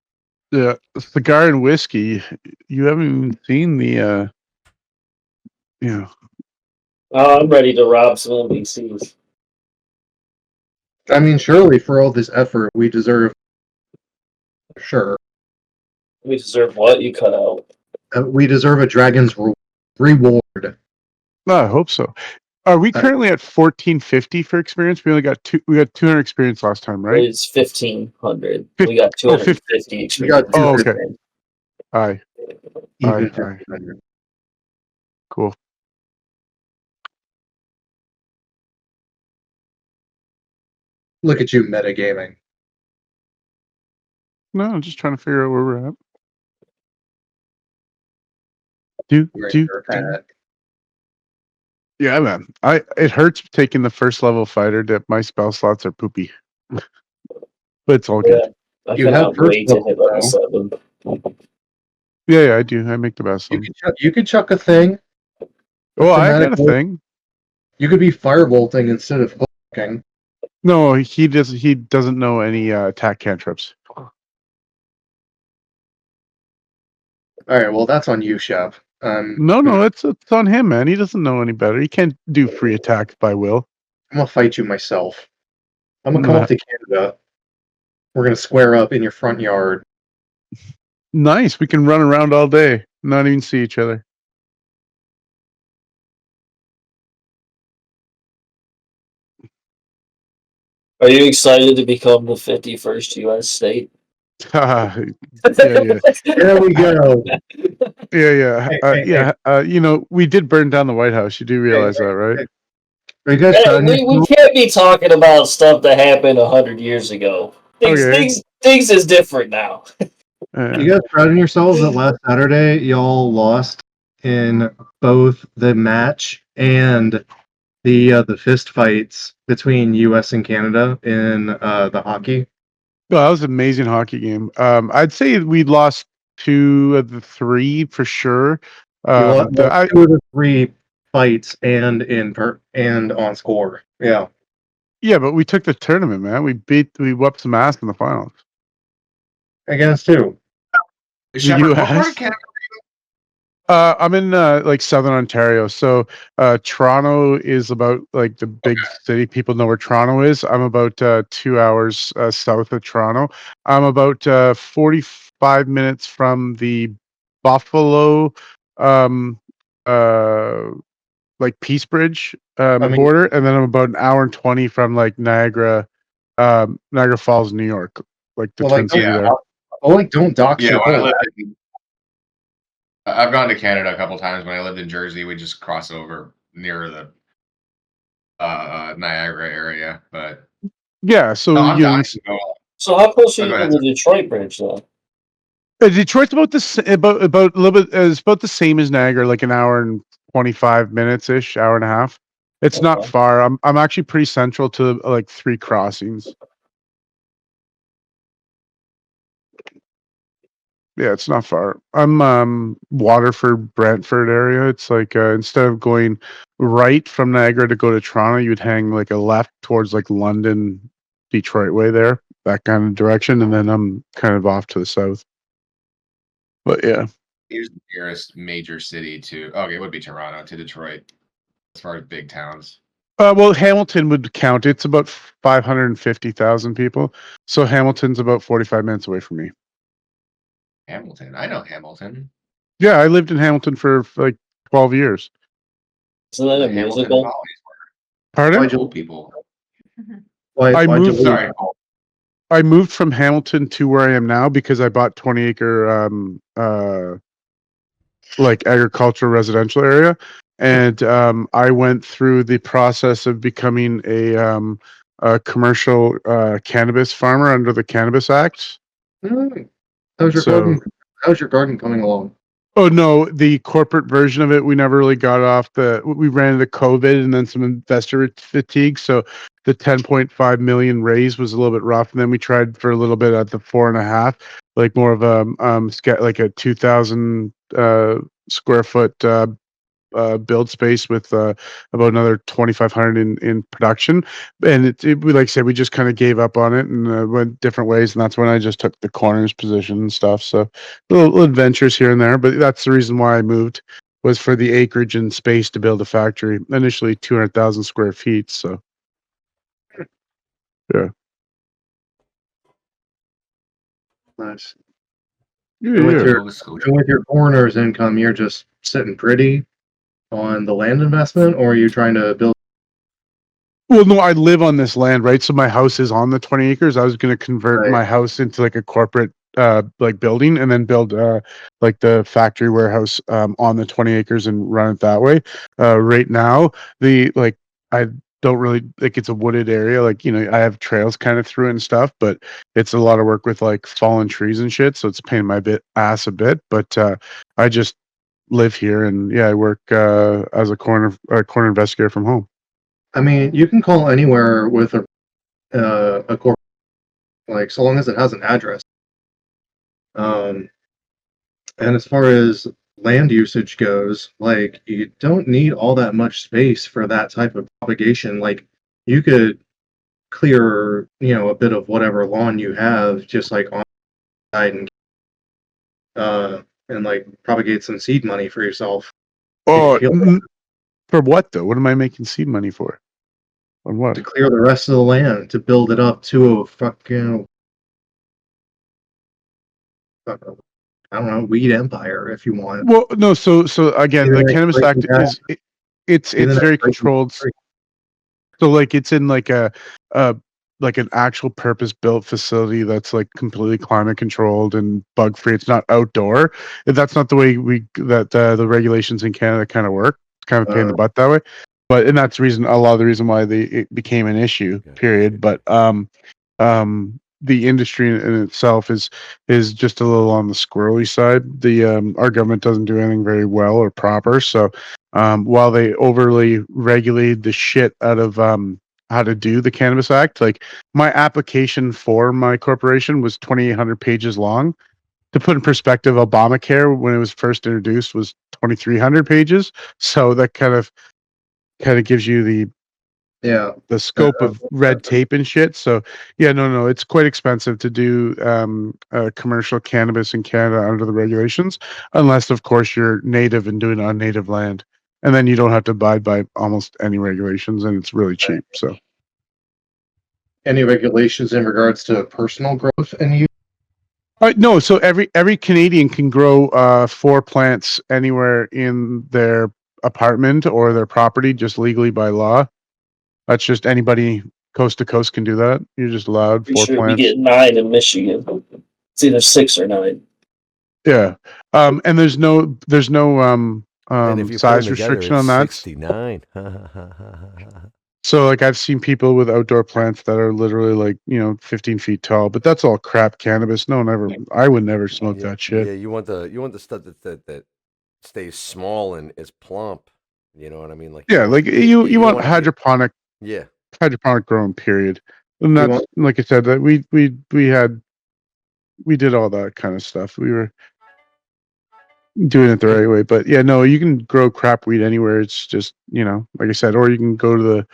Yeah, cigar and whiskey. You haven't even seen the, Oh, I'm ready to rob some NPCs. I mean, surely for all this effort, we deserve. Sure. We deserve what? You cut out. We deserve a dragon's reward. No, I hope so. Are we currently at 1450 for experience? We only got we got 200 experience last time, right? It's 1500. We got 250 experience. We got okay. Aye. Even Aye. Cool. Look at you metagaming. No, I'm just trying to figure out where we're at. Yeah, man. It hurts taking the first level fighter that my spell slots are poopy. But it's all good. I cannot wait to hit level 7. Yeah, I do. I make the best of them. You could chuck a thing. Oh, I got a thing. You could be firebolting instead of hooking. No, he doesn't know any attack cantrips. All right, well that's on you, Shep. No, it's on him, man. He doesn't know any better. He can't do free attacks by will. I'm gonna fight you myself. I'm gonna come up to Canada. We're gonna square up in your front yard. Nice. We can run around all day, not even see each other. Are you excited to become the 51st U.S. state? Yeah. There we go. Yeah. We did burn down the White House. You do realize that, right? Are you guys we can't be talking about stuff that happened 100 years ago. Things is different now. You guys proud of yourselves that last Saturday y'all lost in both the match and the fist fights between U.S. and Canada in the hockey? Well, that was an amazing hockey game. I'd say we lost 2 of the 3 for sure. You lost 2 of the 3 fights and on score. Yeah. Yeah, but we took the tournament, man. We whooped some ass in the finals. Against who? Shepard, what part US? of Canada? I'm in like Southern Ontario. So Toronto is about like the big city. People know where Toronto is. I'm about 2 hours south of Toronto. I'm about 45 minutes from the Buffalo um like Peace Bridge I mean, border, and then I'm about an hour and 20 from like Niagara Falls, New York, like the well, Twin like, City Yeah. there. well, like, don't dox Yeah, your when I pole. lived in, I've gone to Canada a couple times. When I lived in Jersey, we just cross over near the Niagara area. But Yeah, so no, I'm you know, dying to go. So how close are Oh, you go to ahead. the Detroit Bridge, though? Detroit's about about a little bit it's about the same as Niagara, like an hour and 25 minutes ish, hour and a half. It's not Okay. far. I'm actually pretty central to like 3 crossings. Yeah, it's not far. I'm Waterford, Brantford area. It's like instead of going right from Niagara to go to Toronto, you'd hang like a left towards like London, Detroit way there, that kind of direction, and then I'm kind of off to the south. But yeah. Here's the nearest major city to. Okay, it would be Toronto to Detroit, as far as big towns. Well, Hamilton would count. It's about 550,000 people. So Hamilton's about 45 minutes away from me. Hamilton, I know Hamilton. Yeah, I lived in Hamilton for like 12 years. Isn't that The a Hamilton musical? Follies Pardon? Why'd were you, old people. I why'd you moved leave? Sorry, I moved from Hamilton to where I am now because I bought 20-acre like agricultural residential area, and I went through the process of becoming a commercial cannabis farmer under the Cannabis Act. How's your So garden? How's your garden coming along? oh no, the corporate version of it, we never really got off we ran into COVID and then some investor fatigue. So the 10.5 million raise was a little bit rough. And then we tried for a little bit at the 4.5, like more of a, like a 2,000 square foot, build space with about another 2,500 in production, and we like I said, we just kind of gave up on it and went different ways, and that's when I just took the corners position and stuff. So little adventures here and there, but that's the reason why I moved, was for the acreage and space to build a factory. Initially 200,000 square feet. So yeah, Nice. yeah, And with yeah. your Nova Scotia. and with your coroner's income, you're just sitting pretty on the land investment, or are you trying to build? Well, no, I live on this land, right? So my house is on the 20 acres. I was going to convert Right. my house into like a corporate like building, and then build like the factory warehouse on the 20 acres and run it that way. Right now, the like I don't really like, it's a wooded area. Like, you know, I have trails kind of through it and stuff, but it's a lot of work with like fallen trees and shit. So it's paying my ass a bit. But I just live here, and yeah, I work as a corner investigator from home. I mean, you can call anywhere with a corp, like, so long as it has an address. Um, and as far as land usage goes, like, you don't need all that much space for that type of propagation. Like, you could clear, a bit of whatever lawn you have, just like on the side, and like propagate some seed money for yourself if you Oh, feel like, for what though? What am I making seed money for? On what? to clear the rest of the land to build it up to a fucking, I don't know, weed empire if you want. Well, no. So again, Be the the next Cannabis Breaking Act Bad. it's Be the next very Breaking controlled. Bad. So like it's in uh like an actual purpose built facility that's like completely climate controlled and bug free. It's not outdoor. And that's not the way the regulations in Canada kind of work. It's kind of a pain in the butt that way. But and that's a lot of the reason why it became an issue. Period. But the industry in itself is just a little on the squirrely side. The our government doesn't do anything very well or proper. So while they overly regulate the shit out of how to do the Cannabis Act, like my application for my corporation was 2,800 pages long. To put in perspective, Obamacare, when it was first introduced, was 2,300 pages. So that kind of gives you the Yeah. the scope of red tape and shit. So yeah, no, it's quite expensive to do commercial cannabis in Canada under the regulations, unless of course you're native and doing it on native land, and then you don't have to abide by almost any regulations, and it's really cheap. So Any regulations in regards to personal growth and use? no, so every Canadian can grow 4 plants anywhere in their apartment or their property, just legally by law. That's just anybody coast to coast can do that. You're just allowed We 4 should we plants. get 9 in Michigan. It's either 6 or 9. Yeah. And there's no And if you put them size together, restriction it's on that. 69. So like I've seen people with outdoor plants that are literally like, 15 feet tall, but that's all crap cannabis. I would never smoke that shit. Yeah, you want the stuff that stays small and is plump. You know what I mean? Like Yeah, like you want hydroponic yeah. growing period. And that's like I said, that we did all that kind of stuff. We were doing it the right way. But yeah, no, you can grow crap weed anywhere. It's just, like I said, or you can go to the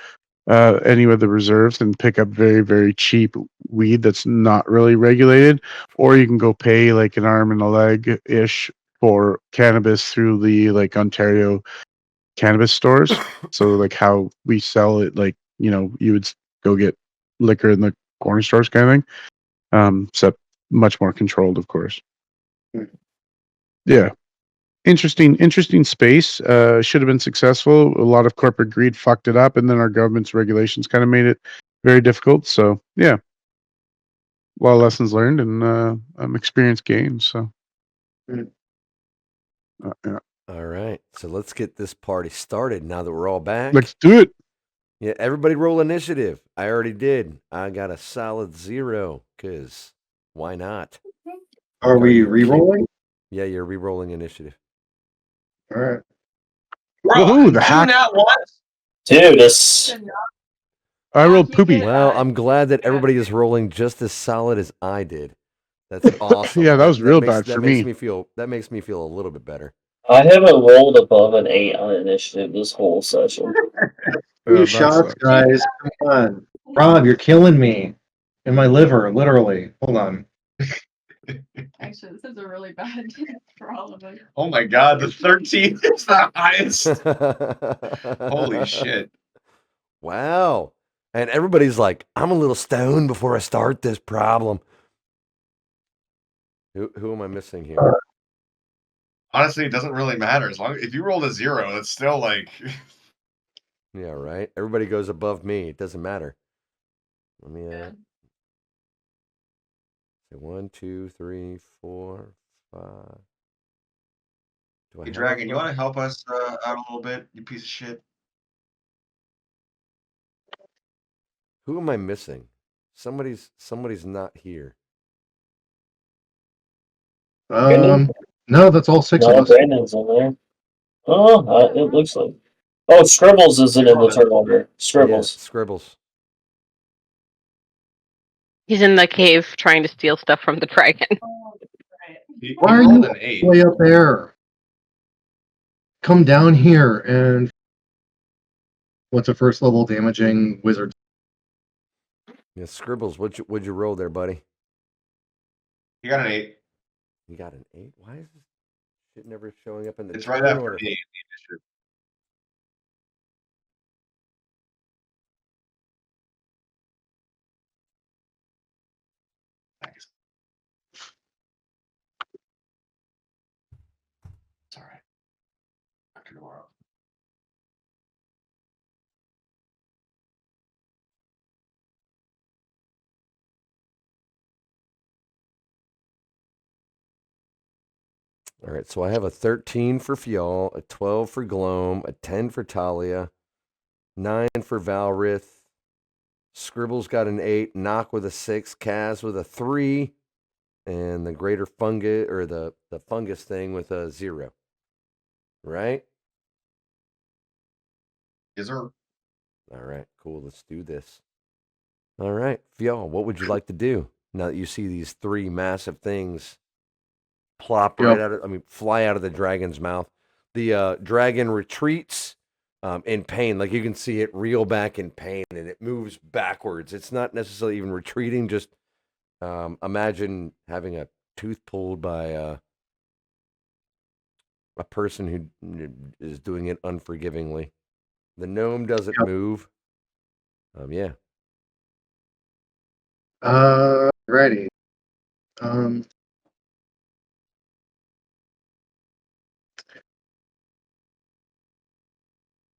any of the reserves and pick up very, very cheap weed that's not really regulated, or you can go pay like an arm and a leg ish for cannabis through the like Ontario cannabis stores. So like how we sell it, like, you would go get liquor in the corner stores kind of thing. Except much more controlled, of course. Yeah. Interesting space. Should have been successful. A lot of corporate greed fucked it up, and then our government's regulations kind of made it very difficult. So yeah, a lot of lessons learned and experience gained. So yeah. All right. So let's get this party started now that we're all back. Let's do it. Yeah, everybody roll initiative. I already did. I got a solid 0, because why not? Are we re-rolling? Yeah, you're re-rolling initiative. All right. Woohoo, the hack. Dude, this. I rolled poopy. Well, I'm glad that everybody is rolling just as solid as I did. That's awesome. Yeah, that was real bad for me. That makes me feel a little bit better. I haven't rolled above an 8 on initiative this whole session. 2 shots, guys. Come on. Rob, you're killing me. In my liver, literally. Hold on. Actually, this is a really bad for all of us. Oh my god, the 13 is the highest. Holy shit. Wow. And everybody's like, I'm a little stoned before I start this problem. Who am I missing here? Honestly, it doesn't really matter. As long if you rolled a 0, it's still like Yeah, right. Everybody goes above me. It doesn't matter. Let me Yeah. 1, 2, 3, 4, 5. Hey, Dragon, you want to help us out a little bit, you piece of shit? Who am I missing? Somebody's not here. No, that's all 6 of us. Brandon's in there. Oh, it looks like. Oh, Scribbles isn't in the turn order. Scribbles. Yeah, Scribbles. He's in the cave trying to steal stuff from the dragon. Why are you way up there? Come down here and what's a first level damaging wizard? Yeah, Scribbles, what'd you roll there, buddy? You got an 8. You got an 8? Why is this shit never showing up in the It's turn right after order? me. Thanks. It's all right. Dr. Nora. All right, so I have a 13 for Fjall, a 12 for Gloam, a 10 for Talia, 9 for Valrith. Scribbles got an 8, Knock with a 6, Kaz with a 3, and the greater fungus or the fungus thing with a 0. Right? Yes, sir. All right, cool. Let's do this. All right, Fjall, what would you like to do now that you see these 3 massive things plop right out of, fly out of the dragon's mouth? The dragon retreats in pain. Like you can see it reel back in pain, and it moves backwards. It's not necessarily even retreating. Just imagine having a tooth pulled by a person who is doing it unforgivingly. The gnome doesn't move. Yeah. Righty.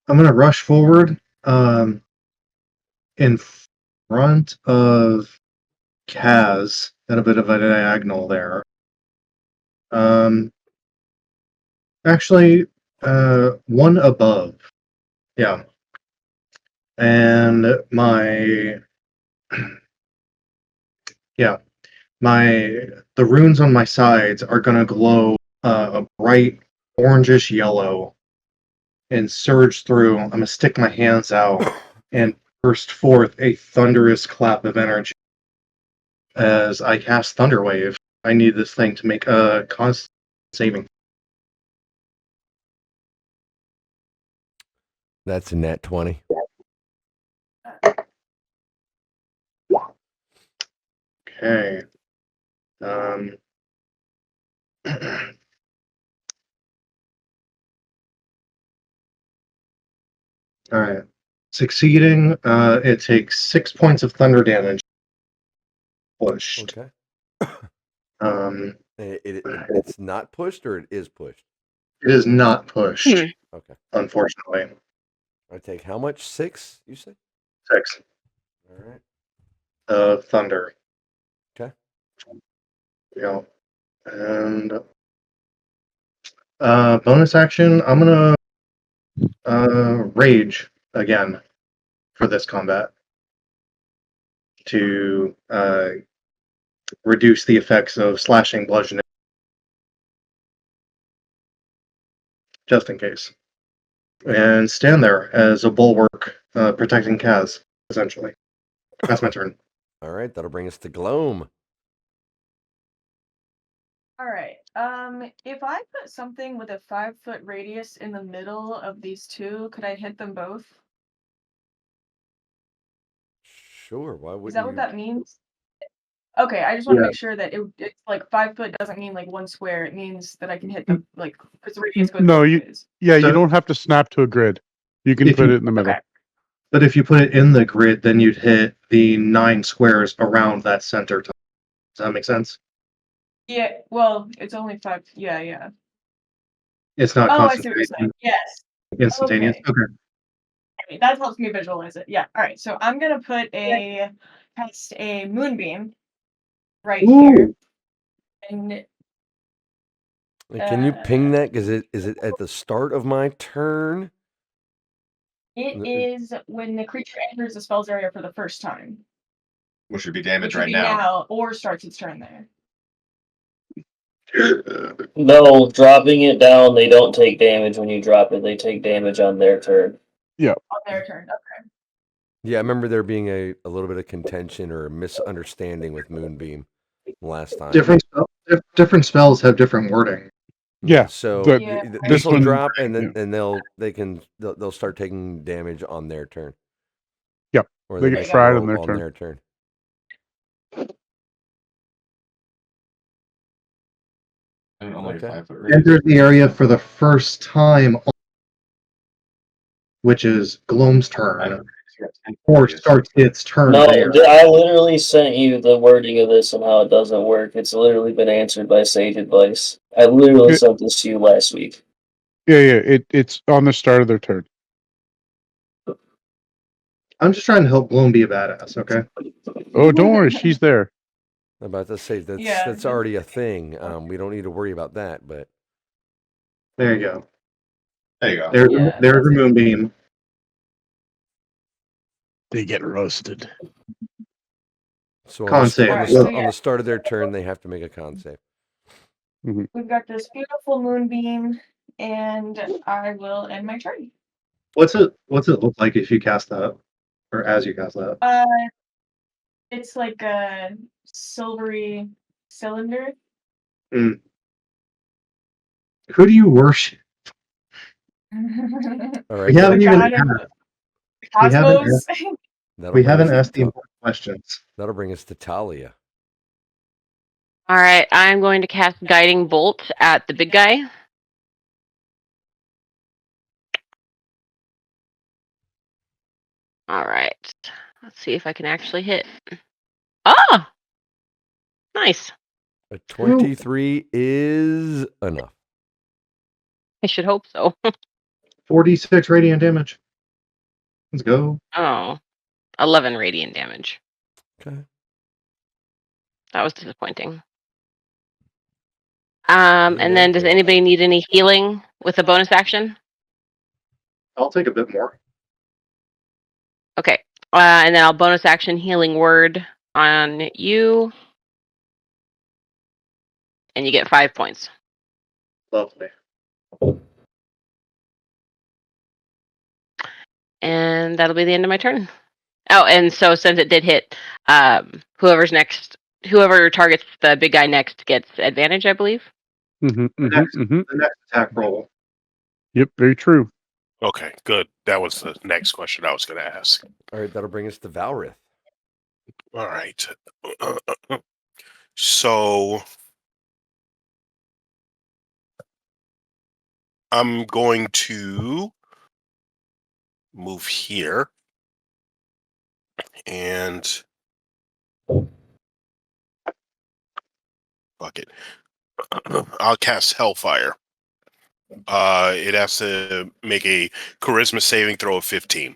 I'm gonna rush forward. In front of Kaz at a bit of a diagonal there. Actually, one above. Yeah. And my yeah, the runes on my sides are gonna glow a bright orangish yellow and surge through. I'm gonna stick my hands out and burst forth a thunderous clap of energy as I cast Thunderwave. I need this thing to make a constant saving. That's a nat 20. Okay. All right. Succeeding, it takes 6 points of thunder damage. Pushed. Okay. Um, It's not pushed, or it is pushed? it is not pushed, Okay. unfortunately. I take how much? 6, you said? 6. All right. Thunder. Okay. Yeah. And bonus action, I'm gonna rage again for this combat to reduce the effects of slashing, bludgeoning, just in case, and stand there as a bulwark protecting Kaz. Essentially, that's my turn. All right. That'll bring us to Gloam. All right. If I put something with a 5-foot radius in the middle of these two, could I hit them both? Sure. Why wouldn't Is that you? what that means? Okay, I just want to Yeah. make sure that it's like 5 foot doesn't mean like one square. It means that I can hit them like because the radius goes No, both you- ways. Yeah, So- you don't have to snap to a grid. You can If put you- it in the middle. Okay. But if you put it in the grid, then you'd hit the 9 squares around that center. Does that make sense? Yeah. Well, it's only 5. Yeah. Yeah. It's not Oh, I see what you're saying. concentrated, Yes. instantaneous. Okay. Okay, that helps me visualize it. Yeah. All right. So I'm gonna cast a moonbeam right here, and Can you ping that? Because is it at the start of my turn? it is when the creature enters the spell's area for the first time, Which should be which damage would right be now. now or starts its turn there. No, dropping it down, they don't take damage when you drop it. They take damage on their turn. On their turn. Okay. Yeah, I remember there being a little bit of contention or a misunderstanding with Moonbeam last time. Different spells have different wording. Yeah. So Yeah. this This will one- drop, and then yeah. and they'll start taking damage on their turn. Yep, Or they they get make a fried roll on their turn. turn. And only Okay. 5 foot radius. Enters the area for the first time, which is Gloam's turn, or starts its turn No, there. I literally sent you the wording of this and how it doesn't work. It's literally been answered by Sage Advice. I literally Okay. sent this to you last week. Yeah. It's on the start of their turn. I'm just trying to help Gloam be a badass, okay? Oh, don't worry, she's there. I'm about to say that's Yeah. that's already a thing. We don't need to worry about that. But There you go. There you go. There's the moonbeam. They get roasted. so Con save. on the start of their turn, they have to make a con save. We've got this beautiful moonbeam, and I will end my turn. What's it look like if you cast that? Or as you cast that? It's like a silvery cylinder. Who do you worship? All right. We haven't The even god of asked, the we haven't cosmos. That'll we bring haven't us asked the to, important questions. that'll bring us to Talia. All right, I'm going to cast Guiding Bolt at the big guy. All right, let's see if I can actually hit. Ah, nice. A 23 is enough. I should hope so. 46 radiant damage. Let's go. Oh, 11 radiant damage. Okay. That was disappointing. You And know, then does good. anybody need any healing with a bonus action? I'll take a bit more. Okay. And then I'll bonus action healing word on you. And you get 5 points. Lovely. And that'll be the end of my turn. Oh, and so since it did hit, whoever targets the big guy next gets advantage, I believe. Mm-hmm, The next attack roll. Yep, very true. Okay, good. That was the next question I was going to ask. All right, that'll bring us to Valrith. All right. So I'm going to move here and fuck it. I'll cast Hellfire. It has to make a charisma saving throw of 15.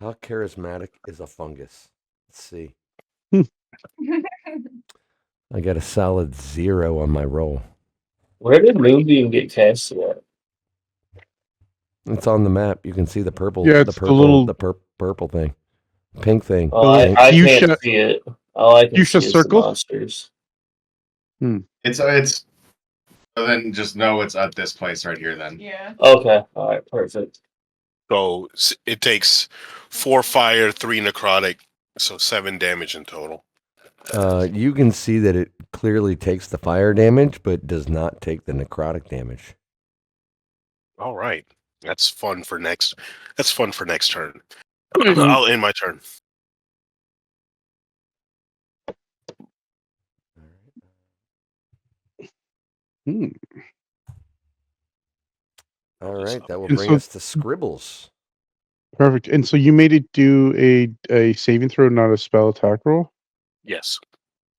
How charismatic is a fungus? Let's see. I got a solid 0 on my roll. Where did Moonbeam get casted at? It's on the map. You can see the purple. Yeah, it's the little- purple thing, pink thing. Oh, Pink. I Fuchsia- can't see it. All I can Fuchsia see is circle? the monsters. It's so then just know it's at this place right here then. Yeah. Okay, all right, perfect. So it takes 4 fire, 3 necrotic, so 7 damage in total. You can see that it clearly takes the fire damage, but does not take the necrotic damage. All right, that's fun for next. That's fun for next turn. Mm-hmm. I'll end my turn. Hmm. All right, that will And bring so- us to Scribbles. Perfect. And so you made it do a saving throw, not a spell attack roll? Yes.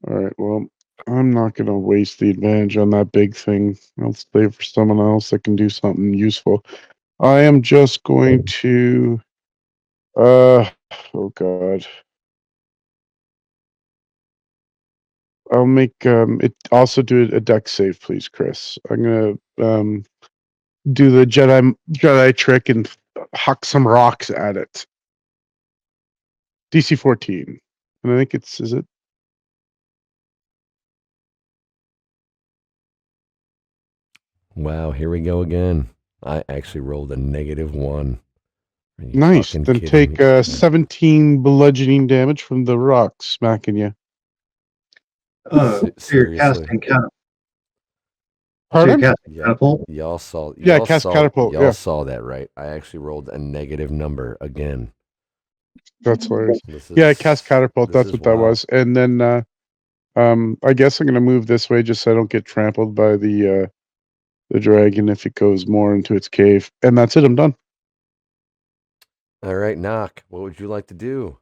All right. Well, I'm not going to waste the advantage on that big thing. I'll save for someone else that can do something useful. I am just going to. Oh God. I'll make it also do a dex save, please, Chris. I'm gonna do the Jedi trick and huck some rocks at it. DC 14, and I think is it? Wow, here we go again. I actually rolled a -1. Are you Nice. fucking Then kidding take me? 17 bludgeoning damage from the rock smacking you. So you're Seriously. casting catapult. Pardon? Catapult. Y'all saw. Yeah, Y'all cast saw, catapult, Y'all yeah. saw that, right? I actually rolled a negative number again. That's hilarious. This Yeah, is- cast catapult. this That's is what that wild. was. And then I guess I'm gonna move this way just so I don't get trampled by the dragon if it goes more into its cave. And that's it. I'm done. All right, Knock. What would you like to do?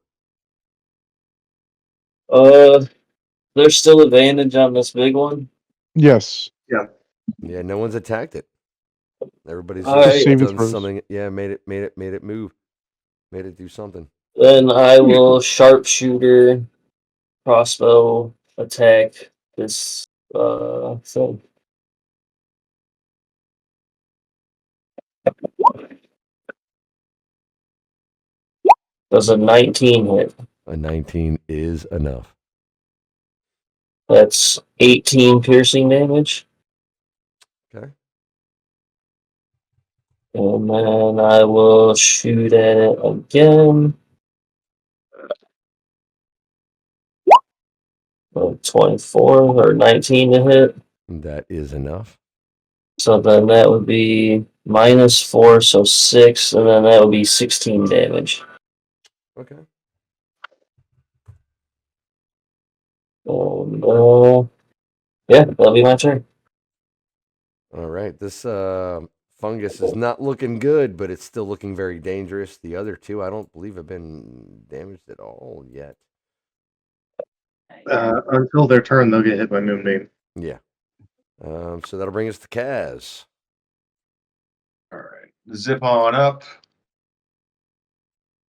There's still advantage on this big one. Yes. Yeah, no one's attacked it. Everybody's All just right. Saving done throws. something. Yeah, made it move. Made it do something. Then I will sharpshooter crossbow attack this thing. Does a 19 hit? A 19 is enough. That's 18 piercing damage. Okay. And then I will shoot at it again. 24 or 19 to hit. That is enough. So then that would be -4, so 6, and then that would be 16 damage. Okay. Oh no. Yeah, that'll be my turn. All right. This fungus is not looking good, but it's still looking very dangerous. The other two, I don't believe, have been damaged at all yet. Until their turn, they'll get hit by Moonbeam. Yeah. So that'll bring us to Kaz. All right. Zip on up.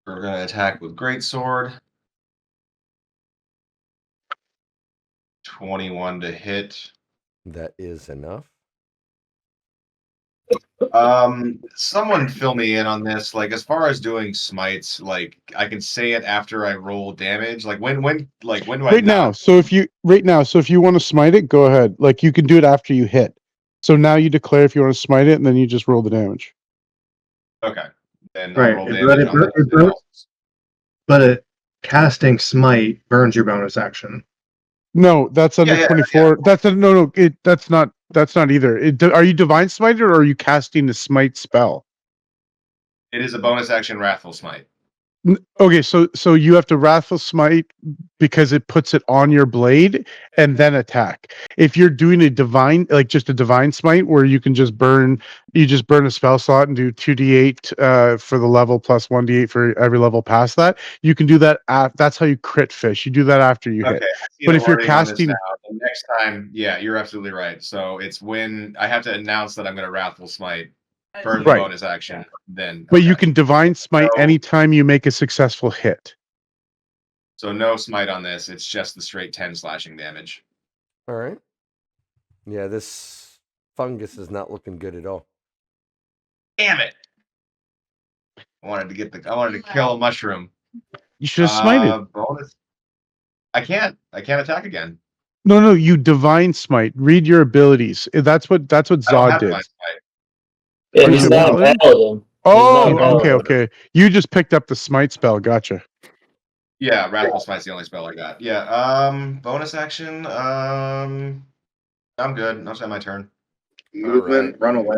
We're going to attack with Greatsword. 21 to hit. That is enough. Someone fill me in on this. Like, as far as doing smites, like I can say it after I roll damage. Like when do I Right now. not? So if you want to smite it, go ahead. Like you can do it after you hit. So now you declare if you want to smite it, and then you just roll the damage. Okay. Then Right, I'll roll but damage on something else. But casting smite burns your bonus action. No, that's under Yeah, 24. That's no. That's not either. Are you divine smite or are you casting the smite spell? It is a bonus action wrathful smite. Okay, so you have to wrathful smite because it puts it on your blade and then attack. If you're doing a divine, like just a divine smite where you can just burn a spell slot and do 2d8 for the level plus 1d8 for every level past that, you can do that. That's how you crit fish. You do that after you hit. Okay, I see But the if you're wording on this casting, now. The next time, yeah, you're absolutely right. So it's when I have to announce that I'm going to wrathful smite, burn the Right. bonus action, then. but you okay. can divine smite So- anytime you make a successful hit. So no smite on this. It's just the straight 10 slashing damage. All right. Yeah, this fungus is not looking good at all. Damn it! I wanted to kill a mushroom. You should have smited. Bonus. I can't attack again. No, you divine smite. Read your abilities. That's what I don't Zod have did. my smite. Yeah, Are he's you not a paladin? paladin. Oh, He's not a paladin. okay. You just picked up the smite spell. Gotcha. Yeah, wrathful smite's the only spell I got. Yeah. Bonus action. I'm good. That's my turn. Movement, run away.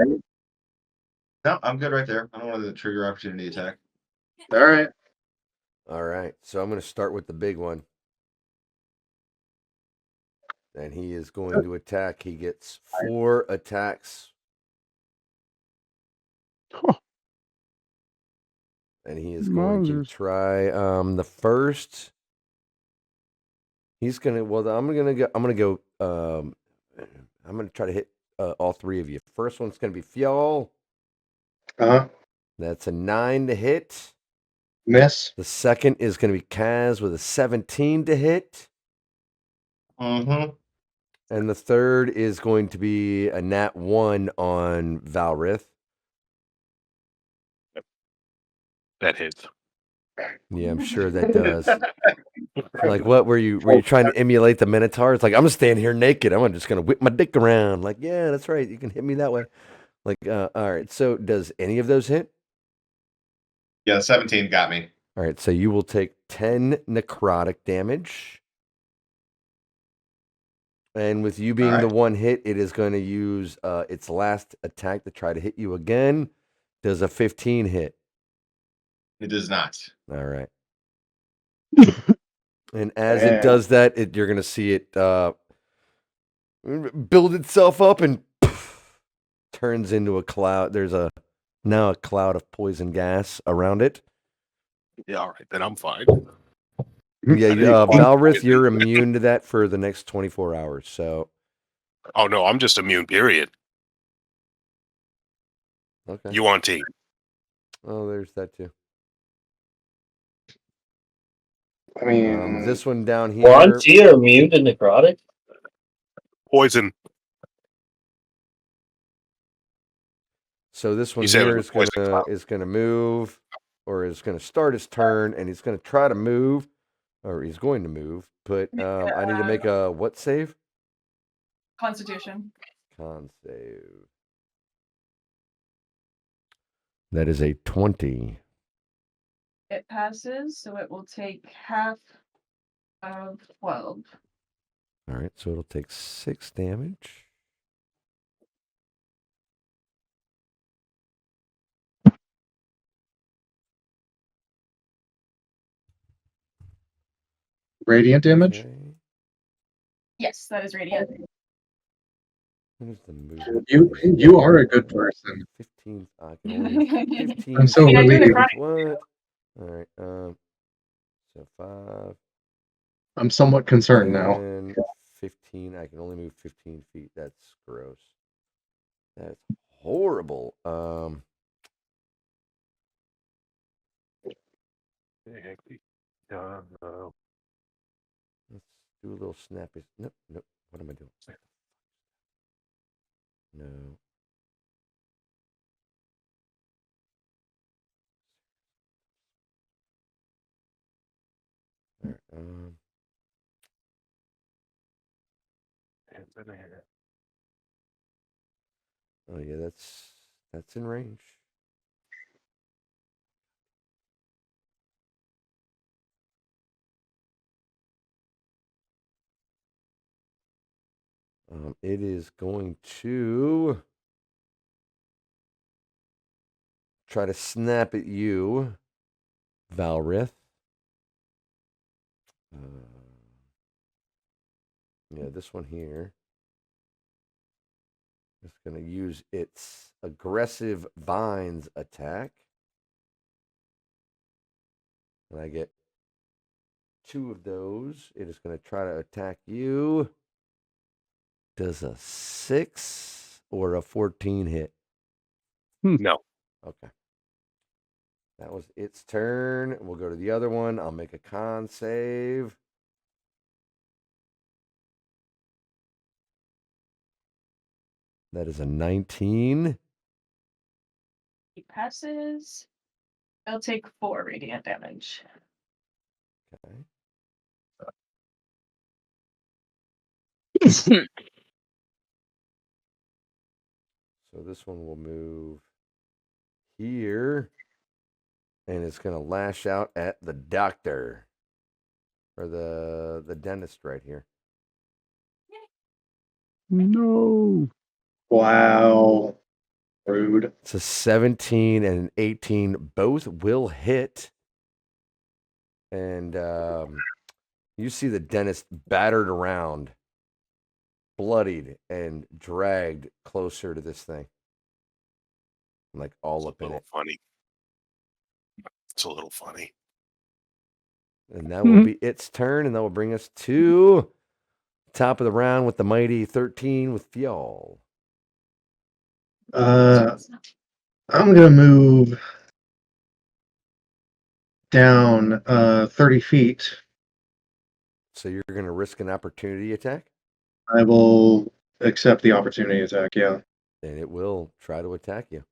No, I'm good right there. I don't want to trigger opportunity attack. All right. All right. So I'm going to start with the big one. And he is going to attack. He gets 4 attacks. Huh. And he is going to try the first. He's going to I'm going to try to hit all 3 of you. First one's going to be Fjall. Uh-huh. That's a 9 to hit. Miss. The second is going to be Kaz with a 17 to hit. Mm-hmm. And the third is going to be a nat 1 on Valrith. That hits. Yeah, I'm sure that does. Like, what were you trying to emulate the Minotaur? It's like, I'm gonna stand here naked. I'm just gonna whip my dick around. Like, yeah, that's right. You can hit me that way. Like, all right. So, does any of those hit? Yeah, 17 got me. All right. So you will take 10 necrotic damage. And with you being the one hit, it is going to use its last attack to try to hit you again. Does a 15 hit? It does not. All right. And as it does that, you're going to see it build itself up and turns into a cloud. There's now a cloud of poison gas around it. Yeah, all right, then I'm fine. Yeah, Valrith, you're immune to that for the next 24 hours. So. Oh no, I'm just immune. Period. Okay. You on team? Oh, there's that too. I mean, this one down here. Well, you're immune to necrotic? Poison. So this one here is gonna move, or is gonna start his turn, and he's gonna try to move, or he's going to move. But I need to make a what save? Constitution. Con save. That is a 20. It passes, so it will take half of 12. All right, so it'll take 6 damage. Radiant damage? Okay. Yes, that is radiant. Where's the movement? You are a good person. 15. I can only move I 15. I'm so mean, I do the relieved. chronic. What? All right. So 5. I'm somewhat concerned now. 10, 15. I can only move 15 feet. That's gross. That's horrible. Let's do a little snappy. Nope, nope. What am I doing? No. All right. Oh yeah, that's in range. It is going to try to snap at you, Valrith. Yeah, this one here is going to use its aggressive binds attack. And I get 2 of those. It is going to try to attack you. Does a 6 or a 14 hit? No. Okay. That was its turn. We'll go to the other one. I'll make a con save. That is a 19. He passes. I'll take 4 radiant damage. Okay. So this one will move here. And it's going to lash out at the doctor. Or the dentist right here. No. Wow. Rude. It's a 17 and an 18. Both will hit. And you see the dentist battered around, bloodied, and dragged closer to this thing. Like all up in it. Funny. It's a little funny. And that will be its turn, and that will bring us to top of the round with the mighty 13 with Fjall. I'm gonna move down 30 feet. So you're going to risk an opportunity attack? I will accept the opportunity attack, yeah. And it will try to attack you.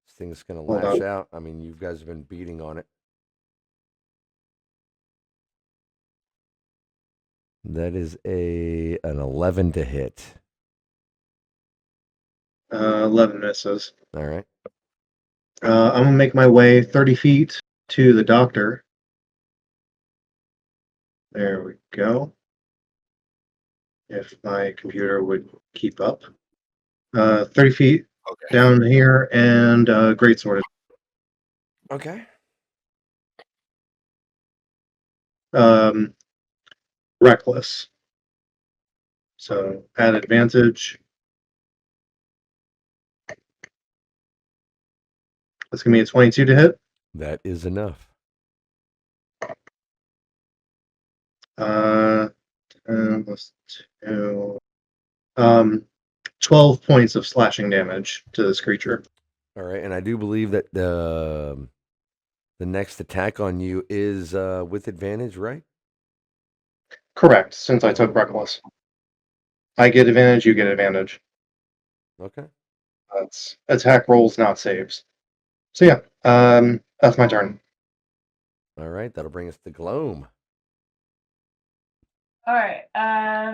This thing's going to Hold lash on. out. I mean, you guys have been beating on it. That is an 11 to hit. 11 misses. All right. I'm gonna make my way 30 feet to the doctor. There we go. If my computer would keep up. 30 feet down here and greatsword. Okay. Reckless. So add advantage. That's gonna be a 22 to hit. That is enough. 10 plus 2. 12 points of slashing damage to this creature. All right, and I do believe that the next attack on you is with advantage, right? Correct, since I took reckless. I get advantage, you get advantage. Okay. That's attack rolls, not saves. So yeah, that's my turn. All right, that'll bring us to Gloam. Alright,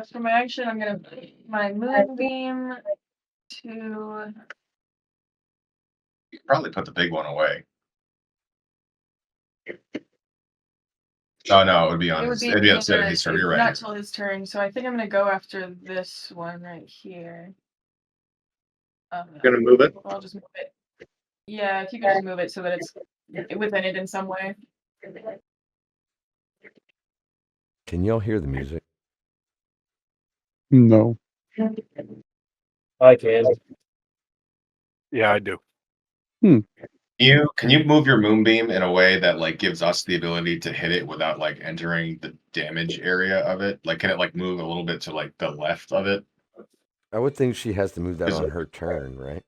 for my action, I'm gonna put my moonbeam to. You could probably put the big one away. Oh no, it would be on his. It'd be on his turn. You're right. Not till his turn, so I think I'm gonna go after this one right here. Gonna move it? I'll just move it. Yeah, if you could just move it so that it's within it in some way. Can y'all hear the music? No. I can. Yeah, I do. Can you move your moonbeam in a way that like gives us the ability to hit it without like entering the damage area of it? Like, can it like move a little bit to like the left of it? I would think she has to move that Is on it- her turn, right?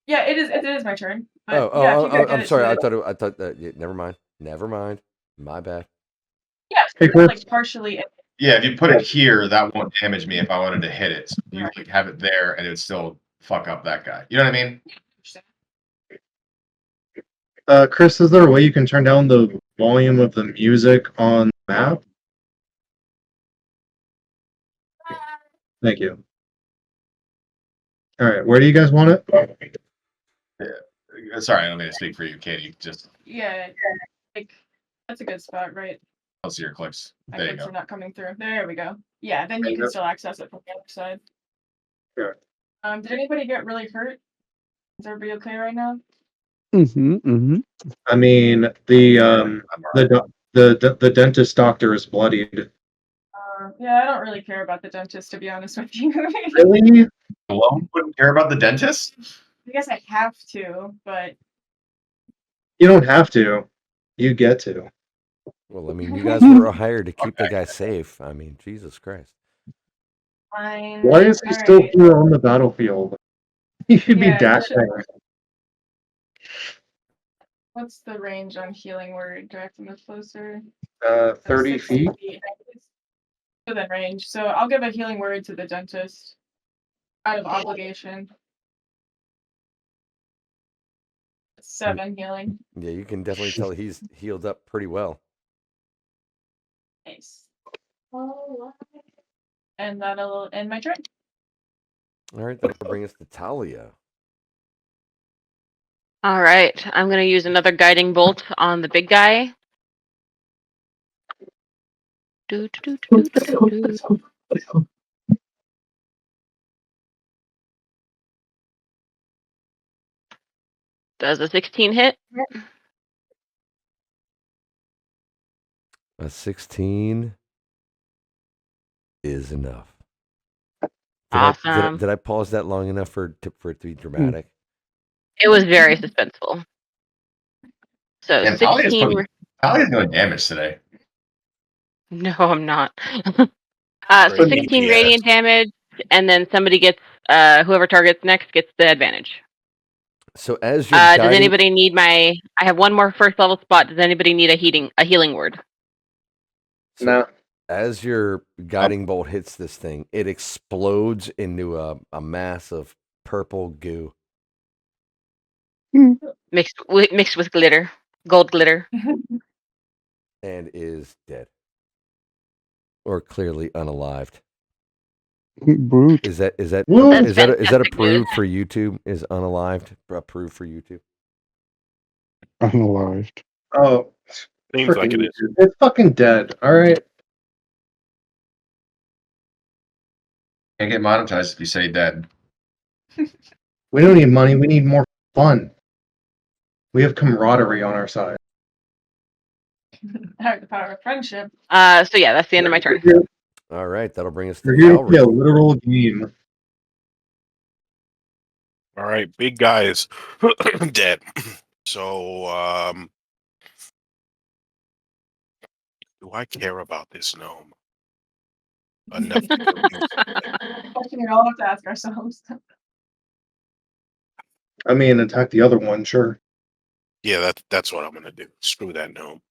Yeah, it is. It is my turn. But Oh, yeah, if you could get I'm it sorry. to I the- thought that. Yeah, never mind. Never mind. My bad. Yeah, Hey, it's Chris. like partially. Yeah, if you put it here, that won't damage me if I wanted to hit it. So you Right. like have it there, and it would still fuck up that guy. You know what I mean? Chris, is there a way you can turn down the volume of the music on the map? Thank you. All right, where do you guys want it? Sorry, I don't mean to speak for you, Katie. Just Yeah, like that's a good spot, right? I'll see your clicks. My There you clicks go. are not coming through. There we go. Yeah, then There you you can go. still access it from the other side. Sure. Did anybody get really hurt? Is everybody okay right now? I mean, the dentist doctor is bloodied. Yeah, I don't really care about the dentist, to be honest with you. Really? Alone wouldn't care about the dentist? I guess I have to, but You don't have to. You get to. Well, I mean, you guys were hired to keep the guy safe. I mean, Jesus Christ. fine. Why is he still here on the battlefield? He should be Yeah, you dashed should- there. What's the range on healing word? Do I have to move closer? 30 feet. Within range. So I'll give a healing word to the dentist out of obligation. 7 healing. Yeah, you can definitely tell he's healed up pretty well. Nice. And that'll end my turn. All right, that'll bring us to Talia. All right, I'm gonna use another guiding bolt on the big guy. Do, do, do, do, do, do, do. Does a 16 hit? A 16 is enough. Awesome. Did I pause that long enough for it to be dramatic? It was very suspenseful. So And Talia's 16. doing damage today. No, I'm not. Great. 16 DPS. radiant damage, and then somebody gets whoever targets next gets the advantage. So as you're Does guiding, anybody need my? I have one more first level spot. Does anybody need a healing word? so No. as your guiding bolt hits this thing, it explodes into a mass of purple goo. Mixed with glitter, gold glitter. And is dead. Or clearly unalived. Brute. Is that Woo! is that fantastic approved for YouTube? Is unalived approved for YouTube? Unalived. Oh, Seems like it frickin' is. It's fucking dead. All right. Can't get monetized if you say dead. We don't need money. We need more fun. We have camaraderie on our side. I have the power of friendship. So yeah, that's the end of my turn. All right, that'll bring us to We're here to play a Valry. literal game. All right, big guy is dead. So, do I care about this gnome enough to go do something? Question we all have to ask ourselves. I mean, attack the other one, sure. Yeah, that's what I'm gonna do. Screw that gnome.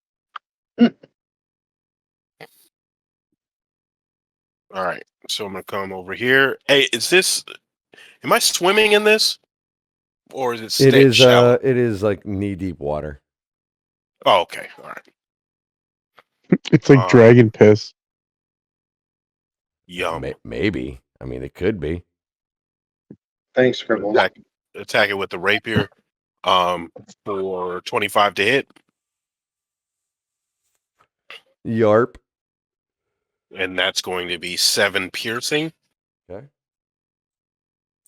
All right, so I'm gonna come over here. Hey, am I swimming in this, or is it shallow? It is like knee deep water. Oh, okay, all right. It's like dragon piss. Yum. Maybe. I mean, it could be. Thanks, Scribble. Attack it with the rapier. For 25 to hit, Yarp. and that's going to be 7 piercing. Okay.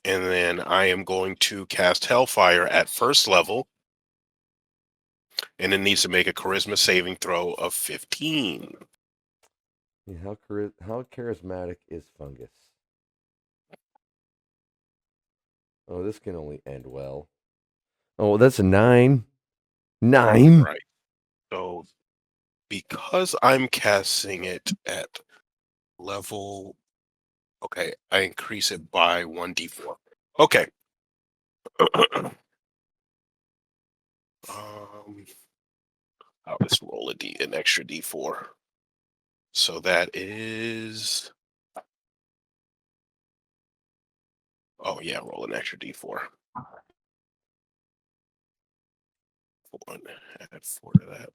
And then I am going to cast Hellfire at first level. And it needs to make a charisma saving throw of 15. Yeah, how charismatic is Fungus? Oh, this can only end well. Oh, that's a 9. 9? Right. So because I'm casting it at level, okay, I increase it by 1d4. Okay. I'll just roll an extra d4. So that is. Oh yeah, roll an extra d4. 1, add 4 to that.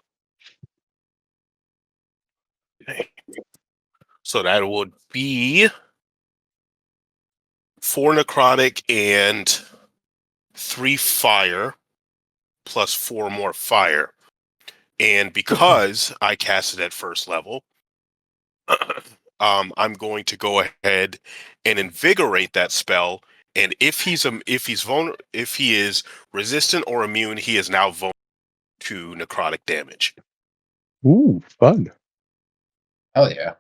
Okay. So that would be 4 necrotic and 3 fire, plus 4 more fire. And because I cast it at first level, I'm going to go ahead and invigorate that spell. And if he is resistant or immune, he is now vulnerable to necrotic damage. Ooh, fun. Hell yeah.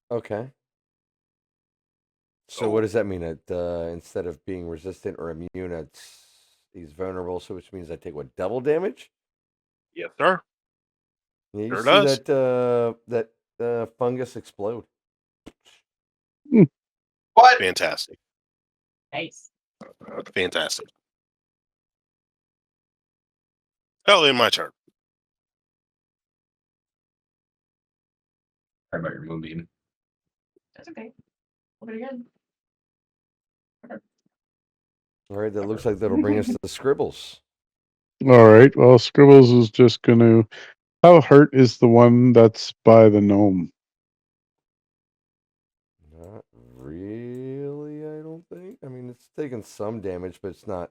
Okay. So what does that mean? That instead of being resistant or immune, he's vulnerable. So which means I take what, double damage? Yes, sir. Yeah, you Sure see does. that fungus explode. What? Fantastic. Nice. Fantastic. Hell, in my turn. Sorry about your moonbeam. That's okay. Look at it again. All right, that looks like that'll bring us to the scribbles. All right. Well, Scribbles is just going to. How hurt is the one that's by the gnome? Not really, I don't think. I mean, it's taken some damage, but it's not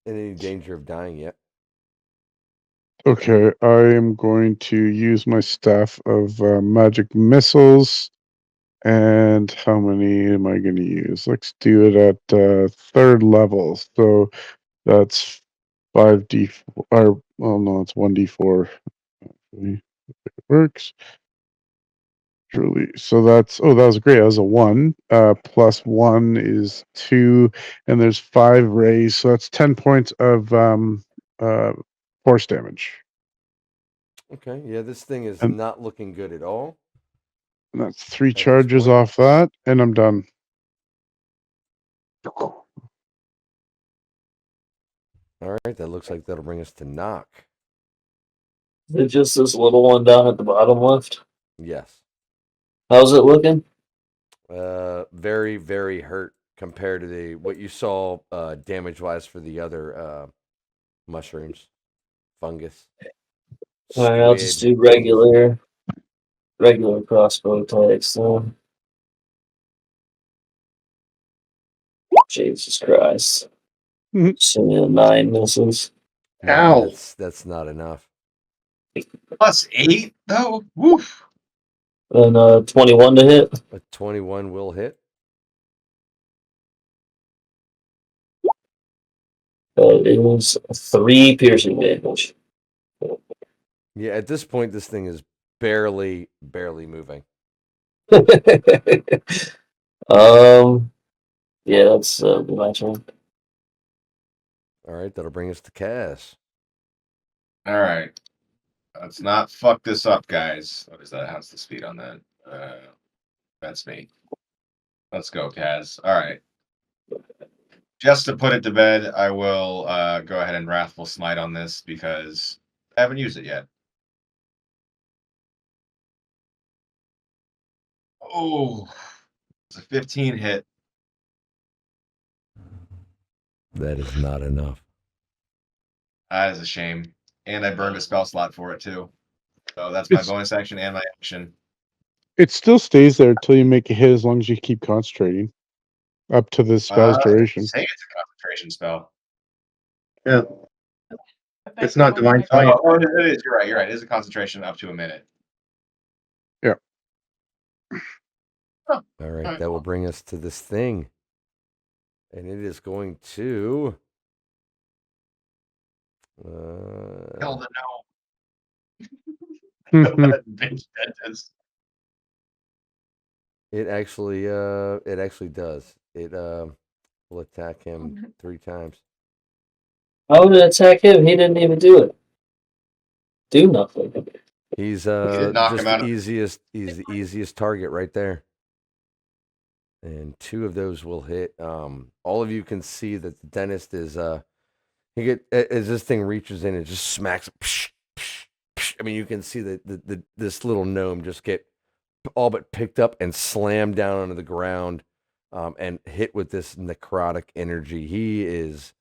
in any danger of dying yet. Okay, I am going to use my staff of magic missiles. And how many am I going to use? Let's do it at 3rd level. So that's 5d4. Or, well, no, it's 1d4. It works. Truly. So that's, that was great. That was a 1. Plus 1 is 2. And there's 5 rays. So that's 10 points of force damage. Okay, yeah, this thing is And not looking good at all. And that's 3 At this charges point. off that, and I'm done. All right, that looks like that'll bring us to knock. Is it just this little one down at the bottom left? Yes. How's it looking? Very, very hurt compared to what you saw damage-wise for the other mushrooms, fungus, Alright, I'll just do squid. regular crossbow attacks. So. Jesus Christ. Mhm. So 9 misses. Ow. That's not enough. Plus 8, though? Woof. And 21 to hit. A 21 will hit. It is 3 piercing damage. Yeah, at this point, this thing is barely moving. Yeah, that's my turn. All right, that'll bring us to Cass. All right. Let's not fuck this up, guys. What is that? How's the speed on that? That's me. Let's go, Kaz. All right. Just to put it to bed, I will go ahead and Wrathful Smite on this because I haven't used it yet. Oh, it's a 15 hit. That is not enough. That is a shame. And I burned a spell slot for it, too. So that's my bonus action and my action. It still stays there until you make a hit as long as you keep concentrating. Up to the spell's duration. Say it's a concentration spell. Yeah. It's not divine Oh, smite. it is. You're right. You're right. It is a concentration up to a minute. Yeah. Oh, All right, that will bring us to this thing. And it is going to kill Battle the gnome. That bitch dentist. It actually does. It will attack him 3 times. How would it attack him? He didn't even do it. Do nothing. He's did knock just him out the of- easiest. He's the easiest target right there. And 2 of those will hit. All of you can see that the dentist is he get as this thing reaches in and just smacks. Psh, psh, psh. I mean, you can see the this little gnome just get all but picked up and slammed down onto the ground, and hit with this necrotic energy. He is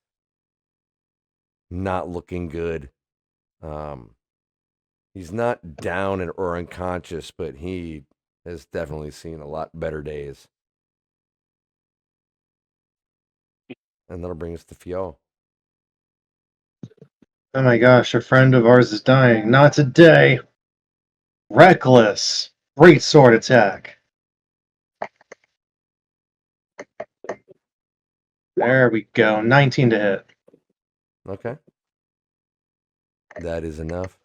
not looking good. He's not down or unconscious, but he has definitely seen a lot better days. And that'll bring us to Fiol. Oh my gosh, a friend of ours is dying. Not today. Reckless. Great sword attack. There we go. 19 to hit. Okay. That is enough.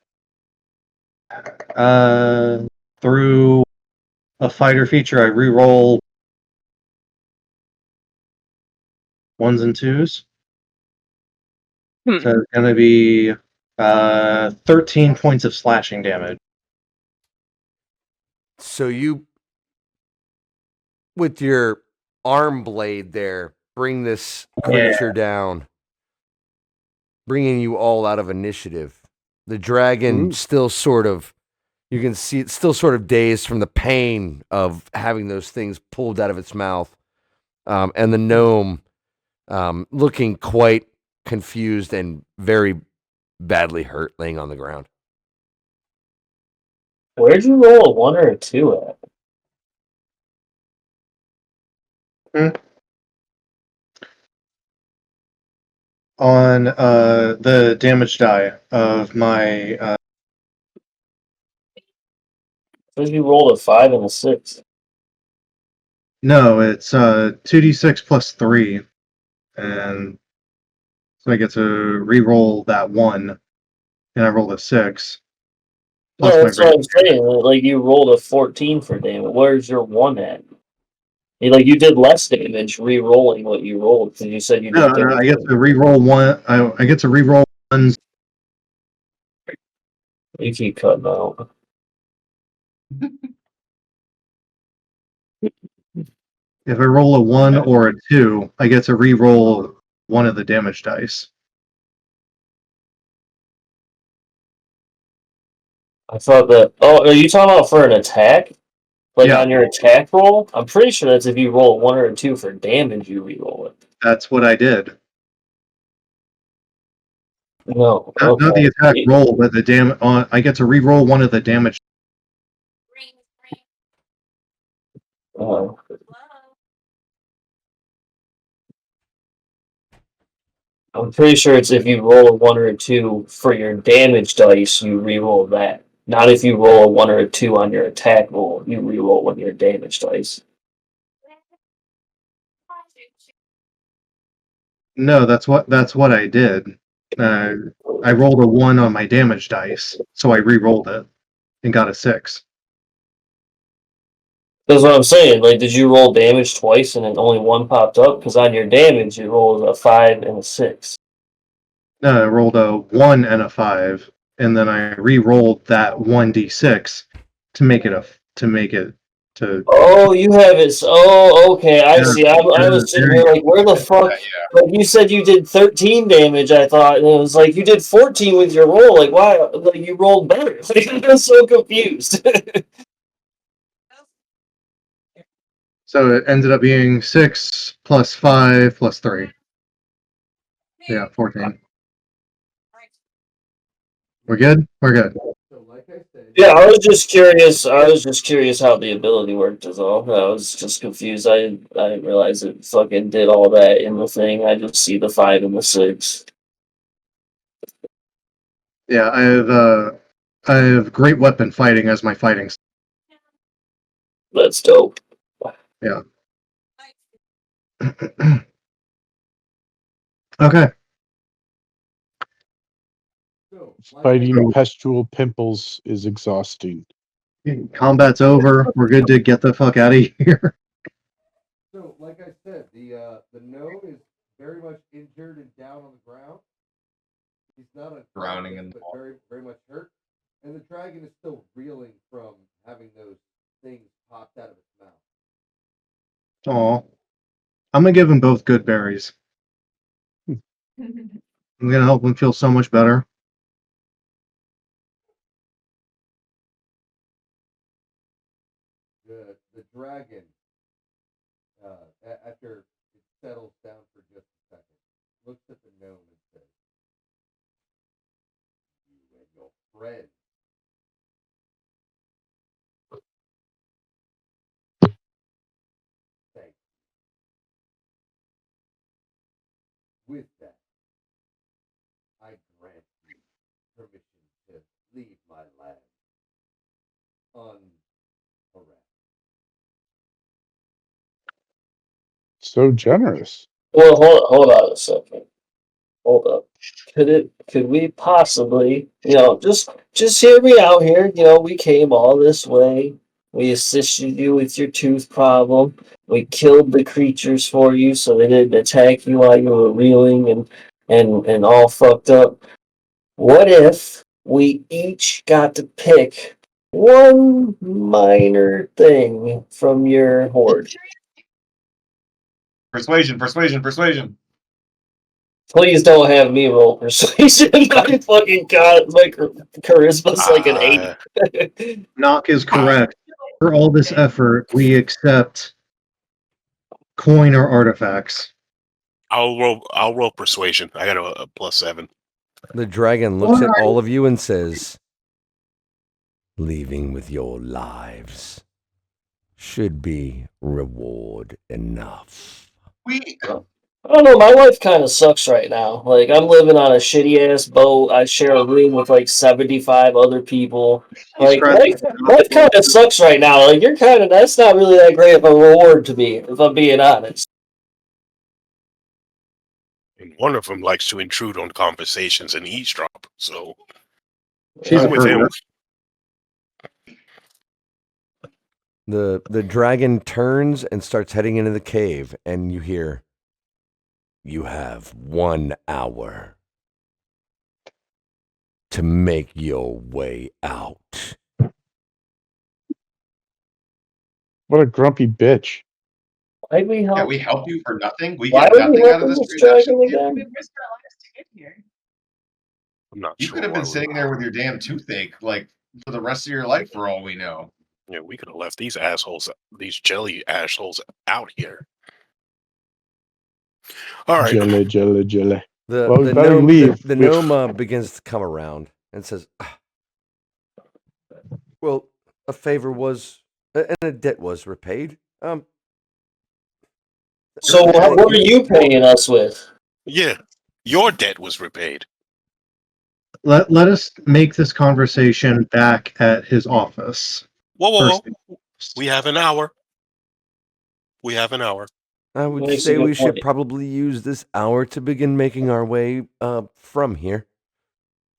Through a fighter feature, I reroll 1s and 2s. Hmm. So it's going to be 13 points of slashing damage. So you, with your arm blade there, bring this creature down, bringing you all out of initiative. The dragon still sort of, you can see it's still sort of dazed from the pain of having those things pulled out of its mouth. And the gnome looking quite confused and very badly hurt, laying on the ground. Where'd you roll a 1 or a 2 at? On the damage die of my. Because you rolled a 5 and a 6. No, it's 2d6 plus 3. And so I get to re-roll that 1. And I rolled a 6. No, Plus that's what I'm saying. Like, you rolled a 14 for damage. Where's your 1 at? You did less damage re-rolling what you rolled, because you said you did. No, I get to re-roll 1. I get to re-roll 1s. You keep cutting out. If I roll a 1 or a 2, I get to re-roll 1 of the damage dice. I thought that. Oh, are you talking about for an attack? Yeah. On your attack roll? I'm pretty sure that's if you roll a 1 or a 2 for damage, you re-roll it. That's what I did. No. Not the attack roll, but the damage. I get to re-roll 1 of the damage. I'm pretty sure it's if you roll a 1 or a 2 for your damage dice, you re-roll that. Not if you roll a 1 or a 2 on your attack roll, you re-roll one of your damage dice. No, that's what I did. I rolled a 1 on my damage dice, so I re-rolled it and got a 6. That's what I'm saying. Did you roll damage twice and then only 1 popped up? Because on your damage, you rolled a 5 and a 6. No, I rolled a 1 and a 5, and then I re-rolled that 1d6 to make it. Oh, you have it. Oh, okay. I see. I was sitting here where the fuck? You said you did 13 damage. I thought, and it was you did 14 with your roll. Why? You rolled better. I was so confused. So it ended up being 6 plus 5 plus 3. Yeah, 14. We're good? We're good. Yeah, I was just curious. I was just curious how the ability worked as all. I was just confused. I didn't realize it fucking did all that in the thing. I just see the 5 and the 6. Yeah, I have great weapon fighting as my fighting. That's dope. Yeah. Okay. Fighting pustule pimples is exhausting. Combat's over. We're good to get the fuck out of here. So, like I said, the gnome is very much injured and down on the ground. He's not Drowning in but very, very much hurt. And the dragon is still reeling from having those things popped out of its mouth. Aw. I'm gonna give them both good berries. I'm gonna help them feel so much better. The dragon, after it settles down for just a second, looks at the gnome and says, "You and your friend thank you. With that, I grant you permission to leave my land unharassed." So generous. Well, hold on a second. Hold up. Could we possibly, just hear me out here. We came all this way. We assisted you with your tooth problem. We killed the creatures for you so they didn't attack you while you were reeling and all fucked up. What if we each got to pick one minor thing from your horde? Persuasion. Please don't have me roll persuasion. My fucking god, my charisma's like an 8. Knock is correct. For all this effort, we accept coin or artifacts. I'll roll persuasion. I got a +7. The dragon looks at all of you and says, "Leaving with your lives should be reward enough." I don't know, my life kind of sucks right now. Like, I'm living on a shitty ass boat. I share a room with like 75 other people. Like, life kind of sucks right now. Like, that's not really that great of a reward to me, if I'm being honest. And one of them likes to intrude on conversations and eavesdrop. So, She's I'm with him. The dragon turns and starts heading into the cave, and you hear, "You have 1 hour to make your way out." What a grumpy bitch. Why'd we help? Yeah, we help you for nothing. We Why get would we nothing out help of this this dragon transaction. again? We risked our lives to get here. I'm not You sure. could have why been sitting there with your damn toothache, like for the rest of your life, for all we know. Yeah, we could have left these assholes, these jelly assholes, out here. All right. Jelly. The Well, we better gnome, leave. the gnome begins to come around and says, "Well, a favor was, and a debt was repaid. So what are you paying us with? Yeah, your debt was repaid. Let us make this conversation back at his office. Whoa. First. We have an hour. We have an hour. I would Makes a say good we should point. probably use this hour to begin making our way from here."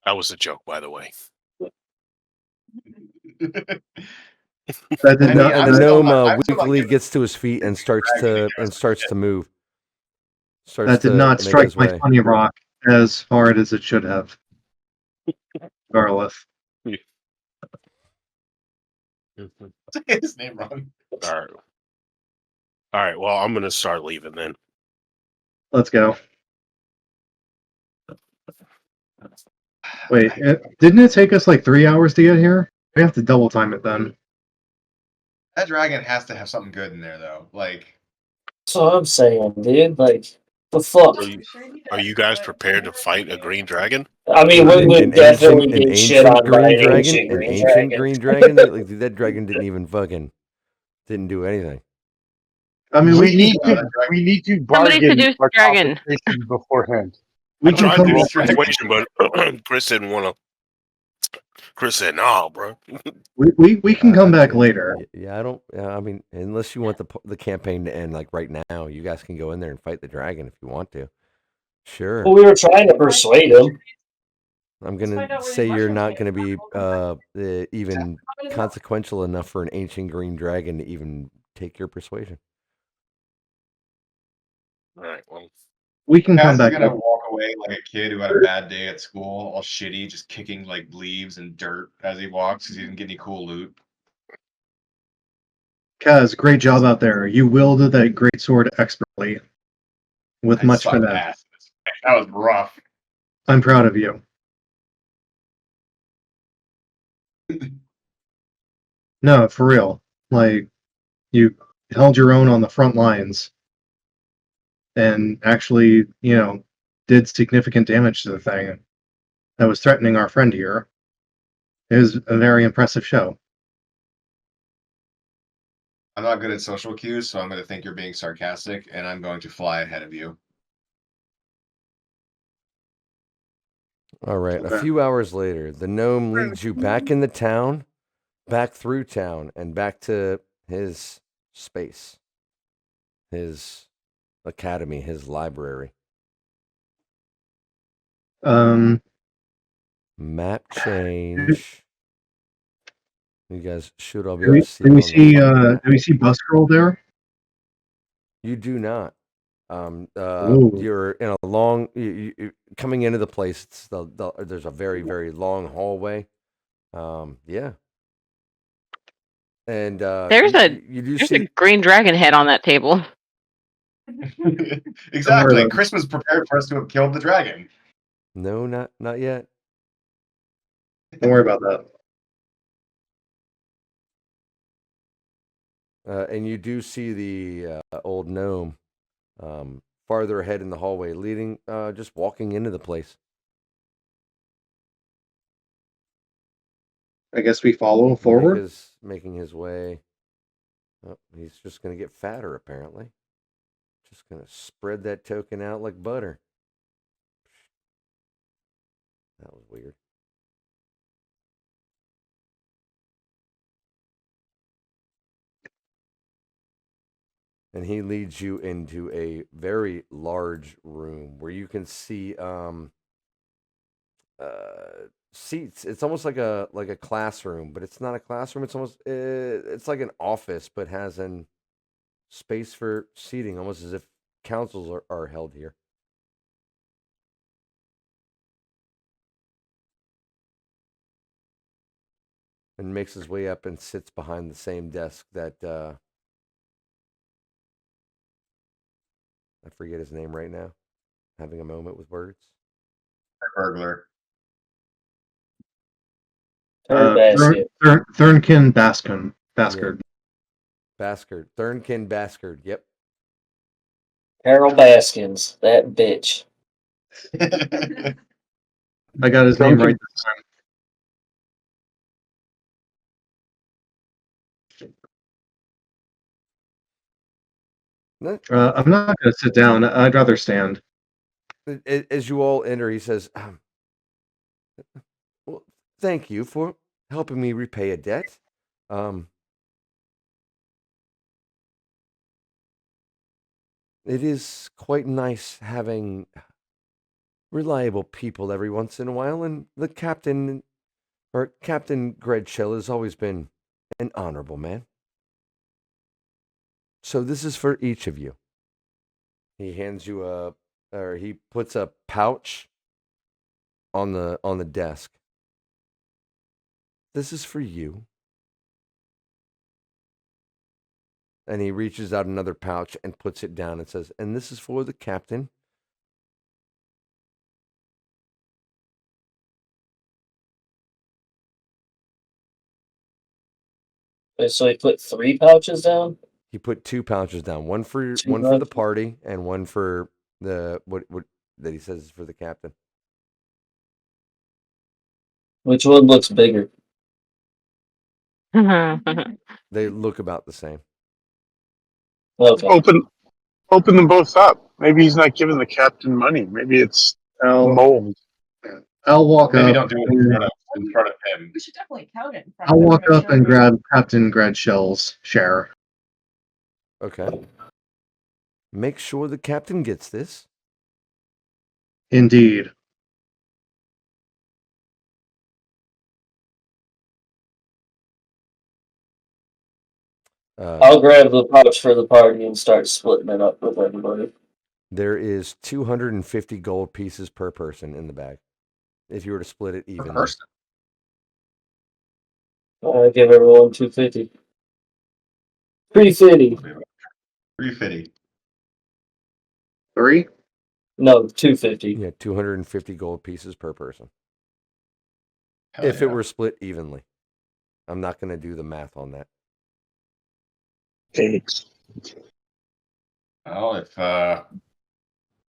That was a joke, by the way. That did And not. the gnome still not weakly giving gets to his feet and starts to move. That did not make strike his my way. funny rock as hard as it should have. Regardless. Say his name wrong. All right. Well, I'm gonna start leaving then. Let's go. Wait, didn't it take us like 3 hours to get here? We have to double time it then. That dragon has to have something good in there, though. Like, That's what I'm saying, dude. Like, the fuck? Are you guys prepared to fight a green dragon? I mean, we would definitely get shit on by an ancient green dragon. That dragon didn't do anything. I mean, we need to bargain seduce our dragon. compensation beforehand. we I can tried come to roll back. persuasion, but Chris didn't want to. Chris said, "No, bro." We can come back later. Yeah, I don't. I mean, unless you want the campaign to end like right now, you guys can go in there and fight the dragon if you want to. Sure. Well, we were trying to persuade him. I'm Let's gonna find out where say these you're mushrooms not came gonna from. be even How many milk? consequential enough for an ancient green dragon to even take your persuasion. All right. Well, We can come Kaz is back. gonna walk away like a kid who had a bad day at school, all shitty, just kicking like leaves and dirt as he walks because he didn't get any cool loot. Kaz, great job out there. You wielded that great sword expertly, with I much sucked finesse. ass. That was rough. I'm proud of you. No, for real. Like, you held your own on the front lines and actually, did significant damage to the thing that was threatening our friend here. It was a very impressive show. I'm not good at social cues, so I'm gonna think you're being sarcastic, and I'm going to fly ahead of you. All right. A few hours later, the gnome leads you back in the town, back through town, and back to his space, his academy, his library. Um, Map change. You guys should all be do able we, to see do it we on the see fucking map. do we see Bus Girl there? You do not. Ooh. You're in a long. Coming into the place. It's there's a very very long hallway. Yeah. And There's you do there's see a green dragon head on that table. Exactly. about it. Chris was prepared for us to have killed the dragon. no, not yet. Don't worry about that. And you do see the old gnome farther ahead in the hallway, leading just walking into the place. I guess we follow forward. Making his way. Oh, he's just gonna get fatter apparently. Just gonna spread that token out like butter. That was weird. And he leads you into a very large room where you can see seats. It's almost like a classroom, but it's not a classroom. It's almost it's like an office, but has an space for seating, almost as if councils are held here. And makes his way up and sits behind the same desk that I forget his name right now. Having a moment with words. Burglar. Basket. Thurnkin Baskin. Baskard. Baskard. Thurnkin Baskard. Yep. Carol Baskins, that bitch. I got his name right this time. I'm not going to sit down. I'd rather stand. As you all enter, he says, well, thank you for helping me repay a debt. It is quite nice having reliable people every once in a while, and the captain, or Captain Gredchill, has always been an honorable man. So this is for each of you. He hands you he puts a pouch on the desk. This is for you. And he reaches out another pouch and puts it down and says, and this is for the captain. So he put 3 pouches down? He put 2 pouches down, one for Two the pouches? party and one for the what that he says is for the captain. Which one looks bigger? They look about the same. Okay. Open them both up. Maybe he's not giving the captain money. Maybe it's mold. I'll walk Maybe up. don't do it in front of him. We should definitely count it in front I'll of him walk to make up sure and we- grab Captain Gradshell's share. Okay. Make sure the captain gets this. Indeed. I'll grab the pouch for the party and start splitting it up with everybody. There is 250 gold pieces per person in the bag. If you were to split it Per evenly. person. I give everyone 250. 350. 350. 3? No, 250. Yeah, 250 gold pieces per person. Hell If yeah. it were split evenly. I'm not going to do the math on that. Well, if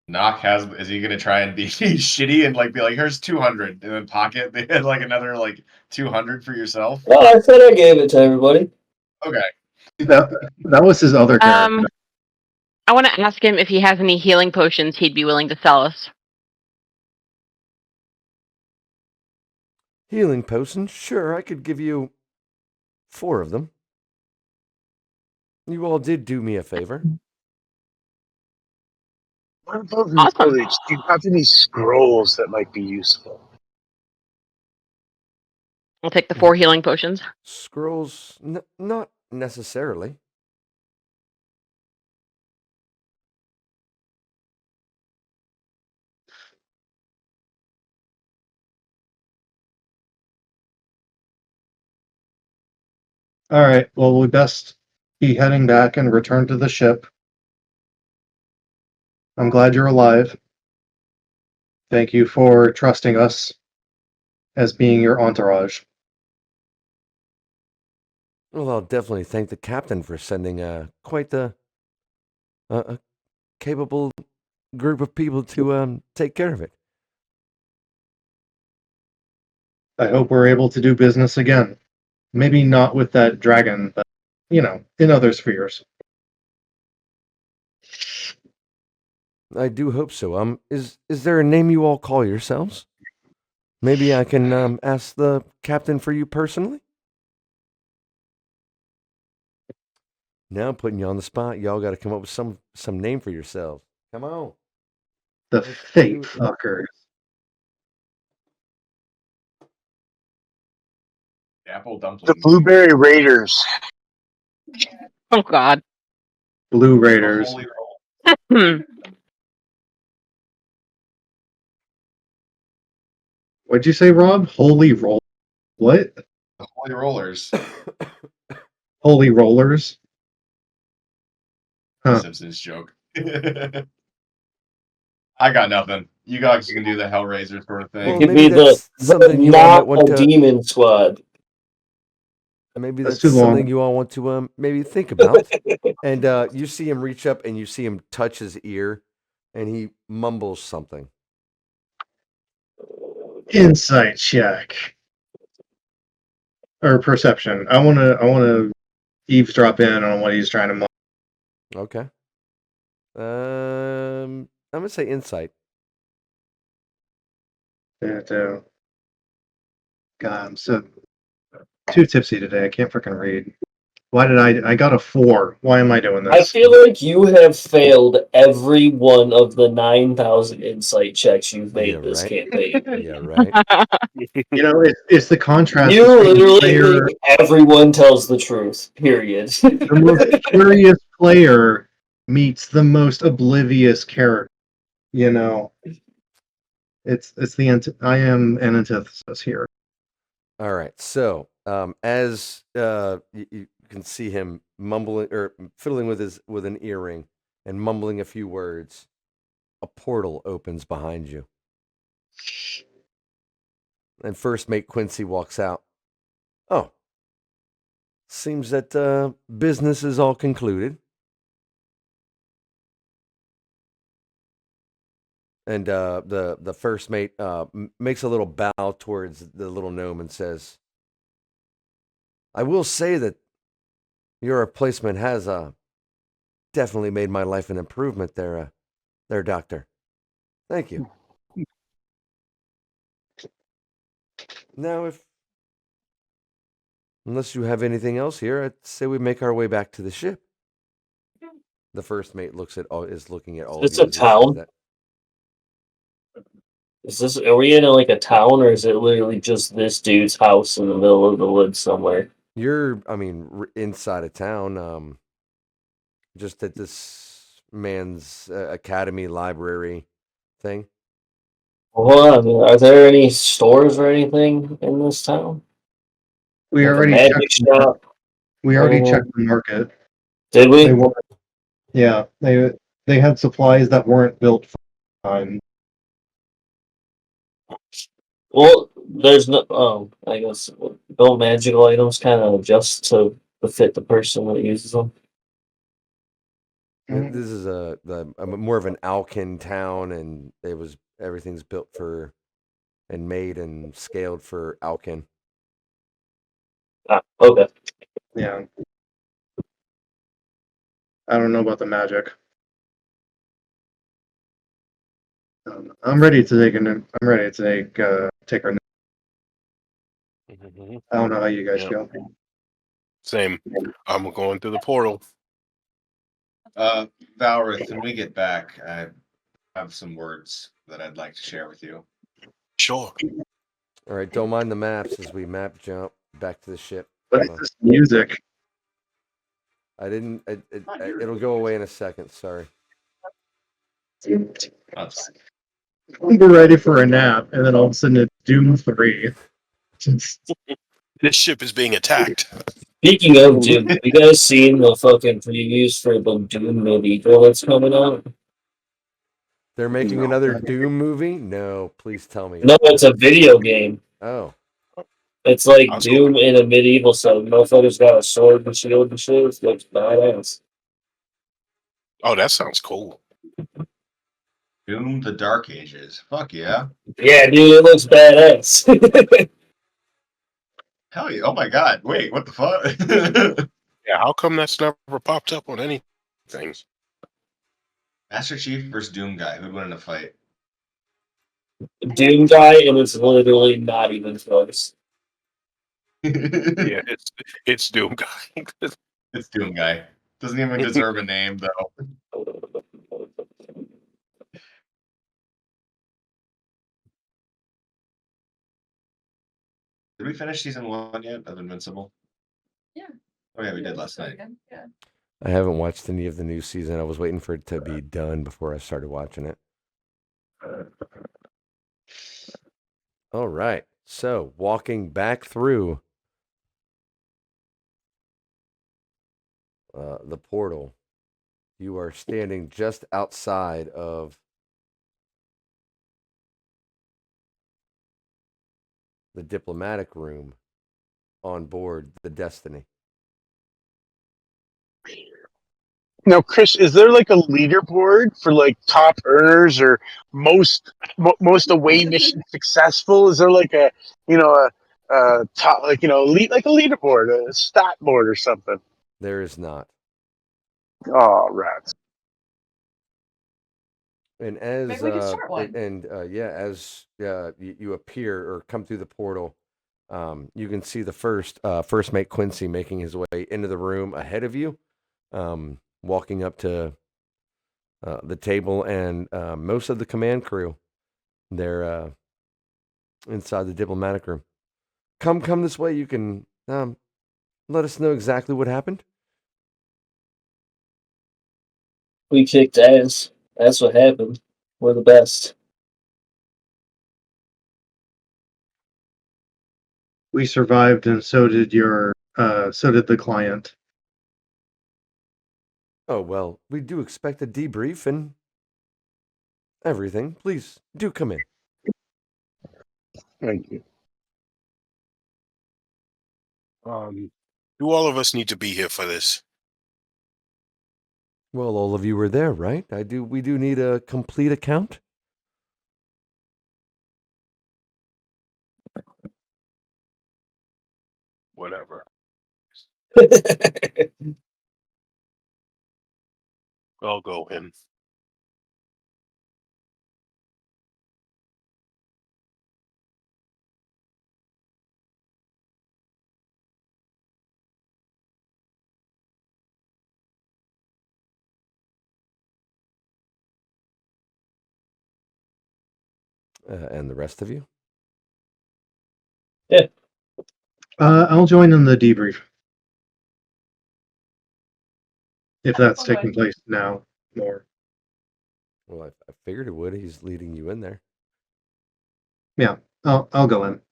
Knock is he gonna try and be shitty and like be like, here's 200 and then pocket like another like 200 for yourself? Well, I said I gave it to everybody. Okay. That was his other character. I want to ask him if he has any healing potions he'd be willing to sell us. Healing potions? Sure, I could give you 4 of them. You all did do me a favor. What about Awesome. village? Do you have any scrolls that might be useful? I'll take the 4 healing potions. Scrolls? Not necessarily. All right. Well, we best be heading back and return to the ship. I'm glad you're alive. Thank you for trusting us as being your entourage. Well, I'll definitely thank the captain for sending quite a capable group of people to take care of it. I hope we're able to do business again. Maybe not with that dragon, but, in other spheres. I do hope so. Is there a name you all call yourselves? Maybe I can ask the captain for you personally? Now I'm putting you on the spot. Y'all got to come up with some name for yourselves. Come on. The Let's fate do it. fuckers. Apple dumpling. The Blueberry Raiders. Oh, God. Blue Raiders. Holy roll. Hmm. What'd you say, Rob? Holy roll. What? The Holy Rollers. Holy rollers? Huh. Simpsons joke. I got nothing. You guys can do the Hellraiser sort of It thing. Well, could maybe be that's the something you all not might want to. demon squad. Maybe That's that's too long. something you all want to maybe think about. And you see him reach up and you see him touch his ear, and he mumbles something. Insight check. Or perception. I wanna eavesdrop in on what he's trying to Okay. I'm gonna say insight. God, I'm so too tipsy today. I can't freaking read. Why did I got a 4. Why am I doing I this? feel like you have failed every one of the 9,000 insight checks you've made Yeah, this right. campaign. Yeah, right. It's the contrast You between literally player, think everyone tells the truth. Period. the most curious player meets the most oblivious character. It's I am an antithesis here. All right. So, as you can see him mumbling or fiddling with an earring and mumbling a few words, a portal opens behind you, and first mate Quincy walks out. Oh, seems that business is all concluded. And the first mate makes a little bow towards the little gnome and says, "I will say that your replacement has definitely made my life an improvement there, Doctor. Thank you. Now, unless you have anything else here, I'd say we make our way back to the ship." The first mate is looking at all It's of you a as he says town? that. Are we in like a town, or is it literally just this dude's house in the middle of the woods somewhere? You're, inside of town, just at this man's academy library thing. Well, hold on. Are there any stores or anything in this town? We Like a already magic checked. shop? We already Oh. checked the market. Did we? They weren't. Yeah, they had supplies that weren't built for time. Well, there's no. I guess don't magical items kind of adjust to fit the person that uses them. This is a more of an Alkin town, and everything's built for and made and scaled for Alkin. Ah, okay. Yeah. I don't know about the magic. I'm ready to take I'm ready to take our. I don't know how you guys Yep. feel. Same. I'm going through the portal. Valorith, when we get back, I have some words that I'd like to share with you. Sure. All right, don't mind the maps as we map jump back to the ship. What is this music? I didn't. It'll go away in a second. Sorry. We're ready for a nap, and then all of a sudden it's Doom 3. This ship is being attacked. Speaking of Doom, have you guys seen the fucking previews for the Doom Medieval that's coming out? They're making another Doom movie? No, please tell me. No, it's a video game. Oh. It's like Doom in a medieval setting. Motherfucker's got a sword and shield and shit. It looks badass. Oh, that sounds cool. Doom the Dark Ages. Fuck yeah. Yeah, dude, it looks badass. Hell yeah. Oh my god. Wait, what the fuck? Yeah, how come that's never popped up on anything? Master Chief versus Doom guy. Who'd win in a fight? Doom guy, and it's literally not even close. Yeah, it's Doom guy. It's Doom guy. Doesn't even deserve a name though. Did we finish season 1 yet of Invincible? Yeah. Oh yeah, we did last night. Yeah. I haven't watched any of the new season. I was waiting for it to be done before I started watching it. All right. So, walking back through the portal, you are standing just outside of the diplomatic room on board the Destiny. Now, Chris, is there like a leaderboard for like top earners or most away mission successful? Is there like a top like like a leaderboard, a stat board or something? There is not. Oh, rats. And as Maybe we can start one. as you appear or come through the portal, you can see the first mate Quincy making his way into the room ahead of you, walking up to the table, and most of the command crew, they're inside the diplomatic room. Come this way. You can let us know exactly what happened. We kicked ass. That's what happened. We're the best. We survived, and so did the client. Oh, well, we do expect a debrief and everything. Please do come in. Thank you. Do all of us need to be here for this? Well, all of you were there, right? We do need a complete account. Whatever. I'll go in. And the rest of you? Yeah. I'll join in the debrief. if that's Okay. taking place now more. Well, I figured it would. He's leading you in there. Yeah, I'll go in.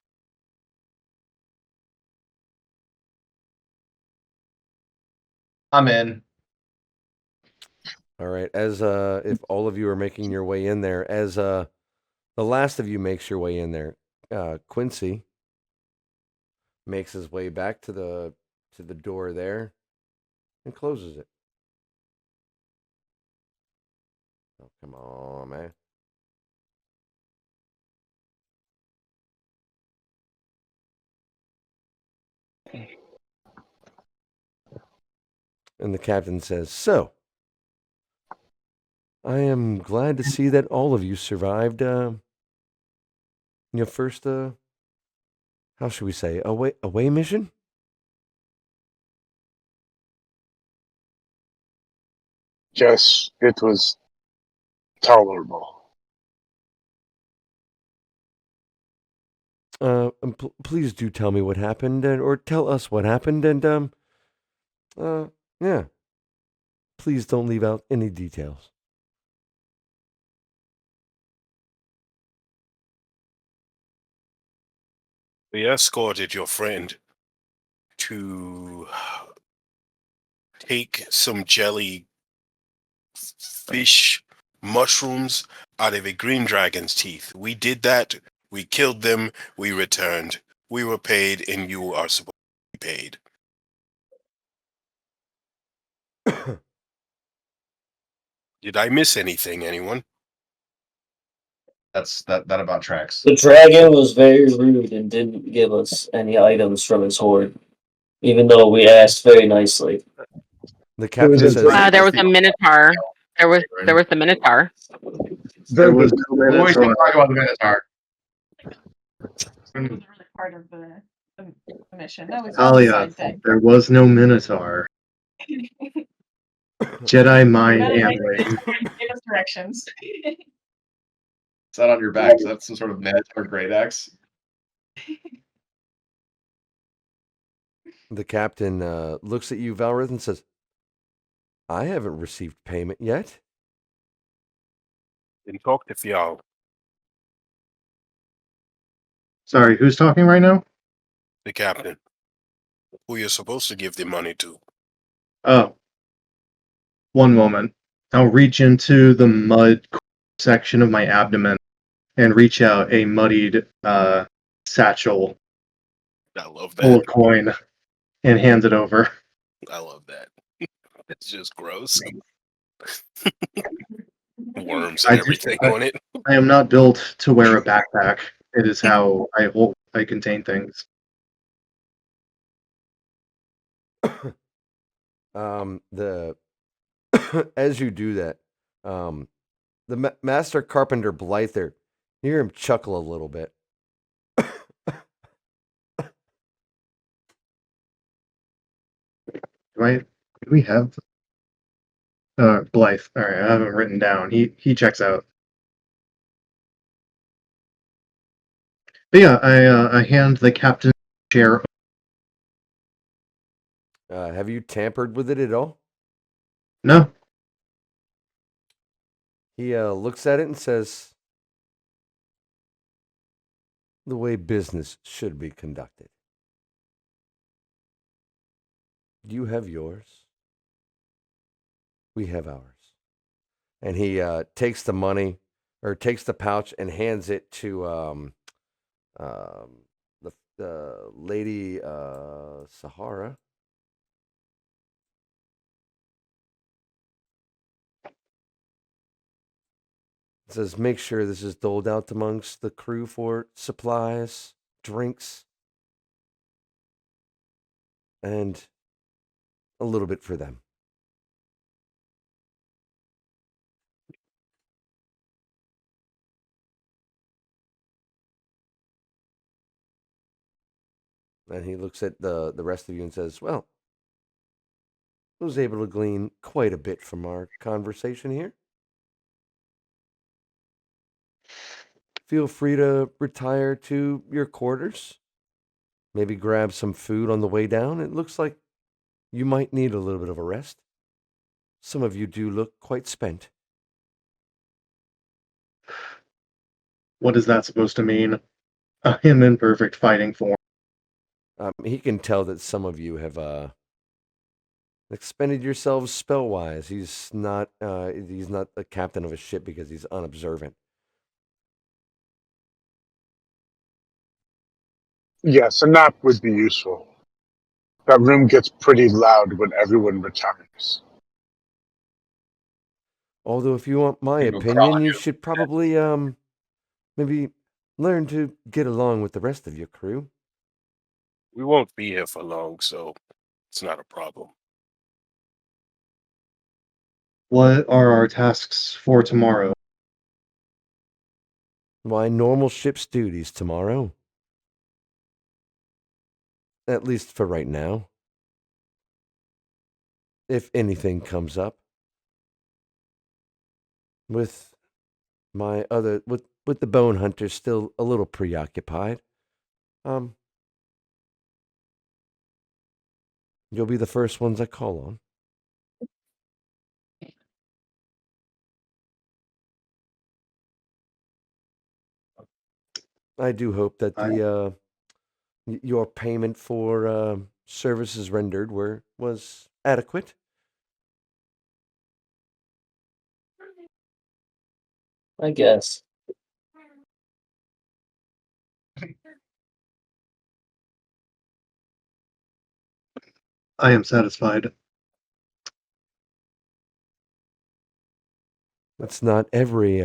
I'm in. All right. As if all of you are making your way in there, as the last of you makes your way in there, Quincy makes his way back to the door there and closes it. Oh, come on, man. And the captain says, "So, I am glad to see that all of you survived your first how should we say, away mission?" Yes, it was tolerable. Please do tell me what happened, or tell us what happened, and yeah, please don't leave out any details. We escorted your friend to take some jelly fish mushrooms out of a green dragon's teeth. We did that. We killed them. We returned. We were paid, and you are supposed to be paid. Did I miss anything, anyone? That about tracks. The dragon was very rude and didn't give us any items from his hoard, even though we asked very nicely. The captain a says, dragon. There was a minotaur. There was the minotaur. There was no We always Minotaur. talk about the Minotaur. It wasn't really part of the mission. That was just a Talia, side thing. there was no Minotaur. Jedi mind Jedi Knight handling. gave us directions. Is that on your back? Is that some sort of Minotaur great axe? the captain looks at you, Valrith, and says, "I haven't received payment yet." Then talk to Fial. Sorry, who's talking right now? The captain, who you're supposed to give the money to. Oh. One moment. I'll reach into the mud section of my abdomen and reach out a muddied satchel I love full that. of coin and hand it over. I love that. It's just gross. Worms and everything on it. I am not built to wear a backpack. It is how I contain things. The as you do that, the master carpenter Blyther, you hear him chuckle a little bit. Do we have Blythe? All right, I have him written down. He checks out. But yeah, I hand the captain's chair. Have you tampered with it at all? No, He looks at it and says, "The way business should be conducted. You have yours. We have ours." And he takes the money, or takes the pouch and hands it to the lady Sahara. It says, "Make sure this is doled out amongst the crew for supplies, drinks, and a little bit for them." And he looks at the rest of you and says, "Well, I was able to glean quite a bit from our conversation here. Feel free to retire to your quarters. Maybe grab some food on the way down. It looks like you might need a little bit of a rest." some of you do look quite spent. What is that supposed to mean? I am in perfect fighting form. He can tell that some of you have expended yourselves spell-wise. He's not the captain of a ship because he's unobservant. Yes, a nap would be useful. That room gets pretty loud when everyone retires. Although, if you want my You go opinion, crawling you out. should probably maybe learn to get along with the rest of your crew. We won't be here for long, so it's not a problem. What are our tasks for tomorrow? Why, normal ship's duties tomorrow. At least for right now. If anything comes up. With with the bone hunter still a little preoccupied. You'll be the first ones I call on. I do hope that your payment for services rendered was adequate. I guess. I am satisfied. It's not every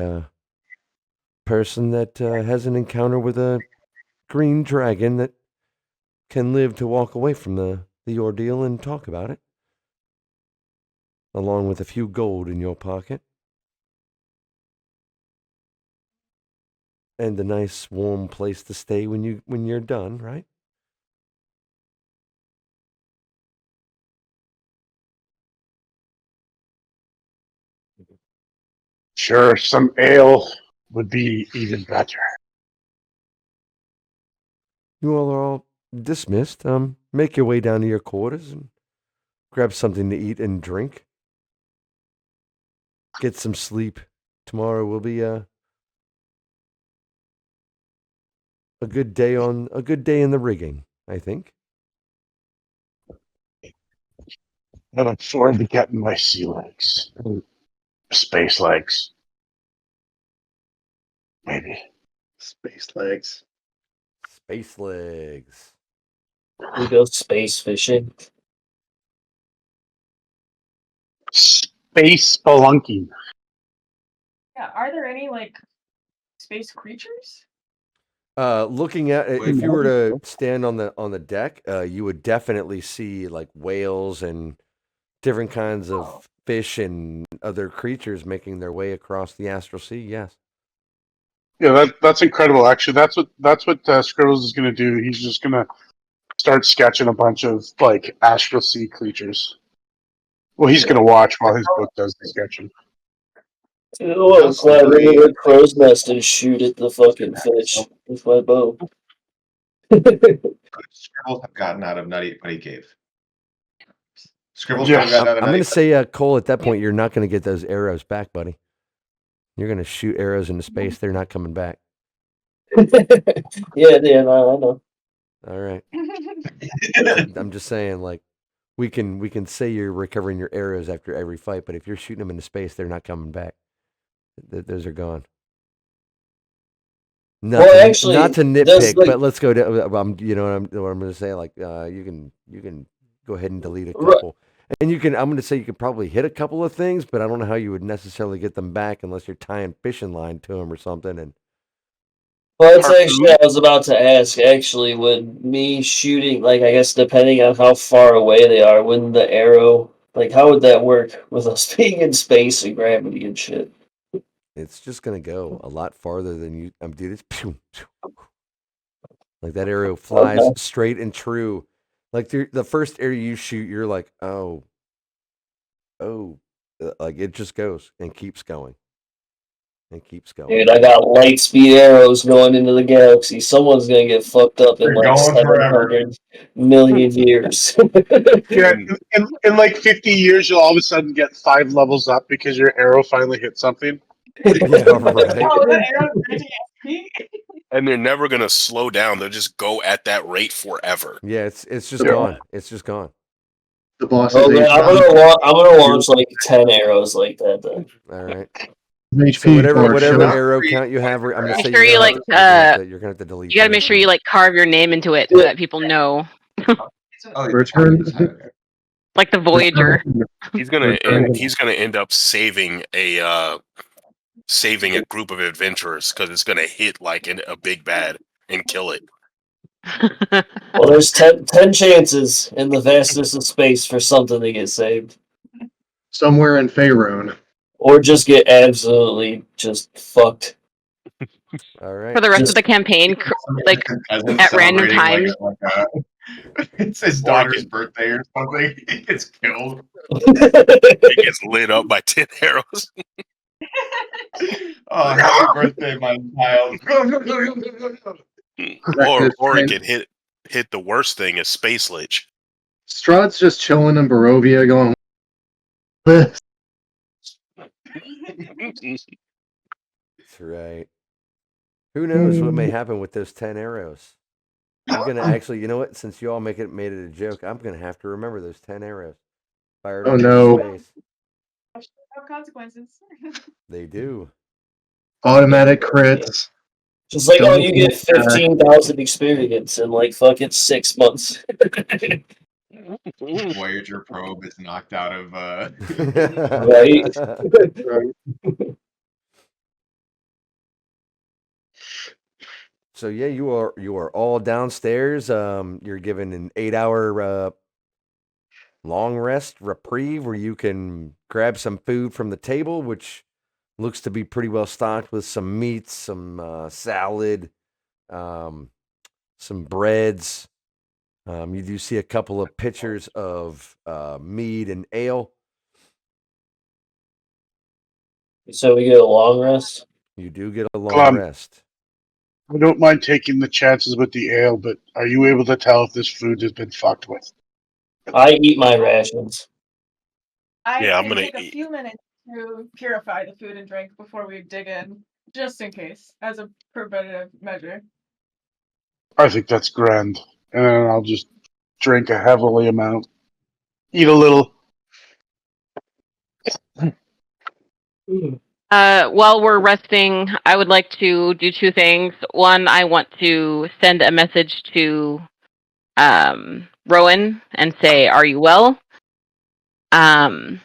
person that has an encounter with a green dragon that can live to walk away from the ordeal and talk about it, along with a few gold in your pocket. And a nice warm place to stay when you're done, right? Sure, some ale would be even better. You all are all dismissed. Make your way down to your quarters and grab something to eat and drink. Get some sleep. Tomorrow will be a good day in the rigging, I think. I look forward to getting my sea legs. Space legs. Maybe. Space legs. Space legs. We go space fishing. Space spelunking. Yeah, are there any like space creatures? Looking at if you were to stand on the deck, you would definitely see like whales and different kinds of fish and other creatures making their way across the astral sea. Yes. Yeah, that's incredible. Actually, that's what Scribbles is going to do. He's just going to start sketching a bunch of like astral sea creatures. Well, he's going to watch while his book does the sketching. Oh, climb into the crow's nest and shoot at the fucking fish with my bow. Scribbles have gotten out of Nutty Cave. Scribbles Yeah. could have gotten out of I'm Nutty going to say, Cole, at that point, you're not going to get those arrows back, buddy. You're going to shoot arrows into space. They're not coming back. Yeah, I know. All right. I'm just saying, like, we can say you're recovering your arrows after every fight, but if you're shooting them into space, they're not coming back. Those are gone. Well, actually, not to nitpick, there's, like- but let's go to. You know what I'm going to say? Like, you can go ahead and delete a Right. couple, and you can. I'm going to say you could probably hit a couple of things, but I don't know how you would necessarily get them back unless you're tying fishing line to them or something. And Well, it's actually, I was about to ask, actually, would me shooting, like, I guess depending on how far away they are, wouldn't the arrow, like, how would that work with us being in space and gravity and shit? it's just going to go a lot farther than you. Dude, it's like that arrow flies Okay. straight and true. Like the first arrow you shoot, you're like, oh, like it just goes and keeps going. and keeps going. Dude, I got light speed arrows going into the galaxy. Someone's gonna get fucked up in They're like going forever. 700 million years. Yeah, in like 50 years, you'll all of a sudden get 5 levels up because your arrow finally hit something. Yeah, right. Oh, that arrow granting XP? And they're never gonna slow down. They'll just go at that rate forever. Yeah, it's just gone. It's just gone. The boss Oh, is man, I'm gonna launch like 10 arrows like that then. All right. HP So whatever for whatever sure. arrow count you have, I'm gonna Make say sure you like you're gonna have to delete. you gotta make sure you like carve your name into it so that people know. Return. Like the Voyager. He's gonna end up saving a group of adventurers because it's gonna hit like a big bad and kill it. Well, there's 10 chances in the vastness of space for something to get saved. Somewhere in Faerun. Or just get absolutely just fucked. All right. For the rest of the campaign, like at random times. It's his daughter's birthday or something. He gets killed. It gets lit up by 10 arrows. Oh, happy birthday, my child. or it can hit the worst thing is Space Lich. Strahd's just chilling in Barovia going, this. That's right. Who knows what may happen with those 10 arrows? I'm gonna actually, you know what? Since you all made it a joke, I'm gonna have to remember those 10 arrows fired up no. into space. No consequences. They do. Automatic crits. Just like, Don't you get 15,000 experience in like fucking 6 months. Voyager probe is knocked out of Right? So yeah, you are all downstairs. You're given an 8-hour long rest reprieve where you can grab some food from the table, which looks to be pretty well stocked with some meats, some salad, some breads. You do see a couple of pitchers of mead and ale. So we get a long rest. You do get a long rest. I don't mind taking the chances with the ale, but are you able to tell if this food has been fucked with? I eat my rations. I Yeah, I'm can gonna take a eat. few minutes to purify the food and drink before we dig in, just in case, as a preventative measure. I think that's grand. And then I'll just drink a heavily amount. Eat a little. While we're resting, I would like to do two things. One, I want to send a message to Rowan and say, "Are you well?" And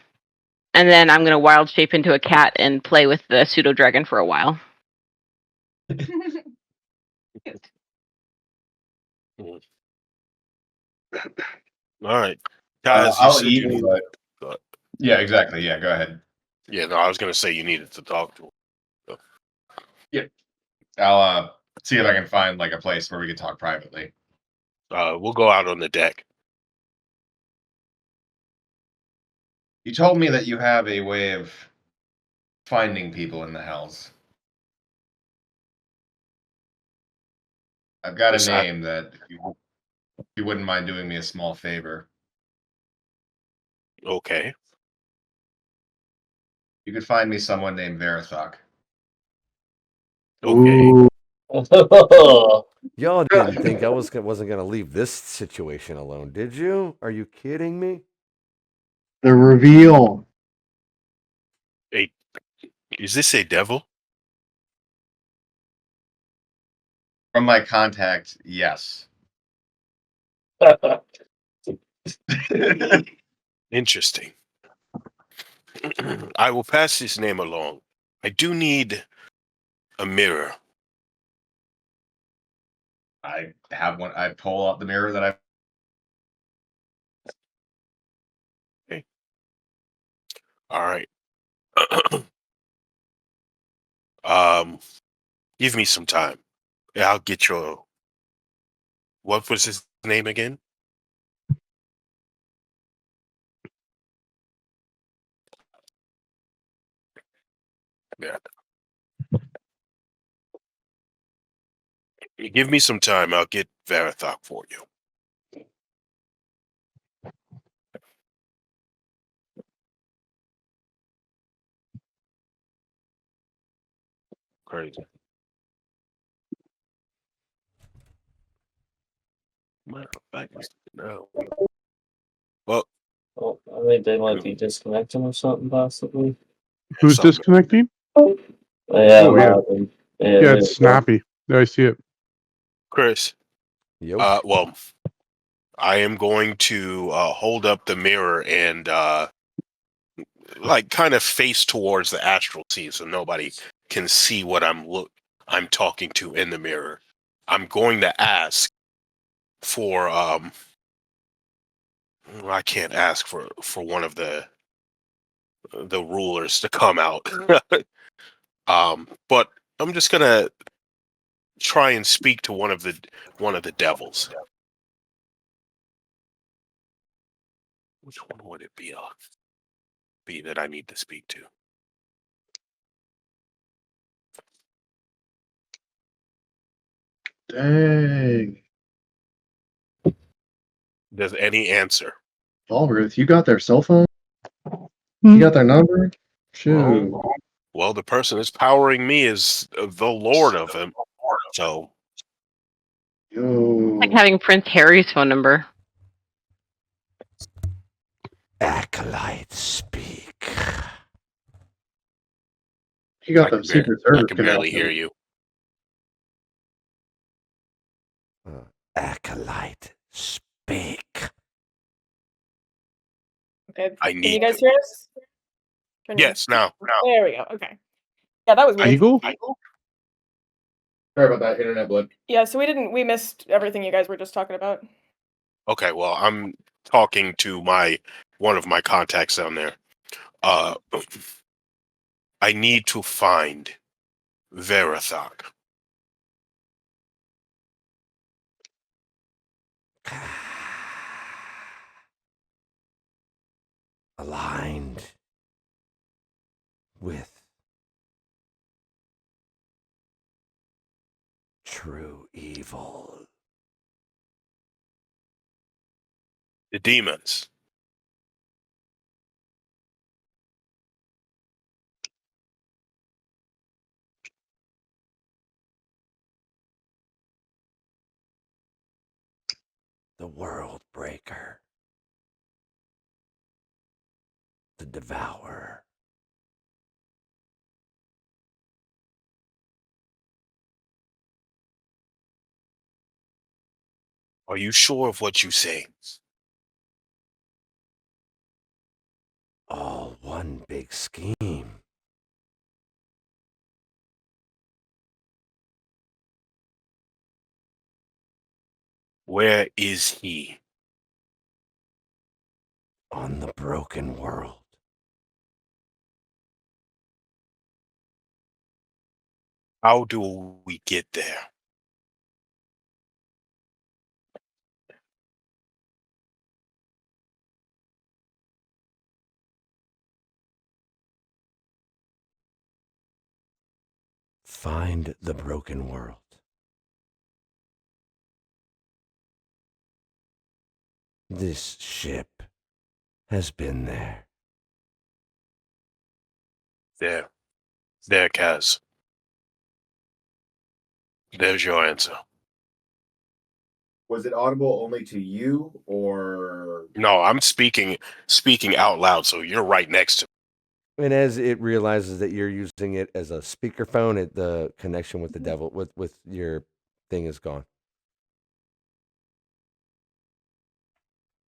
then I'm gonna wild shape into a cat and play with the pseudo dragon for a while. All right, guys. I'll eat, but yeah, exactly. Yeah, go ahead. Yeah, no, I was gonna say you needed to talk to him. So. Yeah, I'll see if I can find like a place where we can talk privately. We'll go out on the deck. You told me that you have a way of finding people in the hells. I've got a name that if you wouldn't mind doing me a small favor. Okay. You could find me someone named Verathok. Okay. Y'all didn't think I wasn't gonna leave this situation alone, did you? Are you kidding me? The reveal. Hey, is this a devil? From my contact, yes. Interesting. I will pass his name along. I do need a mirror. I have one. I pull out the mirror that I. Okay. All right. Give me some time. Yeah, I'll get your. What was his name again? Yeah. You give me some time, I'll get Varathok for you. Crazy. Matter of fact, no. Well, Oh, I think they might be disconnecting or something, possibly. Who's something. disconnecting? Yeah, Oh, yeah. Marvin. Yeah, there it's we go. snappy. Yeah, I see it. Chris, Yo. well, I am going to hold up the mirror and like kind of face towards the astral sea so nobody can see what I'm talking to in the mirror. I'm going to ask for I can't ask for one of the rulers to come out. But I'm just gonna try and speak to one of the devils. Which one would it be that I need to speak to? Dang. Does any answer? Volruth, you got their cell phone? Hmm. You got their number? Shoot. Well, the person that's powering me is the Lord of him. So Yo. Like having Prince Harry's phone number. Acolyte, speak. You got I them can, secret I servers can barely hear connected. you. Acolyte, speak. Okay. I Can you need guys to. hear us? Yes, now. There we go. Okay. Yeah, that was weird. Eagle? Sorry about that internet blip. Yeah, so we missed everything you guys were just talking about. Okay, well, I'm talking to one of my contacts down there. I need to find Varathok. Aligned with true evil. The demons. The world breaker. The devourer. Are you sure of what you say? All one big scheme. Where is he? On the broken world. How do we get there? Find the broken world. This ship has been there. There, Kaz. There's your answer. Was it audible only to you, or No, I'm speaking out loud, so you're right next to me. And as it realizes that you're using it as a speakerphone, the connection with the devil, with your thing is gone.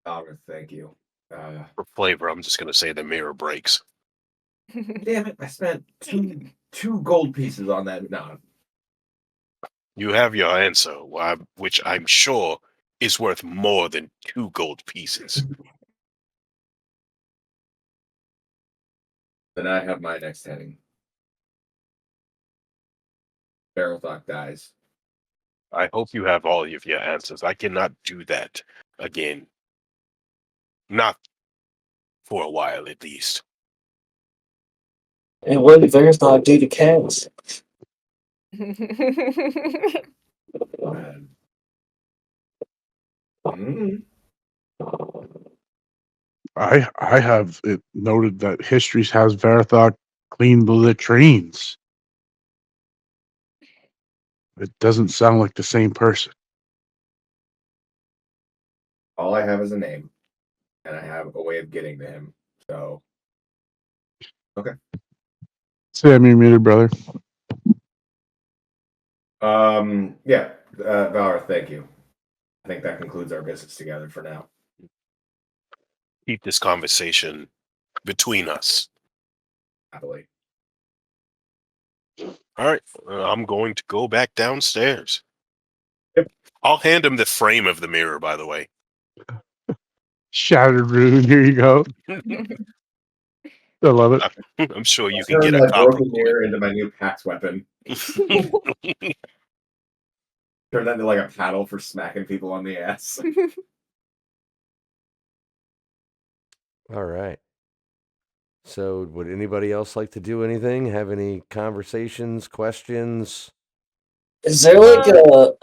Oh, thank you. For flavor, I'm just gonna say the mirror breaks. Damn it! I spent two gold pieces on that. No, You have your answer, which I'm sure is worth more than 2 gold pieces. then I have my next heading. Barrelthok dies. I hope you have all of your answers. I cannot do that again. Not for a while, at least. And what did Varathok do to cats? Mm. I have it noted that history has Varathok clean the latrines. It doesn't sound like the same person. All I have is a name, and I have a way of getting to him. So, okay. Sam, you're muted, brother. Yeah, Valor, thank you. I think that concludes our business together for now. Keep this conversation between us. Happily. All right, I'm going to go back downstairs. Yep. I'll hand him the frame of the mirror, by the way. Shattered rune. Here you go. I love it. I'm sure you can Turn get a my copy. broken mirror into my new PAX weapon. Turn that into like a paddle for smacking people on the ass. All right. So, would anybody else like to do anything? Have any conversations, questions? Is there like a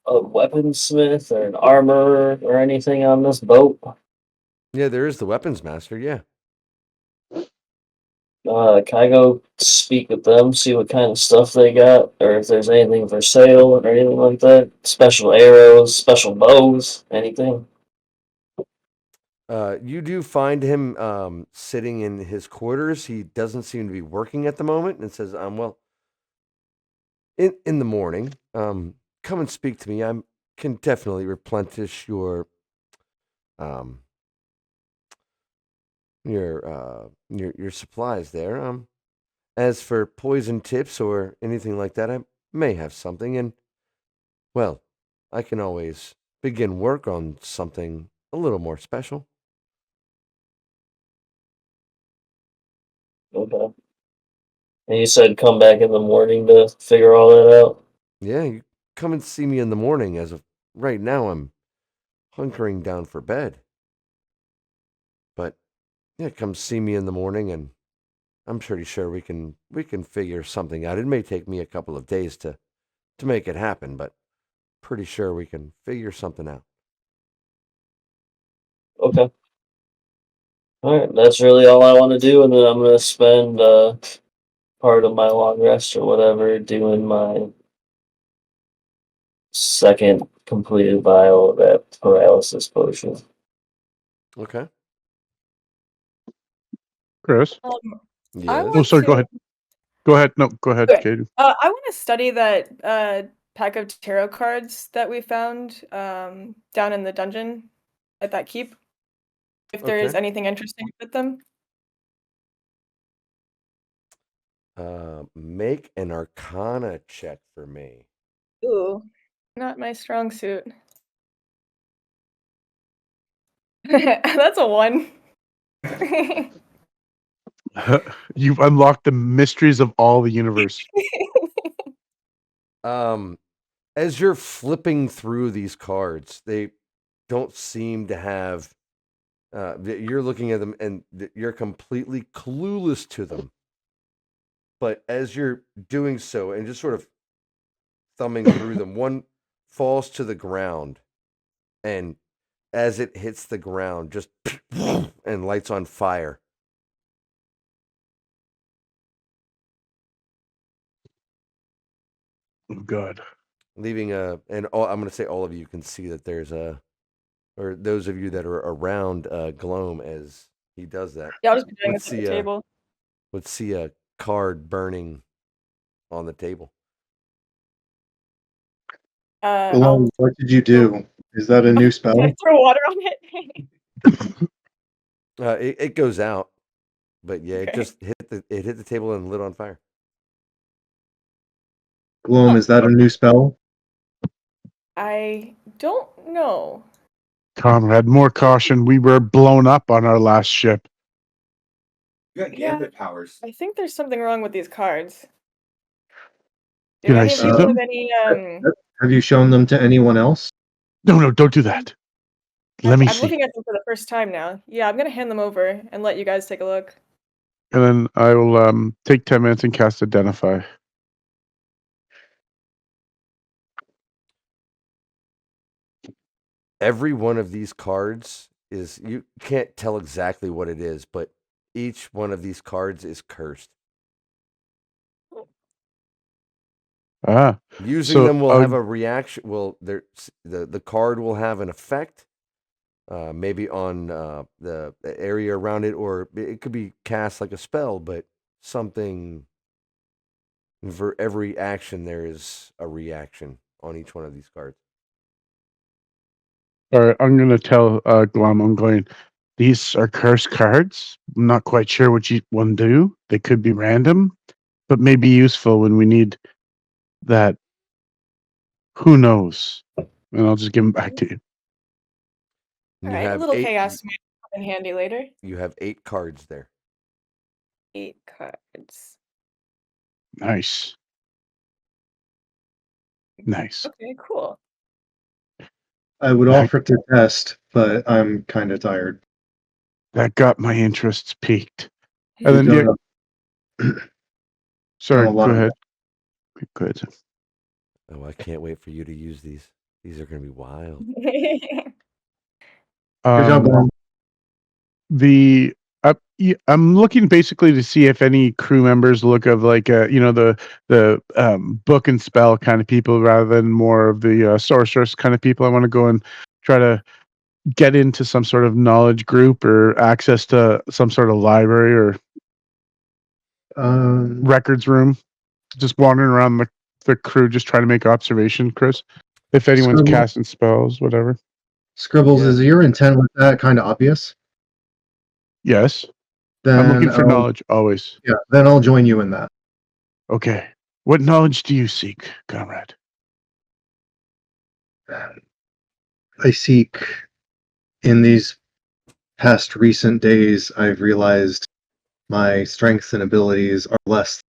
weaponsmith or an armorer or anything on this boat? Yeah, there is the weapons master. Yeah. Can I go speak with them, see what kind of stuff they got, or if there's anything for sale or anything like that? Special arrows, special bows, anything? You do find him sitting in his quarters. He doesn't seem to be working at the moment, and says, well, in the morning, come and speak to me. I can definitely replenish um your supplies there. As for poison tips or anything like that, I may have something, and well, I can always begin work on something a little more special. Okay. And you said come back in the morning to figure all that out? Yeah, you come and see me in the morning. As of right now, I'm hunkering down for bed. But yeah, come see me in the morning, and I'm pretty sure we can figure something out. It may take me a couple of days to make it happen, but pretty sure we can figure something out. Okay. Alright, that's really all I want to do, and then I'm going to spend part of my long rest or whatever doing my second completed vial of that paralysis potion. Okay. Chris. I Yes. want Oh, sorry. Go to- ahead. Go ahead. No, go ahead, Okay. Katie. I want to study that pack of tarot cards that we found down in the dungeon at that keep. If there is Okay. anything interesting with them. Make an Arcana check for me. Ooh, not my strong suit. That's a 1. You've unlocked the mysteries of all the universe. As you're flipping through these cards, they don't seem to have. You're looking at them and you're completely clueless to them. But as you're doing so and just sort of thumbing through them, one falls to the ground, and as it hits the ground, just and lights on fire. Oh, God. Leaving and all, I'm going to say all of you can see that there's or those of you that are around Gloam as he does that. Yeah, I'll just be doing would this at the see table. would see a card burning on the table. Alone, what did you do? Is that a new spell? Can I throw water on it? It goes out, but yeah, it Okay. just hit the table and lit on fire. Gloom, is that a new spell? I don't know. Comrade, more caution. We were blown up on our last ship. You got Yeah. gambit powers. I think there's something wrong with these cards. Do Can I any of see you them? have any Have you shown them to anyone else? No, don't do that. Let me I'm see. looking at them for the first time now. Yeah, I'm gonna hand them over and let you guys take a look. And then I will take 10 minutes and cast Identify. every one of these cards is, you can't tell exactly what it is, but each one of these cards is cursed. Ah, Using so them will have a reaction. Well, the card will have an effect, maybe on the area around it, or it could be cast like a spell, but something. For every action, there is a reaction on each one of these cards. all right, I'm gonna tell Glum. I'm going. These are cursed cards. I'm not quite sure what you one do. They could be random, but may be useful when we need that. Who knows? And I'll just give them back to you. And All you right, a have little eight. chaos might come in handy later. You have 8 cards there. 8 cards. Nice. Nice. Okay, cool. I would offer to test, but I'm kind of tired. That got my interests peaked. And We've then, done sorry, done a lot go of- ahead. Go ahead. Oh, I can't wait for you to use these. These are going to be wild. Good job, Glum. The I'm looking basically to see if any crew members look of like the book and spell kind of people rather than more of the sorceress kind of people. I want to go and try to get into some sort of knowledge group or access to some sort of library or records room. Just wandering around the crew, just trying to make observation, Chris. If anyone's Scribble. casting spells, whatever. Scribbles, Yeah. is your intent with that kind of obvious? Yes, Then I'm looking for I'll- knowledge always. Yeah, then I'll join you in that. Okay. What knowledge do you seek, comrade? I seek, in these past recent days, I've realized my strengths and abilities are less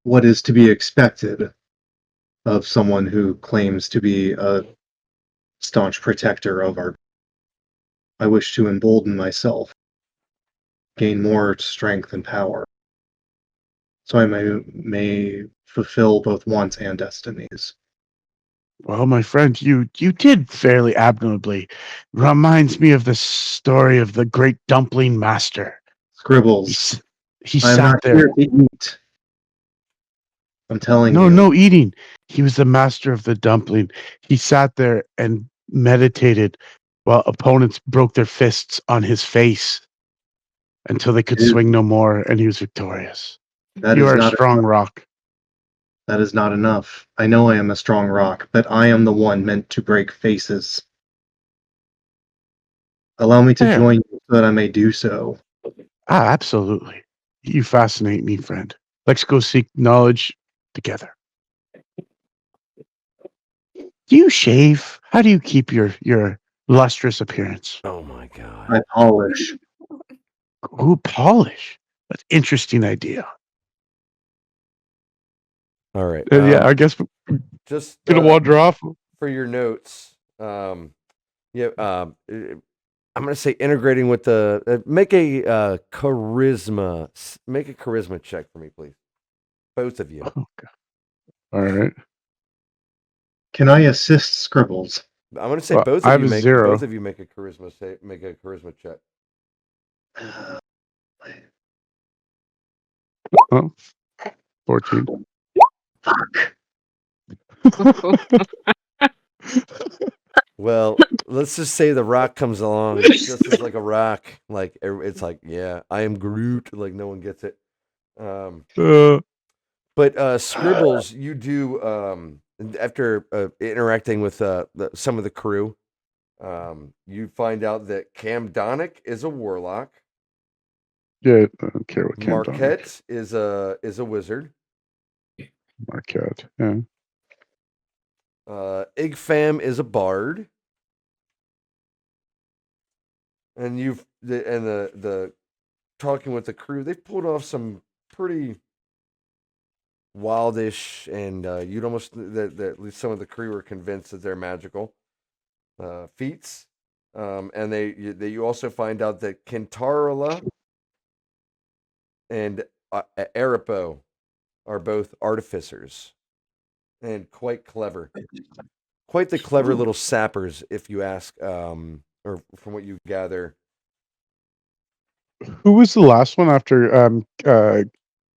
what is to be expected of someone who claims to be a staunch protector of our. I wish to embolden myself, gain more strength and power, so I may fulfill both wants and destinies. Well, my friend, you did fairly admirably. Reminds me of the story of the great dumpling master. Scribbles, He I'm sat not there. here to eat. I'm telling you. No eating. He was the master of the dumpling. He sat there and meditated while opponents broke their fists on his face until they could It is- swing no more, and he was victorious. That You is are a not strong enough. rock. That is not enough. I know I am a strong rock, but I am the one meant to break faces. Allow me to There. join you so that I may do so. Ah, absolutely. You fascinate me, friend. Let's go seek knowledge together. Do you shave? How do you keep your lustrous appearance? Oh my god. I polish. Ooh, polish. That's an interesting idea. All right. Yeah, I guess we're just gonna wander off. for your notes. Yeah. I'm gonna say integrating with the make a charisma. Make a charisma check for me, please. Both of you. Oh, God. All right. Can I assist Scribbles? I'm gonna say Well, both I of have you a make 0. both of you make a charisma check. Oh, 14. Fuck. Well, let's just say the rock comes along just as like a rock. Like it's like, yeah, I am Groot. Like no one gets it. But Scribbles, you do after interacting with some of the crew, you find out that Cam Donick is a warlock. Yeah, I don't care what Cam Donick. Marquette is a wizard. Marquette. Yeah. Igfam is a bard. And the talking with the crew, they've pulled off some pretty wildish, and you'd almost that at least some of the crew are convinced that they're magical feats. And you also find out that Kintarla and Arapo are both artificers and quite clever. quite the clever little sappers, if you ask, or from what you gather. Who was the last one after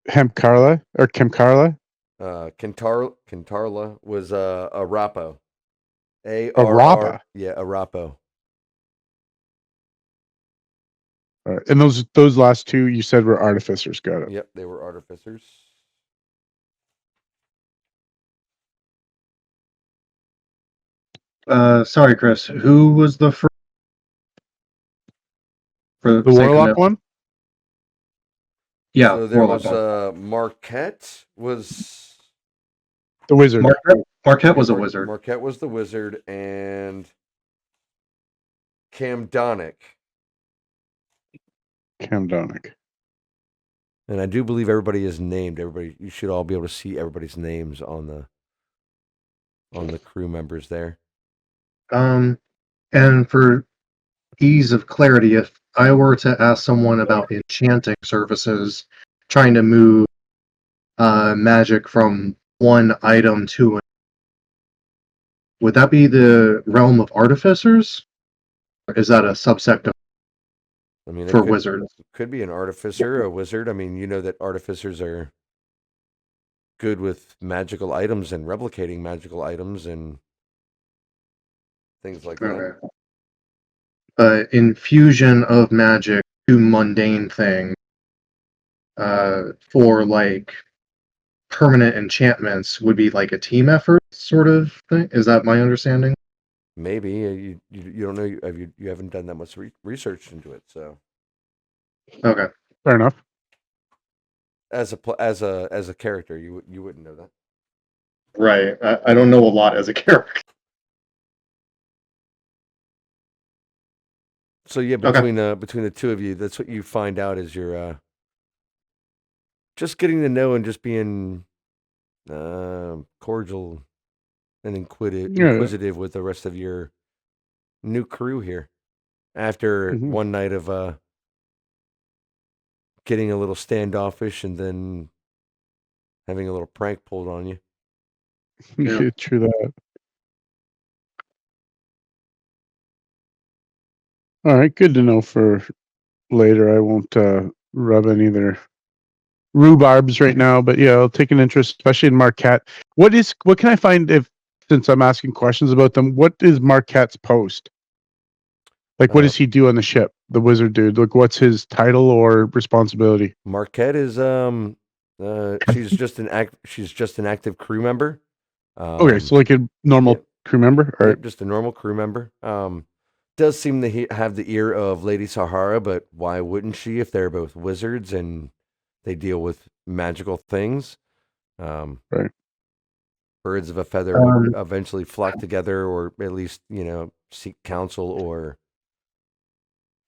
Hemkarla or Kimkarla? Kintarla was Arapo. Arapa. Yeah, Arapo. All right. And those last two you said were artificers. Got it. Yep, they were artificers. Sorry, Chris. Who was the first? For The sake of warlock note? one? Yeah, So there warlock was one. Marquette was The wizard. Marquette was a wizard. Marquette was the wizard, and Camdonic. Camdonic. And I do believe everybody is named. Everybody, you should all be able to see everybody's names on the crew members there. And for ease of clarity, if I were to ask someone about enchanting services, trying to move magic from one item to another, would that be the realm of artificers? Or is that a subsect of for wizards? Could be an artificer, a wizard. I mean, you know that artificers are good with magical items and replicating magical items and things like that. Infusion of magic to mundane things for like permanent enchantments would be like a team effort sort of thing. Is that my understanding? Maybe you don't know, you haven't done that much research into it, so Okay, fair enough. As a character, you wouldn't know that, right? I don't know a lot as a character. So yeah, between the two of you, that's what you find out is you're just getting to know and just being cordial and inquisitive with the rest of your new crew here. After one night of getting a little standoffish and then having a little prank pulled on you. Yeah, true that. All right, good to know for later. I won't rub any of their rhubarbs right now, but yeah, I'll take an interest, especially in Marquette. What can I find since I'm asking questions about them? What is Marquette's post? Like, what does he do on the ship? The wizard dude. Like, what's his title or responsibility? Marquette is she's just an active crew member. Okay, so like a normal crew member, or just a normal crew member. Does seem to have the ear of Lady Sahara, but why wouldn't she if they're both wizards and they deal with magical things? Right. Birds of a feather would eventually flock together, or at least seek counsel. Or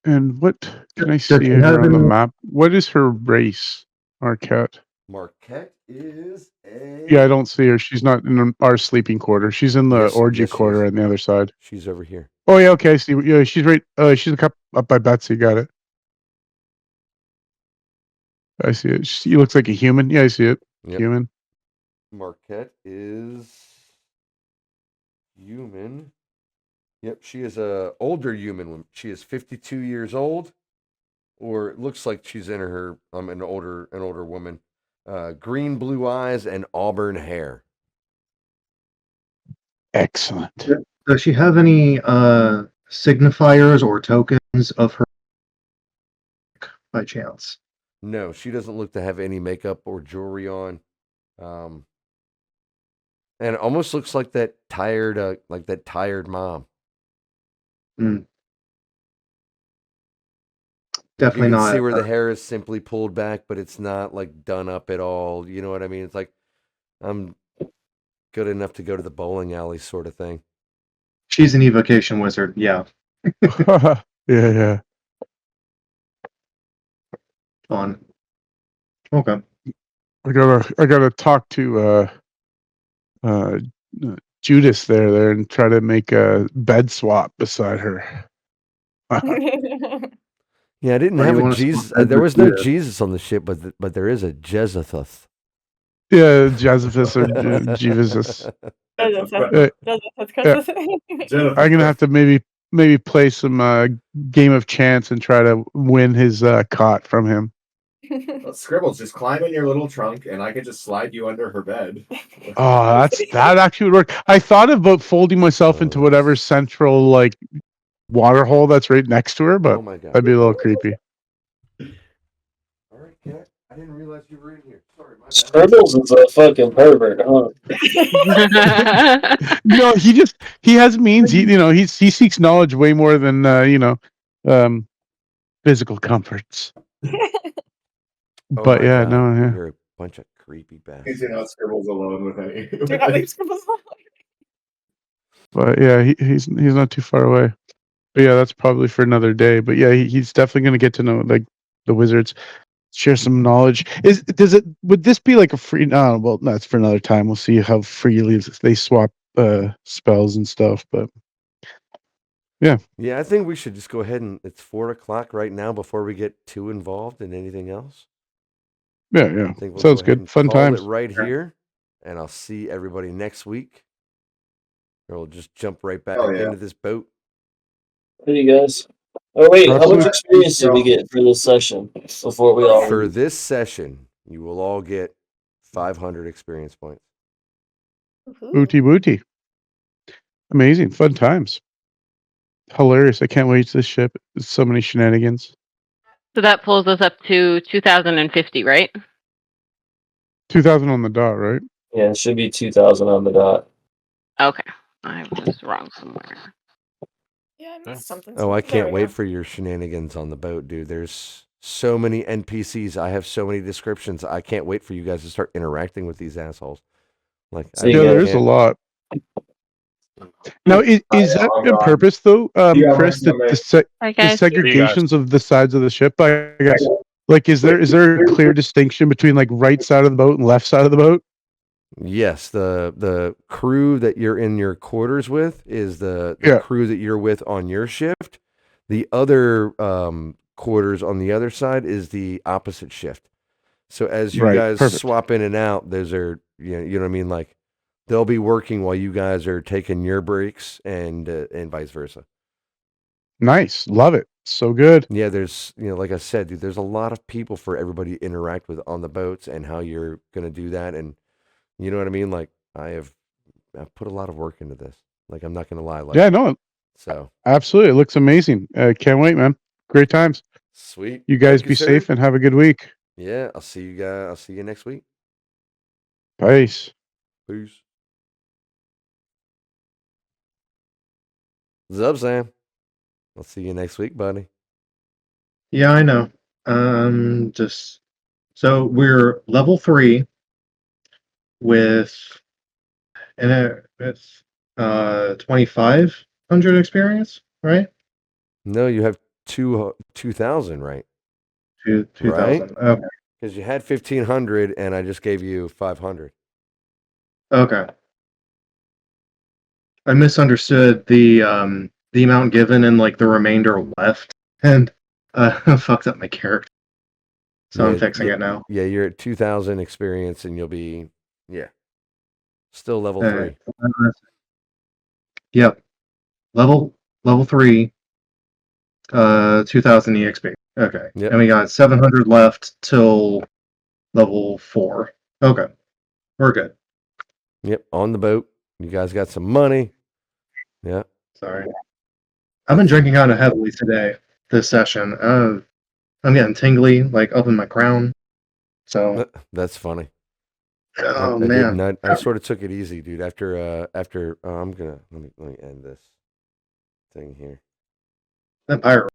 and what can I see her on the map? What is her race, Marquette? Marquette is a... Yeah, I don't see her. She's not in our sleeping quarter. She's in the orgy quarter on the other side. She's over here. Oh yeah, okay. I see. Yeah, she's right. She's a cup up by Betsy. Got it. I see it. She looks like a human. Yeah, I see it. Yep. Human. Marquette is human. Yep, she is a older human. She is 52 years old, or it looks like she's in her an older woman. Green blue eyes and auburn hair. Excellent. Does she have any signifiers or tokens of her by chance? No, she doesn't look to have any makeup or jewelry on. And it almost looks like that tired mom. Definitely you can not. See where the hair is simply pulled back, but it's not like done up at all. You know what I mean? It's like I'm good enough to go to the bowling alley sort of thing. She's an evocation wizard. Yeah. Yeah. Fun. Okay. I gotta talk to Judas there and try to make a bed swap beside her. Yeah, I didn't have a Jesus. There was no Jesus on the ship, but there is a Jezethus. Yeah, Jazzifus or Jeevuses. I'm gonna have to maybe play some game of chance and try to win his cot from him. Well, Scribbles, just climb in your little trunk, and I could just slide you under her bed. Oh, that actually would work. I thought about folding myself into whatever central like water hole that's right next to her, but Oh my god. that'd be a little creepy. All right, cat. I didn't realize you were in here. Sorry, my bad. Scribbles is a fucking pervert, huh? No, he has means. He seeks knowledge way more than physical comforts. Oh But my yeah, god. no, yeah. You're a bunch of creepy bastards. You're not Scribbles alone with any. Do not leave Scribbles alone. But yeah, he's not too far away. But yeah, that's probably for another day. But yeah, he's definitely gonna get to know like the wizards, share some knowledge. Would this be like a free? No, well, that's for another time. We'll see how freely they swap spells and stuff. But Yeah, I think we should just go ahead and it's 4:00 right now before we get too involved in anything else. yeah, I think we'll sounds go ahead good. and Fun call times. it right here, and I'll see everybody next week. Or we'll just jump right back into this boat. What do you guys? Oh wait, how Absolutely. much experience did we get for this session before we all For leave? this session, you will all get 500 experience points. Booty booty. Amazing. Fun times. Hilarious. I can't wait to this ship. It's so many shenanigans. So that pulls us up to 2050, right? 2000 on the dot, right? Yeah, it should be 2,000 on the dot. Okay. I was wrong somewhere. Yeah, I missed something. Oh, I There can't we wait go. for your shenanigans on the boat, dude. There's so many NPCs. I have so many descriptions. I can't wait for you guys to start interacting with these assholes. Like, So you Yeah, there guys- is a lot. Now, is that on purpose though, Chris? The Hi, the guys. segregations of the sides of the ship, I guess. Like, is there a clear distinction between like right side of the boat and left side of the boat? Yes, the crew that you're in your quarters with is the Yeah. crew that you're with on your shift. The other quarters on the other side is the opposite shift. So as you Right, guys perfect. swap in and out, those are you know what I mean. Like they'll be working while you guys are taking your breaks, and vice versa. Nice, love it. So good. Yeah, there's like I said, dude, there's a lot of people for everybody to interact with on the boats, and how you're gonna do that, and you know what I mean. Like I've put a lot of work into this. Like I'm not gonna lie. Like Yeah, no, so absolutely. It looks amazing. Can't wait, man. Great times. sweet. You guys Thank be sir. safe and have a good week. Yeah, I'll see you guys. I'll see you next week. Peace. Peace. What's up, Sam? I'll see you next week, buddy. Yeah, I know. Just so we're level 3 with it's 2,500 experience, right? No, you have 2,000, right? 2,000. Okay. Because you had 1,500, and I just gave you 500. Okay. I misunderstood the amount given and like the remainder left, and fucked up my character. So I'm fixing it now. Yeah, you're at 2,000 experience, and you'll be still level 3. Yep. Level 3. 2,000 EXP. Okay. Yep. And we got 700 left till level 4. Okay. We're good. Yep, on the boat. You guys got some money. Yeah. Sorry. I've been drinking kind of heavily today, this session. I'm getting tingly, like up in my crown. So. That's funny. Oh, I man. didn't. I sort of took it easy, dude. After I'm gonna let me end this thing here. That pirate